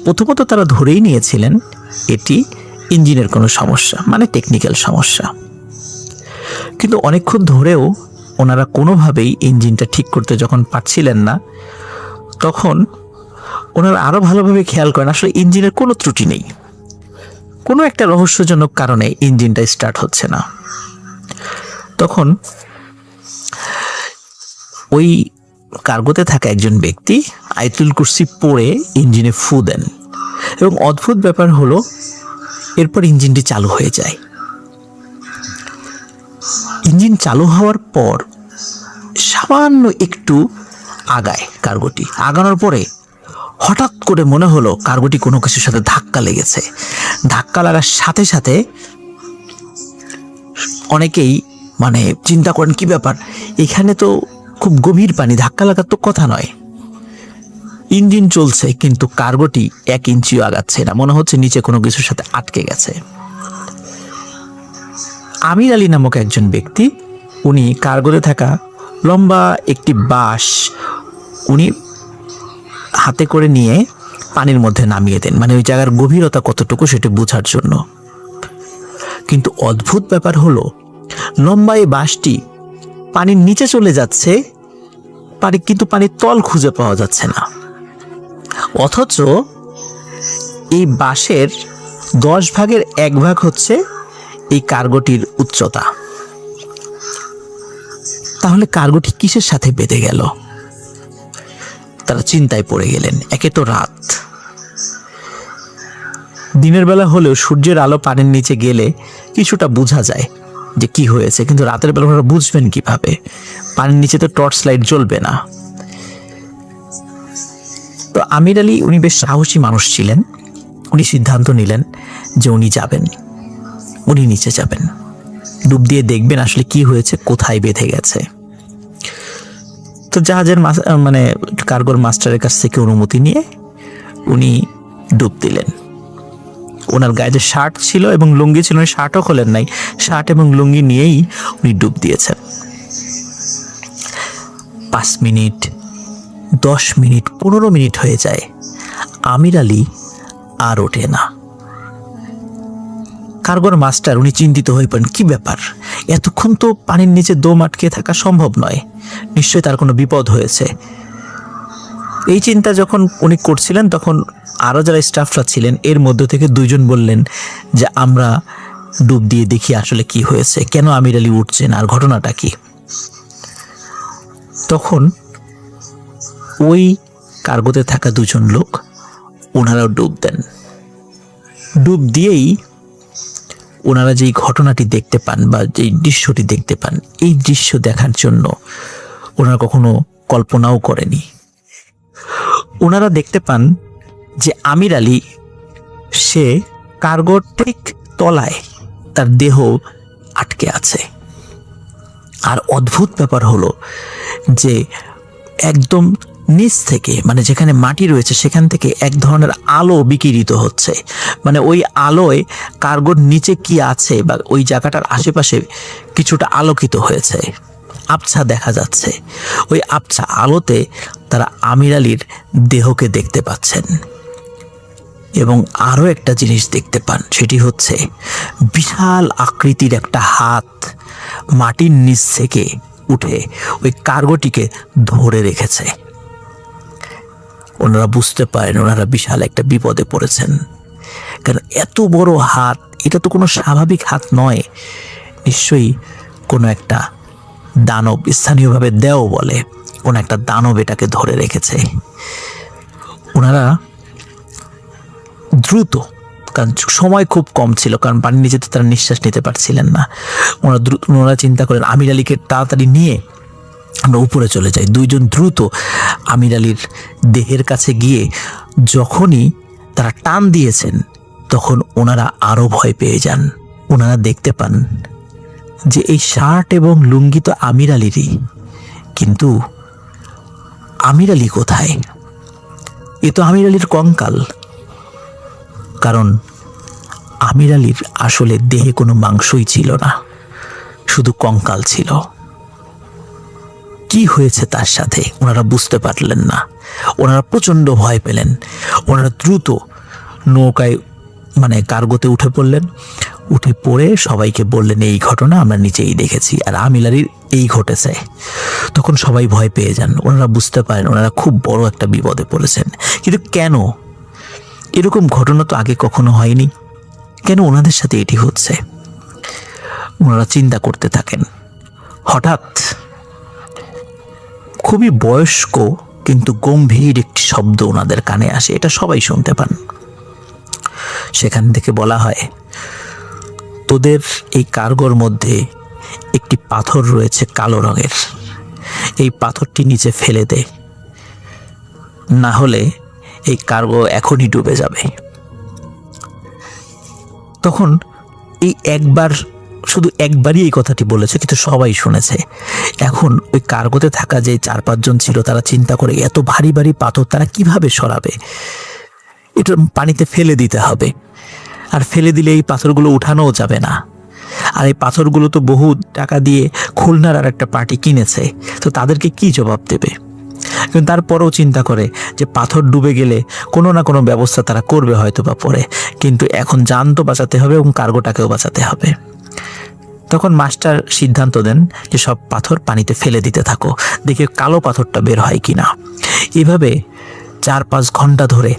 প্রথমত তারা ধরেই নিয়েছিলেন এটি ইঞ্জিনের কোনো সমস্যা, মানে টেকনিক্যাল সমস্যা, কিন্তু অনেকক্ষণ ধরেও ওনারা কোনোভাবেই ইঞ্জিনটা ঠিক করতে যখন পারছিলেন না, তখন ওনারা আরও ভালোভাবে খেয়াল করেন আসলে ইঞ্জিনের কোনো ত্রুটি নেই, কোনো একটা রহস্যজনক কারণে ইঞ্জিনটা স্টার্ট হচ্ছে না। তখন ওই কার্গোতে থাকা একজন ব্যক্তি আয়াতুল কুরসি পড়ে ইঞ্জিনে ফু দেন এবং অদ্ভুত ব্যাপার হলো এরপর ইঞ্জিনটি চালু হয়ে যায়। ইঞ্জিন চালু হওয়ার পর সামান্য একটু আগায় কার্গোটি। আগানোর পরে হঠাৎ করে মনে হলো কার্গোটি কোনো কিছুর সাথে ধাক্কা লেগেছে। ধাক্কা লাগার সাথে সাথে অনেকেই মানে চিন্তা করেন কি ব্যাপার, এখানে তো খুব গভীর পানি, ধাক্কা লাগার তো কথা নয়। ইঞ্জিন চলছে কিন্তু কার্গোটি 1 ইঞ্চিও আগাচ্ছে না, মনে হচ্ছে নিচে কোনো কিছুর সাথে আটকে গেছে। আমির আলী নামক একজন ব্যক্তি, উনি কার্গোতে থাকা লম্বা একটি বাঁশ উনি হাতে করে নিয়ে পানির মধ্যে নামিয়ে দেন, মানে ওই জায়গার গভীরতা কতটুকু সেটা বোঝার জন্য। কিন্তু অদ্ভুত ব্যাপার হলো লম্বা এই বাঁশটি পানির নিচে চলে যাচ্ছে, কিন্তু পানির তল খুঁজে পাওয়া যাচ্ছে না। অথচ এই বাঁশের 10 ভাগের 1 ভাগ হচ্ছে এই কার্গোটির উচ্চতা। তাহলে কার্গোটি কিসের সাথে বেঁধে গেল? তারা চিন্তায় পড়ে গেলেন। একে তো রাত, দিনের বেলা হলেও সূর্যের আলো পানির নিচে গেলে কিছুটা বোঝা যায় যে কি হয়েছে, কিন্তু রাতের বেলা ওরা বুঝবেন কিভাবে? পানির নিচে তো টর্চ লাইট জ্বলবে না। তো আমির আলী উনি বেশ সাহসী মানুষ ছিলেন, উনি সিদ্ধান্ত নিলেন যে উনি যাবেন, উনি নিচে যাবেন, ডুব দিয়ে দেখবেন আসলে কি হয়েছে, কোথায় বেঁধে গেছে। তো জাহাজের মানে কার্গোর মাস্টারের কাছ থেকে অনুমতি নিয়ে উনি ডুব দিলেন। ওনার গায়ে যে শার্ট ছিল এবং লুঙ্গি ছিল, উনি শার্টও খোলেন নাই, শার্ট এবং লুঙ্গি নিয়েই উনি ডুব দিয়েছেন। 5 মিনিট, 10 মিনিট, 15 মিনিট হয়ে যায়, আমির আলী আর ওঠে না। কার্গোর মাস্টার উনি চিন্তিত হয়ে পড়েন, কি ব্যাপার, এতক্ষণ তো পানির নিচে দম আটকে থাকা সম্ভব নয়, নিশ্চয়ই তার কোনো বিপদ হয়েছে। এই চিন্তা যখন উনি করছিলেন তখন আরও যারা স্টাফরা ছিলেন এর মধ্য থেকে 2 জন বললেন যে আমরা ডুব দিয়ে দেখি আসলে কি হয়েছে, কেন আমির আলী উঠছেন আর ঘটনাটা কি। তখন ওই কার্গোতে থাকা 2 জন লোক ওনারাও ডুব দেন। ডুব দিয়েই ওনারা যেই ঘটনাটি দেখতে পান বা যেই দৃশ্যটি দেখতে পান, এই দৃশ্য দেখার জন্য ওনারা কখনো কল্পনাও করেনি। ওনারা দেখতে পান যে আমির আলী সে কার্গোর ঠিক তলায় তার দেহ আটকে আছে। আর অদ্ভুত ব্যাপার হলো যে একদম নিচ থেকে, মানে যেখানে মাটি রয়েছে সেখান থেকে এক ধরনের আলো বিকিরিত হচ্ছে, মানে ওই আলোয় কার্গোর নিচে কি আছে বা ওই জায়গাটার আশেপাশে কিছুটা আলোকিত হয়েছে, আবছা দেখা যাচ্ছে। ওই আবছা আলোতে তারা আমির আলীর দেহকে দেখতে পাচ্ছেন এবং আরও একটা জিনিস দেখতে পান, সেটি হচ্ছে বিশাল আকৃতির একটা হাত মাটির নিচ থেকে উঠে ওই কার্গোটিকে ধরে রেখেছে। ওনারা বুঝতে পারেন ওনারা বিশাল একটা বিপদে পড়েছেন, কারণ এত বড় হাত, এটা তো কোনো স্বাভাবিক হাত নয়, নিশ্চয়ই কোনো একটা দানব, স্থানীয়ভাবে দেও বলে, কোনো একটা দানব এটাকে ধরে রেখেছে। ওনারা দ্রুত, কারণ সময় খুব কম ছিল, কারণ পানির নিচে তো তারা নিঃশ্বাস নিতে পারছিলেন না, ওনারা চিন্তা করেন আমির আলীকে তাড়াতাড়ি নিয়ে আমরা উপরে চলে যাই। দুইজন দ্রুত আমির আলীর দেহের কাছে গিয়ে যখনই তারা টান দিয়েছেন তখন ওনারা আরো ভয় পেয়ে যান। ওনারা দেখতে পান যে এই শার্ট এবং লুঙ্গি তো আমির আলীরই, কিন্তু আমির আলী কোথায়? এ তো আমির আলীর কঙ্কাল। কারণ আমির আলীর আসলে দেহে কোনো মাংসই ছিল না, শুধু কঙ্কাল ছিল। কি হয়েছে তার সাথে ওনারা বুঝতে পারলেন না। ওনারা প্রচণ্ড ভয় পেলেন। ওনারা দ্রুত নৌকায় কার্গোতে উঠে পড়লেন। উঠে পড়ে সবাইকে বললেন এই ঘটনা আমরা নিচেই দেখেছি আর আমির আলীর এই ঘটেছে। তখন সবাই ভয় পেয়ে যান। ওনারা বুঝতে পারেন ওনারা খুব বড় একটা বিপদে পড়েছেন। কিন্তু কেন? এরকম ঘটনা তো আগে কখনো হয়নি, কেন ওনাদের সাথে এটি হচ্ছে? ওনারা চিন্তা করতে থাকেন। হঠাৎ খুবই বয়স্ক কিন্তু গম্ভীর একটি শব্দ ওনাদের কানে আসে, এটা সবাই শুনতে পান। সেখান থেকে বলা হয়, তোদের এই কার্গোর মধ্যে একটি পাথর রয়েছে কালো রঙের, এই পাথরটি নিচে ফেলে দে, না হলে এই কার্গো এখনই ডুবে যাবে। তখন এই শুধু একবারই এই কথাটি বলেছে, কিন্তু সবাই শুনেছে। এখন ওই কার্গোতে থাকা যে 4-5 জন ছিল তারা চিন্তা করে এত ভারী ভারী পাথর তারা কিভাবে সরাবে, এটা পানিতে ফেলে দিতে হবে, আর ফেলে দিলে এই পাথরগুলো উঠানোও যাবে না। আর এই পাথরগুলো তো বহু টাকা দিয়ে খুলনার আর একটা পার্টি কিনেছে, তো তাদেরকে কি জবাব দেবে? কিন্তু তারপরেও চিন্তা করে যে পাথর ডুবে গেলে কোনো না কোনো ব্যবস্থা তারা করবে হয়তো বা পরে, কিন্তু এখন জান তো বাঁচাতে হবে এবং কার্গোটাকেও বাঁচাতে হবে। তখন মাস্টার সিদ্ধান্ত দেন যে সব পাথর পানিতে ফেলে দিতে থাকো, দেখে কালো পাথরটা বের হয় কিনা। এভাবে 4-5 ঘন্টা ধরে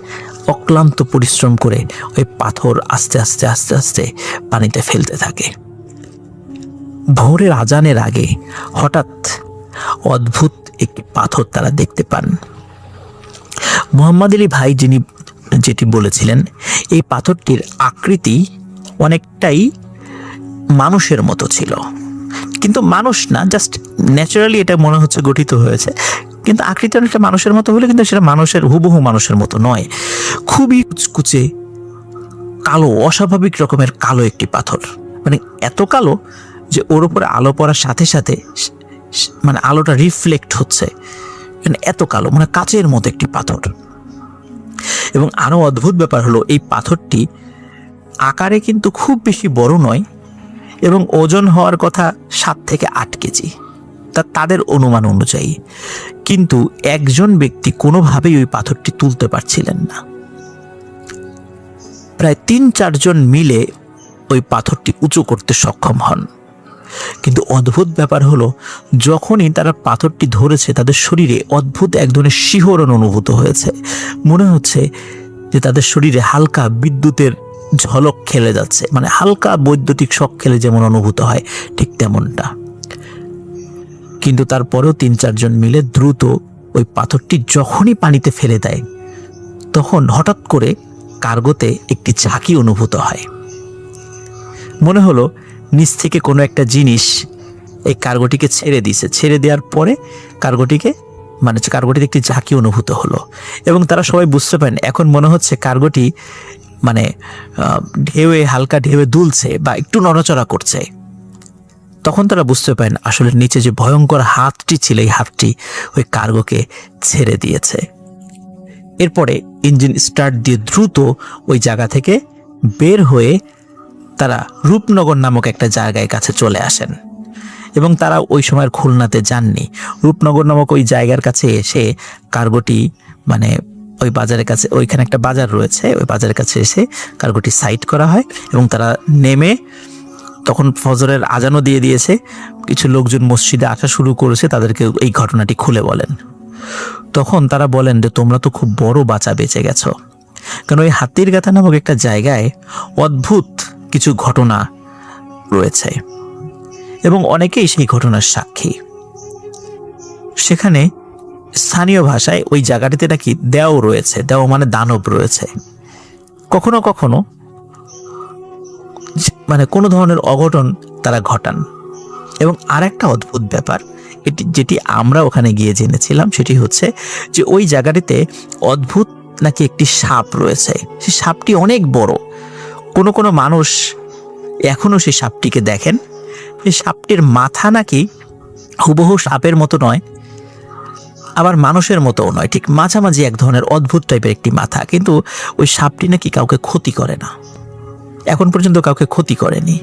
অক্লান্ত পরিশ্রম করে ওই পাথর আস্তে আস্তে আস্তে আস্তে পানিতে ফেলতে থাকে। ভোরের আজানের আগে হঠাৎ অদ্ভুত একটি পাথর তারা দেখতে পান। মোহাম্মদ আলী ভাই যেটি বলেছিলেন, এই পাথরটির আকৃতি অনেকটাই মানুষের মতো ছিল, কিন্তু মানুষ না, জাস্ট ন্যাচারালি এটা মনে হচ্ছে গঠিত হয়েছে, কিন্তু আকৃতি অনেকটা মানুষের মতো হলে কিন্তু সেটা হুবহু মানুষের মতো নয়। খুবই কুচকুচে কালো, অস্বাভাবিক রকমের কালো একটি পাথর, এত কালো যে ওর উপরে আলো পড়ার সাথে সাথে আলোটা রিফ্লেক্ট হচ্ছে, এত কালো, কাচের মতো একটি পাথর। এবং আরো অদ্ভুত ব্যাপার হলো এই পাথরটি আকারে কিন্তু খুব বেশি বড় নয় এবং ওজন হওয়ার কথা 7 থেকে 8 কেজি তাদের অনুমান অনুযায়ী, কিন্তু একজন ব্যক্তি কোনোভাবেই ওই পাথরটি তুলতে পারছিলেন না। প্রায় 3-4 জন মিলে ওই পাথরটি উঁচু করতে সক্ষম হন। কিন্তু অদ্ভুত ব্যাপার হলো যখনই তারা পাথরটি ধরেছে তাদের শরীরে অদ্ভুত এক ধরনের শিহরণ অনুভূত হয়েছে। মনে হচ্ছে যে তাদের শরীরে হালকা বিদ্যুতের ঝলক খেলে যাচ্ছে, হালকা বৈদ্যুতিক শক খেলে যেমন অনুভূত হয় ঠিক তেমনটা। কিন্তু তারপরেও 3-4 জন মিলে দ্রুত ওই পাথরটি যখনই পানিতে ফেলে দেয় তখন হঠাৎ করে কার্গোতে একটি ঝাঁকি অনুভূত হয়। মনে হলো নিচ থেকে কোনো একটা জিনিস এই কার্গোটিকে ছেড়ে দিয়েছে। ছেড়ে দেওয়ার পরে কার্গোটিতে একটি ঝাঁকি অনুভূত হলো এবং তারা সবাই বুঝতে পারেন এখন মনে হচ্ছে কার্গোটি হালকা ঢেউয়ে দুলছে বা একটু নড়াচড়া করছে। তখন তারা বুঝতে পারেন আসলে নিচে যে ভয়ঙ্কর হাতটি ছিল এই হাতটি ওই কার্গোকে ছেড়ে দিয়েছে। এরপরে ইঞ্জিন স্টার্ট দিয়ে দ্রুত ওই জায়গা থেকে বের হয়ে তারা রূপনগর নামক একটা জায়গায় কাছে চলে আসেন এবং তারা ওই সময় খুলনাতে যাননি। রূপনগর নামক ওই জায়গার কাছে এসে কার্গোটি ওই বাজারের কাছে, ওইখানে একটা বাজার রয়েছে, ওই বাজারের কাছে এসে কার্গোটি সাইড করা হয় এবং তারা নেমে, তখন ফজরের আজানও দিয়ে দিয়েছে, কিছু লোকজন মসজিদে আসা শুরু করেছে, তাদেরকে এই ঘটনাটি খুলে বলেন। তখন তারা বলেন যে তোমরা তো খুব বড় বাঁচা বেঁচে গেছো, কারণ ওই হাতির গাথা নামক একটা জায়গায় অদ্ভুত কিছু ঘটনা রয়েছে এবং অনেকেই সেই ঘটনার সাক্ষী। সেখানে স্থানীয় ভাষায় ওই জায়গাটিতে নাকি দেও রয়েছে, দেও মানে দানব রয়েছে। কখনো কখনো মানে কোনো ধরনের অঘটন তারা ঘটান। এবং আরেকটা অদ্ভুত ব্যাপার যেটি আমরা ওখানে গিয়ে জেনেছিলাম, সেটি হচ্ছে যে ওই জায়গাটিতে অদ্ভুত নাকি একটি সাপ রয়েছে। সেই সাপটি অনেক বড়। কোনো কোনো মানুষ এখনও সেই সাপটিকে দেখেন। সেই সাপটির মাথা নাকি হুবহু সাপের মতো নয়, আবার মানুষের মতোও নয়, ঠিক মাঝামাঝি এক ধরনের অদ্ভুত টাইপের একটি মাথা। কিন্তু ওই সাপটি নাকি কাউকে ক্ষতি করে না, এখন পর্যন্ত কাউকে ক্ষতি করেনি।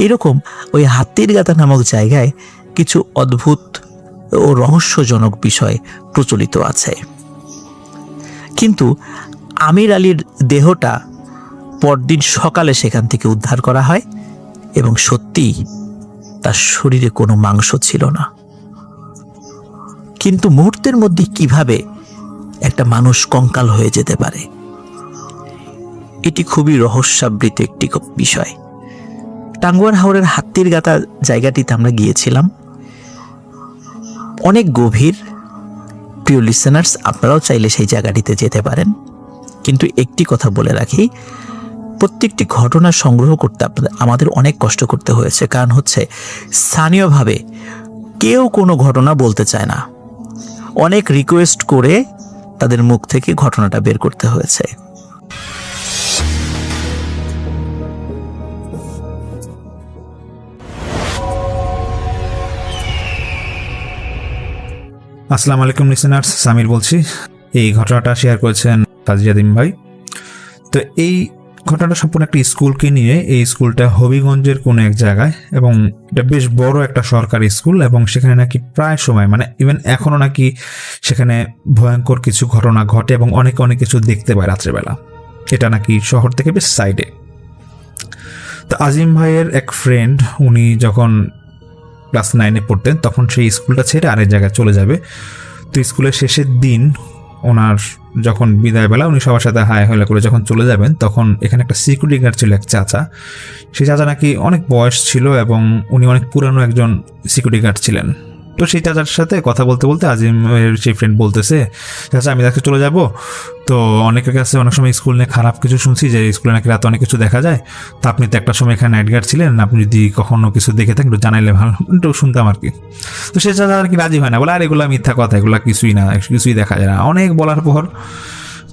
এরকম ওই হাতির গাথা নামক জায়গায় কিছু অদ্ভুত ও রহস্যজনক বিষয় প্রচলিত আছে। কিন্তু আমির আলীর দেহটা পরদিন সকালে সেখান থেকে উদ্ধার করা হয় এবং সত্যিই তার শরীরে কোনো মাংস ছিল না। কিন্তু মুহূর্তের মধ্যে কিভাবে একটা মানুষ কঙ্কাল হয়ে যেতে পারে, এটি খুবই রহস্যাবৃত একটি বিষয়। টাঙ্গুয়ার হাওরের হাতির গাথা জায়গাটিতে আমরা গিয়েছিলাম, অনেক গভীর। প্রিয় লিসেনার্স, আপনারাও চাইলে সেই জায়গাটিতে যেতে পারেন। কিন্তু একটি কথা বলে রাখি, প্রত্যেকটি ঘটনা সংগ্রহ করতে আমাদের অনেক কষ্ট করতে হয়েছে। কারণ হচ্ছে স্থানীয়ভাবে কেউ কোনো ঘটনা বলতে চায় না, অনেক রিকোয়েস্ট করে তাদের মুখ থেকে ঘটনাটা বের করতে হয়েছে। আসসালামু আলাইকুম লিসেনার্স, সামির বলছি। এই ঘটনাটা শেয়ার করেছেন কাজী আদিম ভাই। তো এই ঘটনাটা সম্পূর্ণ একটি স্কুলকে নিয়ে। এই স্কুলটা হবিগঞ্জের কোনো এক জায়গায় এবং এটা বেশ বড় একটা সরকারি স্কুল এবং সেখানে নাকি প্রায় সময় মানে ইভেন এখনও নাকি সেখানে ভয়ঙ্কর কিছু ঘটনা ঘটে এবং অনেক কিছু দেখতে পায় রাত্রেবেলা। এটা নাকি শহর থেকে বেশ সাইডে। তো আজিম ভাইয়ের এক ফ্রেন্ড, উনি যখন ক্লাস 9-এ পড়তেন তখন সেই স্কুলটা ছেড়ে আরেক জায়গায় চলে যাবে। তো স্কুলের শেষের দিন ওনার যখন বিদায়বেলা উনি সবার সাথে হাই হইলা করে যখন চলে যাবেন, তখন এখানে একটা সিকিউরিটি গার্ড ছিল, এক চাচা। সেই চাচা নাকি অনেক বয়স ছিল এবং উনি অনেক পুরানো একজন সিকিউরিটি গার্ড ছিলেন। তো সেই চাচার সাথে কথা বলতে বলতে আজিমের সেই ফ্রেন্ড বলতেছে, চাচা আমি আজকে চলে যাব, তো অনেকের কাছে অনেক সময় স্কুল নিয়ে খারাপ কিছু শুনছি যে স্কুলে নাকি রাতে অনেক কিছু দেখা যায়। তো আপনি তো একটা সময় এখানে নাইট গার্ড ছিলেন, আপনি যদি কখনো কিছু দেখে থাকেন একটু জানাইলে ভালো, একটু শুনতাম আর কি। তো সে চাচা আর কি রাজি হয় না, বলে আর এগুলো মিথ্যা কথা, এগুলো কিছুই না, কিছুই দেখা যায় না। অনেক বলার পর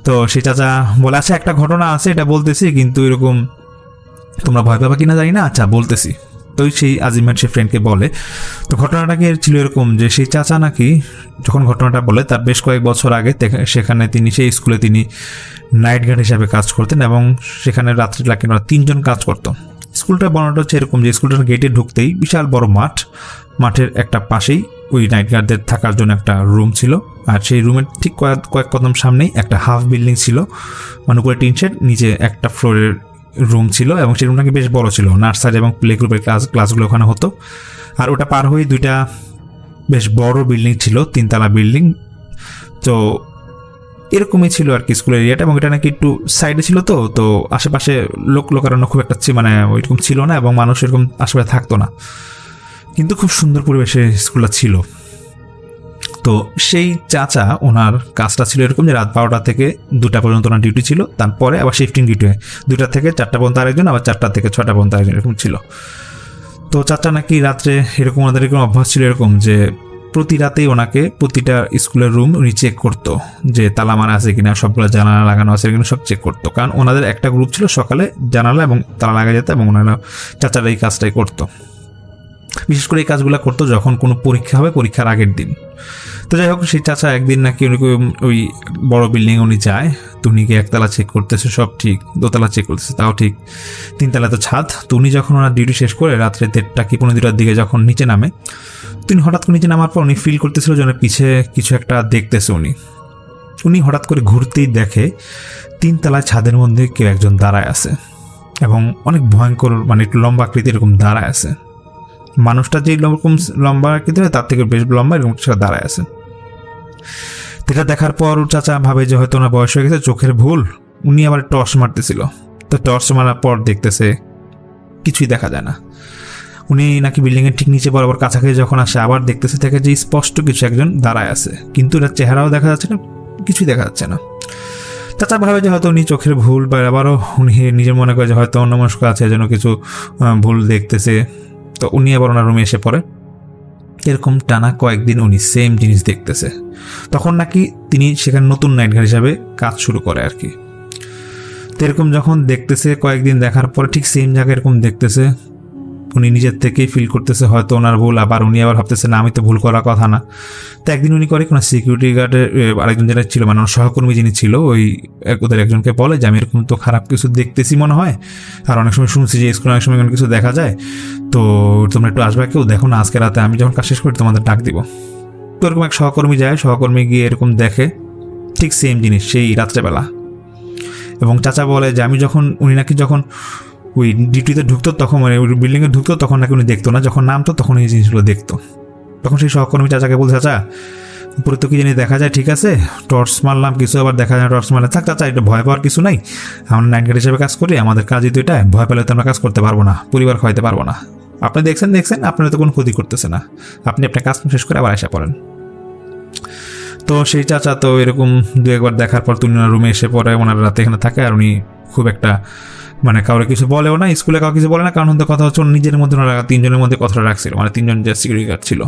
তো সেই চাচা বলে, আচ্ছা একটা ঘটনা আছে, এটা বলতেছি, কিন্তু এরকম তোমরা ভয় পাবা কিনা জানি না, আচ্ছা বলতেছি। তো সেই আজিমের সে ফ্রেন্ডকে বলে। তো ঘটনাটাকে ছিল এরকম যে সেই চাচা নাকি যখন ঘটনাটা বলে তার বেশ কয়েক বছর আগে সেখানে তিনি সেই স্কুলে তিনি নাইট গার্ড হিসাবে কাজ করতেন এবং সেখানে রাত্রি লাগে 3 জন কাজ করতো। স্কুলটা বর্ণনা হচ্ছে এরকম যে স্কুলটার গেটে ঢুকতেই বিশাল বড় মাঠ, মাঠের একটা পাশেই ওই নাইট গার্ডদের থাকার জন্য একটা রুম ছিল। আর সেই রুমের ঠিক কয়েক কদম সামনেই একটা হাফ বিল্ডিং ছিল, মানে উপরে টিন শেড, নিচে একটা ফ্লোরের রুম ছিল এবং সেই রুমটাকে বেশ বড় ছিল। নার্সারি এবং প্লে গ্রুপের ক্লাসগুলো ওখানে হতো। আর ওটা পার হয়ে 2টা বেশ বড় বিল্ডিং ছিল, 3তলা বিল্ডিং। তো এরকমই ছিল আর কি স্কুলের এরিয়াটা এবং এটা নাকি একটু সাইডে ছিল। তো আশেপাশে লোকারণ্য খুব একটা মানে ওইরকম ছিল না এবং মানুষ এরকম আশেপাশে থাকতো না, কিন্তু খুব সুন্দর পরিবেশে স্কুলটা ছিল। তো সেই চাচা ওনার কাজটা ছিল এরকম যে রাত 12টা থেকে 2টা পর্যন্ত ওনার ডিউটি ছিল, তারপরে আবার শিফটিং ডিউটি হয় 2টা থেকে 4টা পর্যন্ত আরেকজন, আবার 4টা থেকে 6টা পর্যন্ত আরেকজন, এরকম ছিল। তো চাচা নাকি রাত্রে এরকম ওনাদের এরকম অভ্যাস ছিল এরকম যে প্রতি রাতেই ওনাকে প্রতিটা স্কুলের রুম উনি চেক করতো যে তালা মারা আছে কিনা, সবগুলো জানালা লাগানো আছে কিনা, সব চেক করতো। কারণ ওনাদের একটা গ্রুপ ছিল সকালে জানালা এবং তালা লাগা যেত এবং ওনারা চাচারা এই কাজটাই করতো। বিশেষ করে এই কাজগুলো করতো যখন কোনো পরীক্ষা হবে, পরীক্ষার আগের দিন। তো যাই হোক, সেই চাচা একদিন নাকি উনি ওই বড় বিল্ডিং উনি যায়, তো উনি গিয়ে 1তলা চেক করতেছে, সব ঠিক, 2তলা চেক করতেছে, তাও ঠিক, 3তলা তো ছাদ। তো উনি যখন ওনার ডিউটি শেষ করে রাত্রে 1:30 কি 2:টার দিকে যখন নিচে নামে, তিনি হঠাৎ করে নিচে নামার পর উনি ফিল করতেছিল যেন পিছে কিছু একটা দেখতেছে। উনি হঠাৎ করে ঘুরতেই দেখে 3তলায় ছাদের মধ্যে কেউ একজন দাঁড়ায় আছে এবং অনেক ভয়ঙ্কর, মানে একটু লম্বা আকৃতি এরকম দাঁড়ায় আছে। মানুষটা যে এরকম লম্বা আকৃতি হয় তার থেকে বেশ লম্বা এরকম দাঁড়ায় আছে। এটা দেখার পর চাচা ভাবে যে হয়তো ওনার বয়স হয়ে গেছে, চোখের ভুল। উনি আবার টর্চ মারতেছিল, তো টর্চ মারার পর দেখতেছে কিছুই দেখা যায় না। উনি নাকি বিল্ডিংয়ের ঠিক নিচে বরাবর কাছাকাছি যখন আসে আবার দেখতেছে দেখে যে স্পষ্ট কিছু একজন দাঁড়ায় আছে, কিন্তু এটার চেহারাও দেখা যাচ্ছে না, কিছুই দেখা যাচ্ছে না। চাচা ভাবে যে হয়তো উনি চোখের ভুল, বা আবারও উনি নিজের মনে করে যে হয়তো অন্যমনস্ক আছে, যেন কিছু ভুল দেখতেছে। তো উনি আবার ওনার রুমে এসে পড়ে। এরকম টানা কয়েকদিন উনি সেম জিনিস দেখতেছে। তখন নাকি তিনি সেখানে নতুন নাইট গার্ড হিসাবে কাজ শুরু করে আর কি। তো এরকম যখন দেখতেছে কয়েকদিন দেখার পরে ঠিক সেম জায়গায় এরকম দেখতেছে, উনি নিজের থেকেই ফিল করতেছে হয়তো ওনার ভুল, আবার উনি আবার ভাবতেছে না আমি তো ভুল করার কথা না। তো একদিন উনি করে কোনো সিকিউরিটি গার্ডের আরেকজন যেটা ছিল, মানে ওনার সহকর্মী যিনি ছিল, ওদের একজনকে বলে যে আমি এরকম তো খারাপ কিছু দেখতেছি মনে হয়, আর অনেক সময় শুনছি যে স্কুলে অনেক সময় কোনো কিছু দেখা যায়, তো তোমরা একটু আসবে, কেউ দেখো না আজকে রাতে আমি যখন কাজ শেষ করি তোমাদের ডাক দিব। তো এরকম এক সহকর্মী যায়, সহকর্মী গিয়ে এরকম দেখে ঠিক সেম জিনিস সেই রাত্রেবেলা। এবং চাচা বলে যে উনি নাকি যখন ওই ডিউটিতে ঢুকতো তখন, মানে ওই বিল্ডিংয়ে ঢুকতো তখন নাকি উনি দেখতো না, যখন নামতো তখন এই জিনিসগুলো দেখতো। তখন সেই সহকর্মী চাচাকে বলছে, চাচা উপরে তো কি জানি দেখা যায়, ঠিক আছে টর্চ মারলাম কিছু, আবার দেখা যায় টর্চ মারলে, থাক চাচা এটা ভয় পাওয়ার কিছু নাই, আমরা নাইট গার্ড হিসেবে কাজ করি, আমাদের কাজই তো এটা, ভয় পেলে তো আমরা কাজ করতে পারবো না, পরিবার খাওয়াইতে পারবো না। আপনি দেখছেন আপনার তো কোনো ক্ষতি করতেছে না, আপনি আপনার কাজ শেষ করে আবার এসে পড়েন। তো সেই চাচা তো এরকম দু একবার দেখার পর তুমি ওনার রুমে এসে পড়ে, ওনার রাতে এখানে থাকে, আর উনি খুব একটা মানে কাউরে কিছু বলেও না, স্কুলে কাউকে কিছু বলে না, কারণ কথা হচ্ছে নিজের মধ্যে ওনারা তিনজনের মধ্যে কথাটা রাখছিল, মানে তিনজন যে সিকিউরিটি গার্ড ছিল।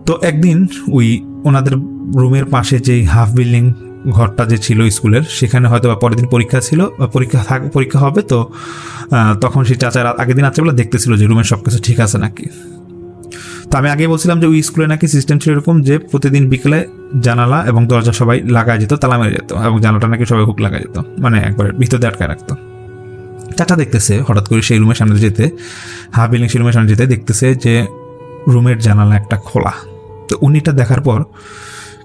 তো একদিন ওই ওনাদের রুমের পাশে যেই হাফ বিল্ডিং ঘরটা যে ছিল স্কুলের, সেখানে হয়তো বা পরের দিন পরীক্ষা ছিল, পরীক্ষা হবে, তো তখন সেই চাচার আগের দিন রাত্রেবেলা দেখতেছিল যে রুমের সব কিছু ঠিক আছে নাকি। তো আমি আগে বলছিলাম যে ওই স্কুলে নাকি সিস্টেম ছিল এরকম যে প্রতিদিন বিকেলে জানালা এবং দরজা সবাই লাগাই যেত, তালা মেরে যেত, এবং জানালাটা নাকি সবাই হুক লাগাই যেত, মানে একবার ভিতরে আটকায় রাখতো। চাচা দেখতেছে হঠাৎ করে সেই রুমের সামনে যেতে, হাফ বিল্ডিং সেই রুমের সামনে যেতে দেখতেছে যে রুমের জানালা একটা খোলা। তো উনি এটা দেখার পর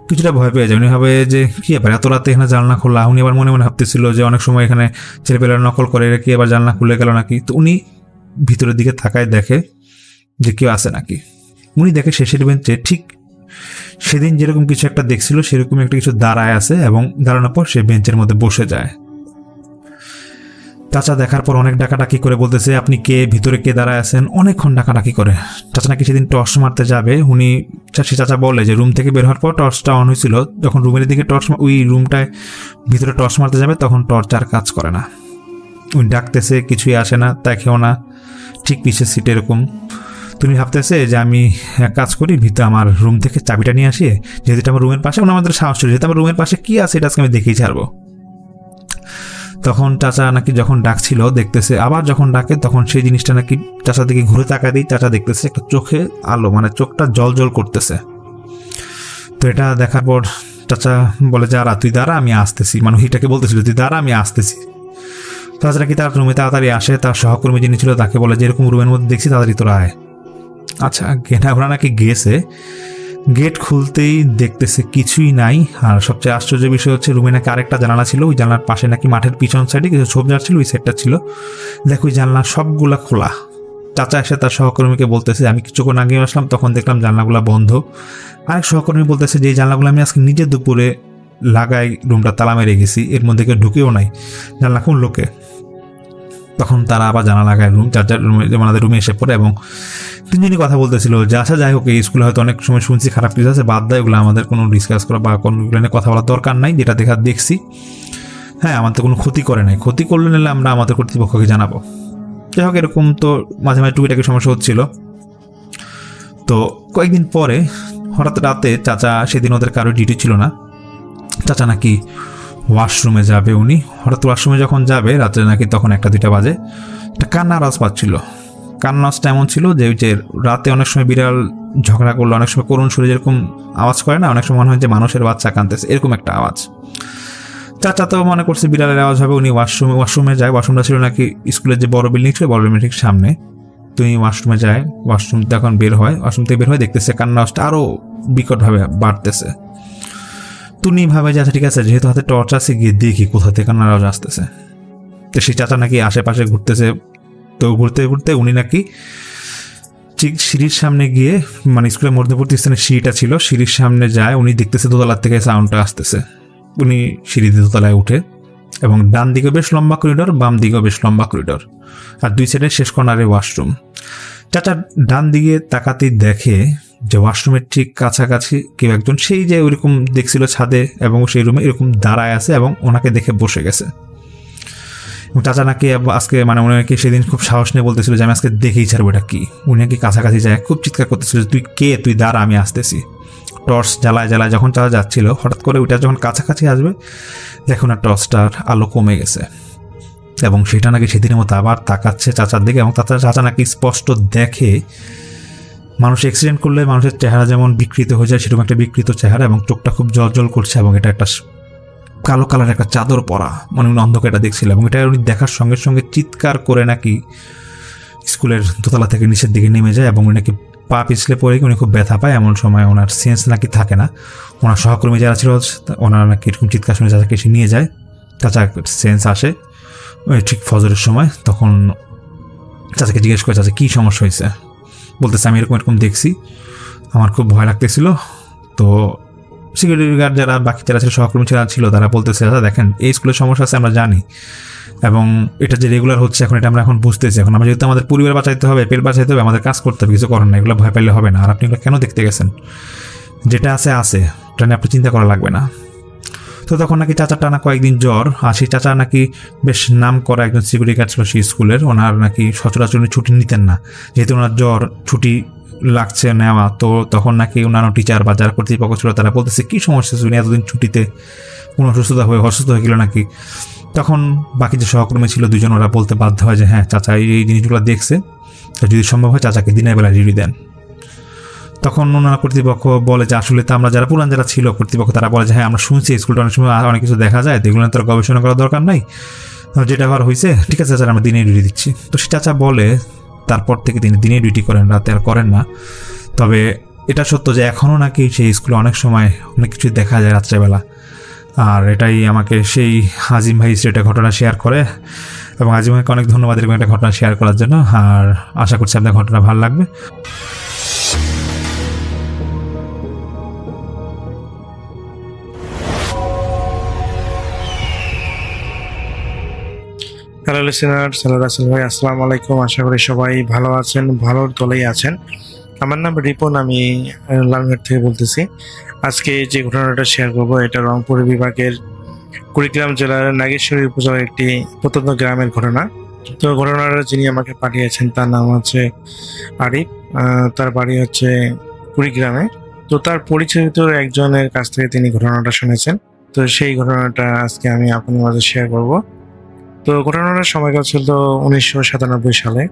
কিছুটা ভয় পেয়ে যায়, উনি ভাবে যে কী ব্যাপার এত রাতে এখানে জানলা খোলা। উনি আবার মনে মনে ভাবতেছিল যে অনেক সময় এখানে ছেলেপেলেরা নকল করে, এরা কি আবার জানলা খুলে গেল নাকি। তো উনি ভিতরের দিকে তাকায় দেখে যে কেউ আছে নাকি। উনি দেখে শেষের বেঞ্চে ঠিক সেদিন যেরকম কিছু একটা দেখছিল সেরকম একটা কিছু দাঁড়ায় আছে, এবং দাঁড়ানোর পর সে বেঞ্চের মধ্যে বসে যায়। চাচা দেখার পর অনেক ডাকাডাকি করে বলতেছে আপনি কে, ভিতরে কে দাঁড়ায় আছেন, অনেকক্ষণ ডাকাডাকি করে। চাচা নাকি সেদিন টর্চ মারতে যাবে, সে চাচা বলে যে রুম থেকে বের হওয়ার পর টর্চটা অন হয়েছিল, যখন রুমের দিকে ওই রুমটায় ভিতরে টর্চ মারতে যাবে তখন টর্চ আর কাজ করে না। উনি ডাকতেছে কিছুই আসে না, দেখেও না, ঠিক পিছের সিটে এরকম। তুমি ভাবতেছে যে আমি এক কাজ করি, ভিতরে আমার রুম থেকে চাবিটা নিয়ে আসি, যেহেতু আমার রুমের পাশে, আমাদের সাহস ছিল যেহেতু আমার রুমের পাশে কি আছে এটা আজকে আমি দেখেই ছাড়বো। তখন চাচা নাকি যখন ডাকছিল দেখতেছে, আবার যখন ডাকে তখন সেই জিনিসটা নাকি চাচার দিকে ঘুরে তাকা দিই, চাচা দেখতেছে একটা চোখে আলো, মানে চোখটা জল জল করতেছে। তো এটা দেখার পর চাচা বলে যারা তুই দাঁড়া আমি আসতেছি, মানে হিটাকে বলতেছিল তুই দাঁড়া আমি আসতেছি। চাচা নাকি তার রুমে তাড়াতাড়ি আসে, তার সহকর্মী যিনি ছিল তাকে বলে যে এরকম রুমের মধ্যে দেখছি তাড়াতাড়ি তোরা আয়। আচ্ছা ওরা নাকি গেছে, গেট খুলতেই দেখতেছে কিছুই নাই। আর সবচেয়ে আশ্চর্য বিষয় হচ্ছে রুমে নাকি আরেকটা জানালা ছিল, ওই জানলার পাশে নাকি মাঠের পিছন সাইডে কিছু ঝোপঝাড় ছিল, ওই সাইডটা ছিল। দেখ ওই জানলা সবগুলা খোলা। চাচা এসে তার সহকর্মীকে বলতেছে আমি কিছুক্ষণ আগে আসলাম তখন দেখলাম জানলাগুলা বন্ধ। আরেক সহকর্মী বলতেছে যে এই জানলাগুলো আমি আজকে নিজে দুপুরে লাগাই রুমটা তালা মেরে গেছি, এর মধ্যে কেউ ঢুকেও নাই, জানলা কোন লোকে। তখন তারা আবার জানা লাগায় চাচার রুমে, আমাদের রুমে এসে পড়ে, এবং তিনজনই কথা বলতেছিল যে আচ্ছা যাই হোক এই স্কুলে হয়তো অনেক সময় শুনছি খারাপ কিছু আছে, বাদ দেয়, ওগুলো আমাদের কোনো ডিসকাস করা বা কোনো নিয়ে কথা বলার দরকার নাই, যেটা দেখছি হ্যাঁ আমাদের কোনো ক্ষতি করে নাই, ক্ষতি করলে নিলে আমরা আমাদের কর্তৃপক্ষকে জানাবো। যাই হোক এরকম তো মাঝে মাঝে টুকিটাকি সমস্যা হচ্ছিল। তো কয়েকদিন পরে হঠাৎ রাতে চাচা, সেদিন ওদের কারো ডিউটি ছিল না, চাচা নাকি ওয়াশরুমে যাবে। উনি হঠাৎ ওয়াশরুমে যখন যাবে রাত্রে নাকি তখন 1-2 বাজে, একটা কান্নার আওয়াজ পাচ্ছিল। কান্নার আওয়াজটা এমন ছিল যে ওই যে রাতে অনেক সময় বিড়াল ঝগড়া করলো, অনেক সময় করুণ সুরে যেরকম আওয়াজ করে না, অনেক সময় মনে হয় যে মানুষের বাচ্চা কাঁদতেছে, এরকম একটা আওয়াজ। চাচা তো মনে করছে বিড়ালের আওয়াজ হবে। উনি ওয়াশরুমে যায়, ওয়াশরুমটা ছিল নাকি স্কুলের যে বড় বিল্ডিং ছিল, বড় বিল্ডিং ঠিক সামনে। তো উনি ওয়াশরুমে যায়, ওয়াশরুম যখন বের হয়, ওয়াশরুম থেকে বের হয়ে দেখতেছে কান্নার আওয়াজটা আরও বিকটভাবে বাড়তেছে। তুমি ভাবে যে আচ্ছা ঠিক আছে, যেহেতু হাতে টর্চ আছে গিয়ে দেখি কোথা থেকে কান্নার আওয়াজ আসতেছে। তো সেই চাচা নাকি আশেপাশে ঘুরতেছে। তো ঘুরতে ঘুরতে উনি নাকি ঠিক সিঁড়ির সামনে গিয়ে, মানে স্কুলের মধ্যবর্তী স্থানে সিঁড়িটা ছিল, সিঁড়ির সামনে যায়, উনি দেখতেছে দোতলার থেকে সাউন্ডটা আসতেছে। উনি সিঁড়ি দিয়ে দোতলায় উঠে এবং ডান দিকে বেশ লম্বা করিডোর, বাম দিকেও বেশ লম্বা করিডোর, আর দুই সাইডে শেষ কর্নারে ওয়াশরুম। চাচা ডান দিকে তাকাতেই দেখে যে ওয়াশরুমের ঠিক কাছাকাছি কেউ একজন, সেই যে ওইরকম দেখছিল ছাদে এবং সেই রুমে এরকম দাঁড়ায় আছে এবং ওনাকে দেখে বসে গেছে। এবং চাচা নাকি আজকে মানে উনি নাকি সেদিন খুব সাহস নিয়ে বলতেছিল যে আমি আজকে দেখেই ছাড়বো এটা কি। উনি নাকি কাছাকাছি যায় খুব চিৎকার করতেছিল, তুই কে, তুই দাঁড়া, আমি আসতেছি। টর্চ জ্বালায় জ্বালায় যখন চাচা যাচ্ছিল, হঠাৎ করে ওইটা যখন কাছাকাছি আসবে দেখুন আর টর্চটার আলো কমে গেছে এবং সেটা নাকি সেদিনের মতো আবার তাকাচ্ছে চাচার দিকে। এবং চাচা নাকি স্পষ্ট দেখে মানুষ অ্যাক্সিডেন্ট করলে মানুষের চেহারা যেমন বিকৃত হয়ে যায় সেরকম একটা বিকৃত চেহারা, এবং চোখটা খুব জল করছে এবং এটা একটা কালো কালার একটা চাদর পরা, মানে উনি অন্ধকার এটা দেখছিল। এবং এটা উনি দেখার সঙ্গে সঙ্গে চিৎকার করে নাকি স্কুলের দোতলা থেকে নিচের দিকে নেমে যায় এবং উনি নাকি পা পিছলে পড়ে উনি খুব ব্যথা পায়। এমন সময় ওনার সেন্স নাকি থাকে না, ওনার সহকর্মী যারা ছিল ওনারা নাকি এরকম চিৎকার শুনে চাচাকে এসে নিয়ে যায়। চাচা সেন্স আসে ঠিক ফজরের সময়, তখন চাচাকে জিজ্ঞেস করে চাচা কী সমস্যা হয়েছে, বলতেছে আমি এরকম এরকম দেখছি, আমার খুব ভয় লাগতেছিল। তো সিকিউরিটি গার্ড যারা বাকি যারা ছিল সহকর্মী যারা ছিল তারা বলতেছে চাচা দেখেন এই স্কুলের সমস্যা আছে আমরা জানি, এবং এটা যে রেগুলার হচ্ছে এখন এটা আমরা এখন বুঝতেছি। এখন আমরা যেহেতু আমাদের পরিবার বাঁচাইতে হবে, পেট বাঁচাইতে হবে, আমাদের কাজ করতে হবে, কিছু করেন না, এগুলো ভয় পাইলে হবে না। আর আপনি এগুলো কেন দেখতে গেছেন, যেটা আছে ওটা নিয়ে আপনি চিন্তা করা লাগবে না। তো তখন নাকি চাচার টানা কয়েকদিন জ্বর, আর সেই চাচা নাকি বেশ নাম করা একজন সিকিউরিটি গার্ড ছিল সেই স্কুলের, ওনার নাকি সচরাচর ছুটি নিতেন না, যেহেতু ওনার জ্বর ছুটি লাগছে নেওয়া। তো তখন নাকি অন্যান্য টিচার বা যারা কর্তৃপক্ষ ছিল তারা বলতেছে কী সমস্যা ছিল, এতদিন ছুটিতে কোনো অসুস্থ হয়ে গেল নাকি। তখন বাকি যে সহকর্মী ছিল দুজন, ওরা বলতে বাধ্য হয় যে হ্যাঁ চাচা এই জিনিসগুলো দেখছে, তো যদি সম্ভব হয় চাচাকে দিনের বেলা ডিউটি দেন। তখন ওনারা কর্তৃপক্ষ বলে যে আসলে তো আমরা যারা পুরান যারা ছিল কর্তৃপক্ষ তারা বলে যে হ্যাঁ আমরা শুনছি স্কুলটা অনেক সময় অনেক কিছু দেখা যায়, এগুলো তো গবেষণা করার দরকার নাই, যেটা আবার হয়েছে ঠিক আছে চাচা আমরা দিনে ডিউটি দিচ্ছি। তো সে চাচা বলে তারপর থেকে তিনি দিনে ডিউটি করেন, রাতে আর করেন না। তবে এটা সত্য যে এখনও নাকি সেই স্কুলে অনেক সময় অনেক কিছু দেখা যায় রাত্রেবেলা, আর এটাই আমাকে সেই আজিম ভাই সেটা ঘটনা শেয়ার করে, এবং আজিম ভাইকে অনেক ধন্যবাদ এরকম একটা ঘটনা শেয়ার করার জন্য। আর আশা করছি আপনার ঘটনা ভালো লাগবে। হ্যালো লিসেনার্স, হ্যালো রাসেল ভাই, আসসালামু আলাইকুম। আশা করি সবাই ভালো আছেন, ভালোর তলেই আছেন। আমার নাম রিপন, আমি লালমেট থেকে বলতেছি। আজকে যে ঘটনাটা শেয়ার করব এটা রংপুর বিভাগের কুড়িগ্রাম জেলার নাগেশ্বরী উপজেলার একটি প্রত্যন্ত গ্রামের ঘটনা। তো ঘটনাটা যিনি আমাকে পাঠিয়েছেন তার নাম হচ্ছে আরিফ, তার বাড়ি হচ্ছে কুড়িগ্রামে। তো তার পরিচিত একজনের কাছ থেকে তিনি ঘটনাটা শুনেছেন, তো সেই ঘটনাটা আজকে আমি আপনার মাঝে শেয়ার করব। তো ঘটনাটার সময়কাল ছিল 1997 সালে,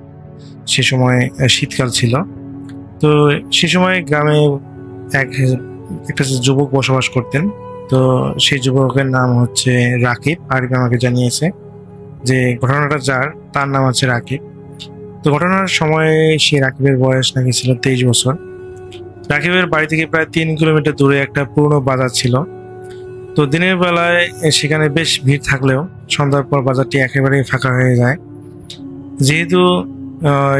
সে সময় শীতকাল ছিল। তো সে সময় গ্রামে একটা যুবক বসবাস করতেন। তো সেই যুবকের নাম হচ্ছে রাকিব। আরিফ আমাকে জানিয়েছে যে ঘটনাটা তার নাম হচ্ছে রাকিব। তো ঘটনার সময় সেই রাকিবের বয়স নাকি ছিল 23 বছর। রাকিবের বাড়ি থেকে প্রায় 3 কিলোমিটার দূরে একটা পুরনো বাজার ছিল। তো দিনের বেলায় সেখানে বেশ ভিড় থাকলেও সন্ধ্যার পর বাজারটি একেবারেই ফাঁকা হয়ে যায়। যেহেতু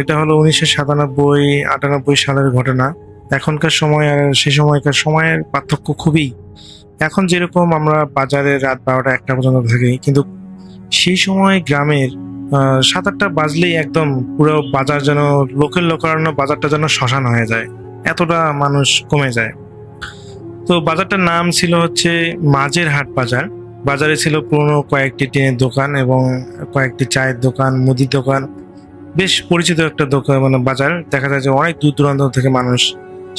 এটা হলো 1997-98 সালের ঘটনা, এখনকার সময় আর সে সময়কার সময়ের পার্থক্য খুবই। এখন যেরকম আমরা বাজারে রাত 12টা-1টা পর্যন্ত থাকি, কিন্তু সেই সময় গ্রামের 7-8টা বাজলেই একদম পুরো বাজার যেন লোকের লোকারণ্য, বাজারটা যেন শ্মশান হয়ে যায়, এতটা মানুষ কমে যায়। তো বাজারটার নাম ছিল হচ্ছে মাঝের হাট বাজার। বাজারে ছিল পুরনো কয়েকটি টিনের দোকান এবং কয়েকটি চায়ের দোকান, মুদির দোকান, বেশ পরিচিত একটা দোকান, মানে বাজার। দেখা যায় যে অনেক দূর দূরান্ত থেকে মানুষ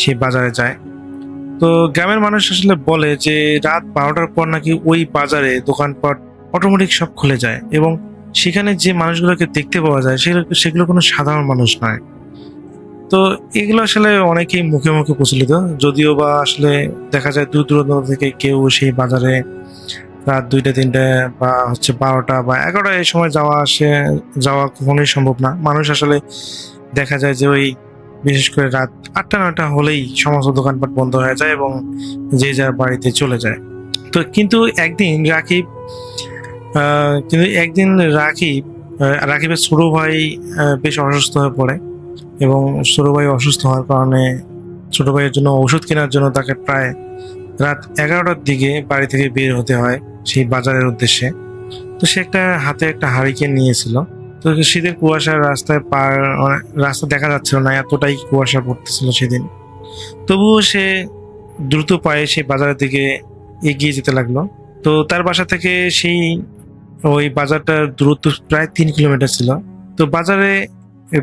সেই বাজারে যায়। তো গ্রামের মানুষ আসলে বলে যে রাত 12টার পর নাকি ওই বাজারে দোকানপাট অটোমেটিক সব খুলে যায়, এবং সেখানে যে মানুষগুলোকে দেখতে পাওয়া যায় সেগুলো কোনো সাধারণ মানুষ নয়। তো এগুলো আসলে অনেকেই মুখে মুখে প্রচলিত, যদিও বা আসলে দেখা যায় দূর দূরান্ত থেকে কেউ সেই বাজারে রাত 2টা-3টা বা হচ্ছে 12টা বা 11টা এই সময় যাওয়া কখনোই সম্ভব না। মানুষ আসলে দেখা যায় যে ওই বিশেষ করে রাত 8টা-9টা হলেই সমস্ত দোকানপাট বন্ধ হয়ে যায় এবং যে যার বাড়িতে চলে যায়। তো কিন্তু একদিন রাকিবের ছোট ভাই বেশ অসুস্থ হয়ে পড়ে, এবং ছোট ভাই অসুস্থ হওয়ার কারণে ছোট ভাইয়ের জন্য ওষুধ কেনার জন্য তাকে প্রায় রাত 11টার দিকে বাড়ি থেকে বের হতে হয় সেই বাজারের উদ্দেশ্যে। তো সে একটা হাতে একটা হারিকেন নিয়েছিল। তো শীতের কুয়াশার রাস্তায় রাস্তা দেখা যাচ্ছিল না, এতটাই কুয়াশা পড়তেছিল সেদিন। তবুও সে দ্রুত পায়ে সেই বাজারের দিকে এগিয়ে যেতে লাগলো। তো তার বাসা থেকে সেই ওই বাজারটার দূরত্ব প্রায় 3 কিলোমিটার ছিল। তো বাজারে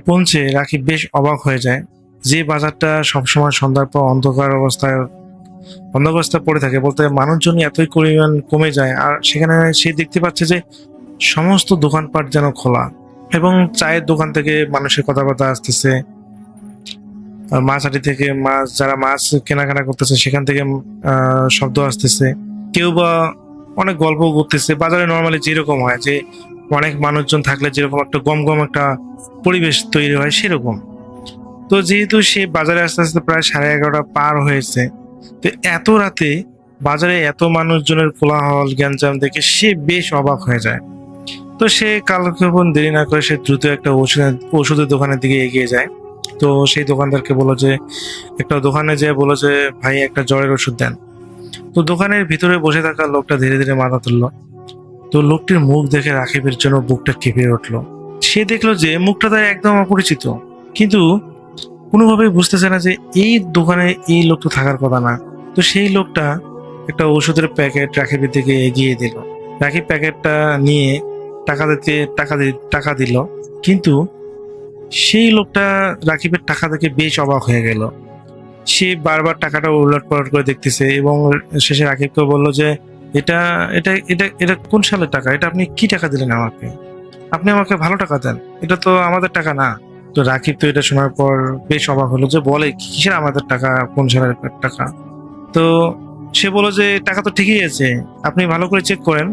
পৌঁছে রাকিব বেশ অবাক হয়ে যায়, যে বাজারটা সবসময় সন্ধ্যার পর অন্ধকার অবস্থায় পড়ে থাকে, বলতে মানুষজন এতই পরিমাণ কমে যায়। আর সেখানে সে দেখতে পাচ্ছে যে সমস্ত দোকানপাট যেন খোলা, এবং চায়ের দোকান থেকে মানুষের কথাবার্তা আসতেছে, আর মাছহাটি থেকে যারা মাছ কেনাকাটা করতেছে সেখান থেকে শব্দ আসতেছে, কেউ বা অনেক গল্প করতেছে। বাজারে নর্মালি যেরকম হয় যে অনেক মানুষজন থাকলে যেরকম একটা গম একটা পরিবেশ তৈরি হয় সেরকম। তো যেহেতু সে বাজারে আস্তে আস্তে প্রায় 11:30 পার হয়েছে, তো এত রাতে বাজারে এত মানুষজনের কোলাহল গ্যাঞ্জাম দেখে সে বেশ অবাক হয়ে যায়। তো সে কালক্ষেপণ দেরি না করে সে দ্রুত একটা ওষুধের দোকানের দিকে এগিয়ে যায়। তো সেই দোকানদারকে বললো যে একটা দোকানে যেয়ে বললো যে ভাই একটা জ্বরের ওষুধ দেন। তো দোকানের ভিতরে বসে থাকা লোকটা ধীরে ধীরে মাথা তুললো। তো লোকটির মুখ দেখে রাকিবের জন্য বুকটা কেঁপে উঠলো। সে দেখলো যে মুখটা তার একদম অপরিচিত, কিন্তু কোনোভাবেই বুঝতেছে না যে এই দোকানে এই লোকটা থাকার কথা না। তো সেই লোকটা একটা ওষুধের প্যাকেট রাকিবের দিকে এগিয়ে দিল। রাকিব প্যাকেটটা নিয়ে টাকা দিল, কিন্তু সেই লোকটা রাকিবের টাকা দেখে বেশ অবাক হয়ে গেল। সে বারবার টাকাটা উলটপালট করে দেখতেছে এবং শেষে রাকিবকে বলল যে এটা এটা এটা এটা কোন সালের টাকা? এটা আপনি কি টাকা দিলেন আমাকে? আপনি আমাকে ভালো টাকা দেন, এটা তো আমাদের টাকা না। তো রাকিব তো এটা শোনার পর বেশ অবাক হলো, যে বলে কিসের আমাদের টাকা, কোন সালের টাকা? তো সে বললো যে টাকা তো ঠিকই আছে, আপনি ভালো করে চেক করেন।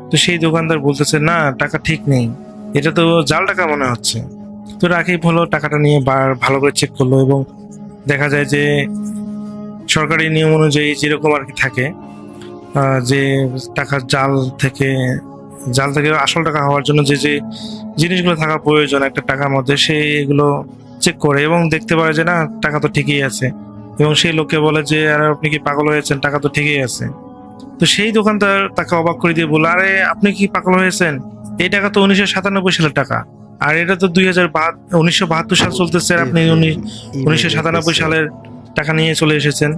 তো সেই দোকানদার বলতেছে না, টাকা ঠিক নেই, এটা তো জাল টাকা মনে হচ্ছে। তো রাকিব হলো টাকাটা নিয়ে ভালো করে চেক করলো এবং দেখা যায় যে সরকারি নিয়ম অনুযায়ী যেরকম আর কি থাকে, যে টাকা জাল থেকে আসল টাকা হওয়ার জন্য যে যে জিনিসগুলো থাকা প্রয়োজন একটা টাকার মধ্যে, সে এগুলো চেক করে এবং দেখতে পারে যে না, টাকা তো ঠিকই আছে। এবং সেই লোককে বলে যে আরে আপনি কি পাগল হয়েছেন, টাকা তো ঠিকই আছে। তো সেই দোকানদার তাকে অবাক করে দিয়ে বলল, আরে আপনি কি পাগল হয়েছেন, এই টাকা তো 1997 সালের টাকা, আর এটা তো 1972 সাল চলতেছে, আর আপনি 1997 সালের টাকা নিয়ে চলে এসেছেন,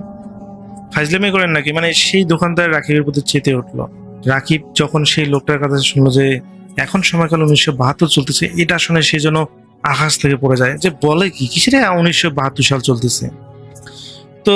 ফাইজলামি করেন নাকি? মানে সেই দোকানদার রাকিবের প্রতি চেতে উঠলো। রাকিব যখন সেই লোকটার কথা শুনলো যে এখন সময়কাল 1972 চলতেছে, এটা শুনে সে যেন আকাশ থেকে পড়ে যায়, যে বলে কি কিসের 1972 সাল চলতেছে। তো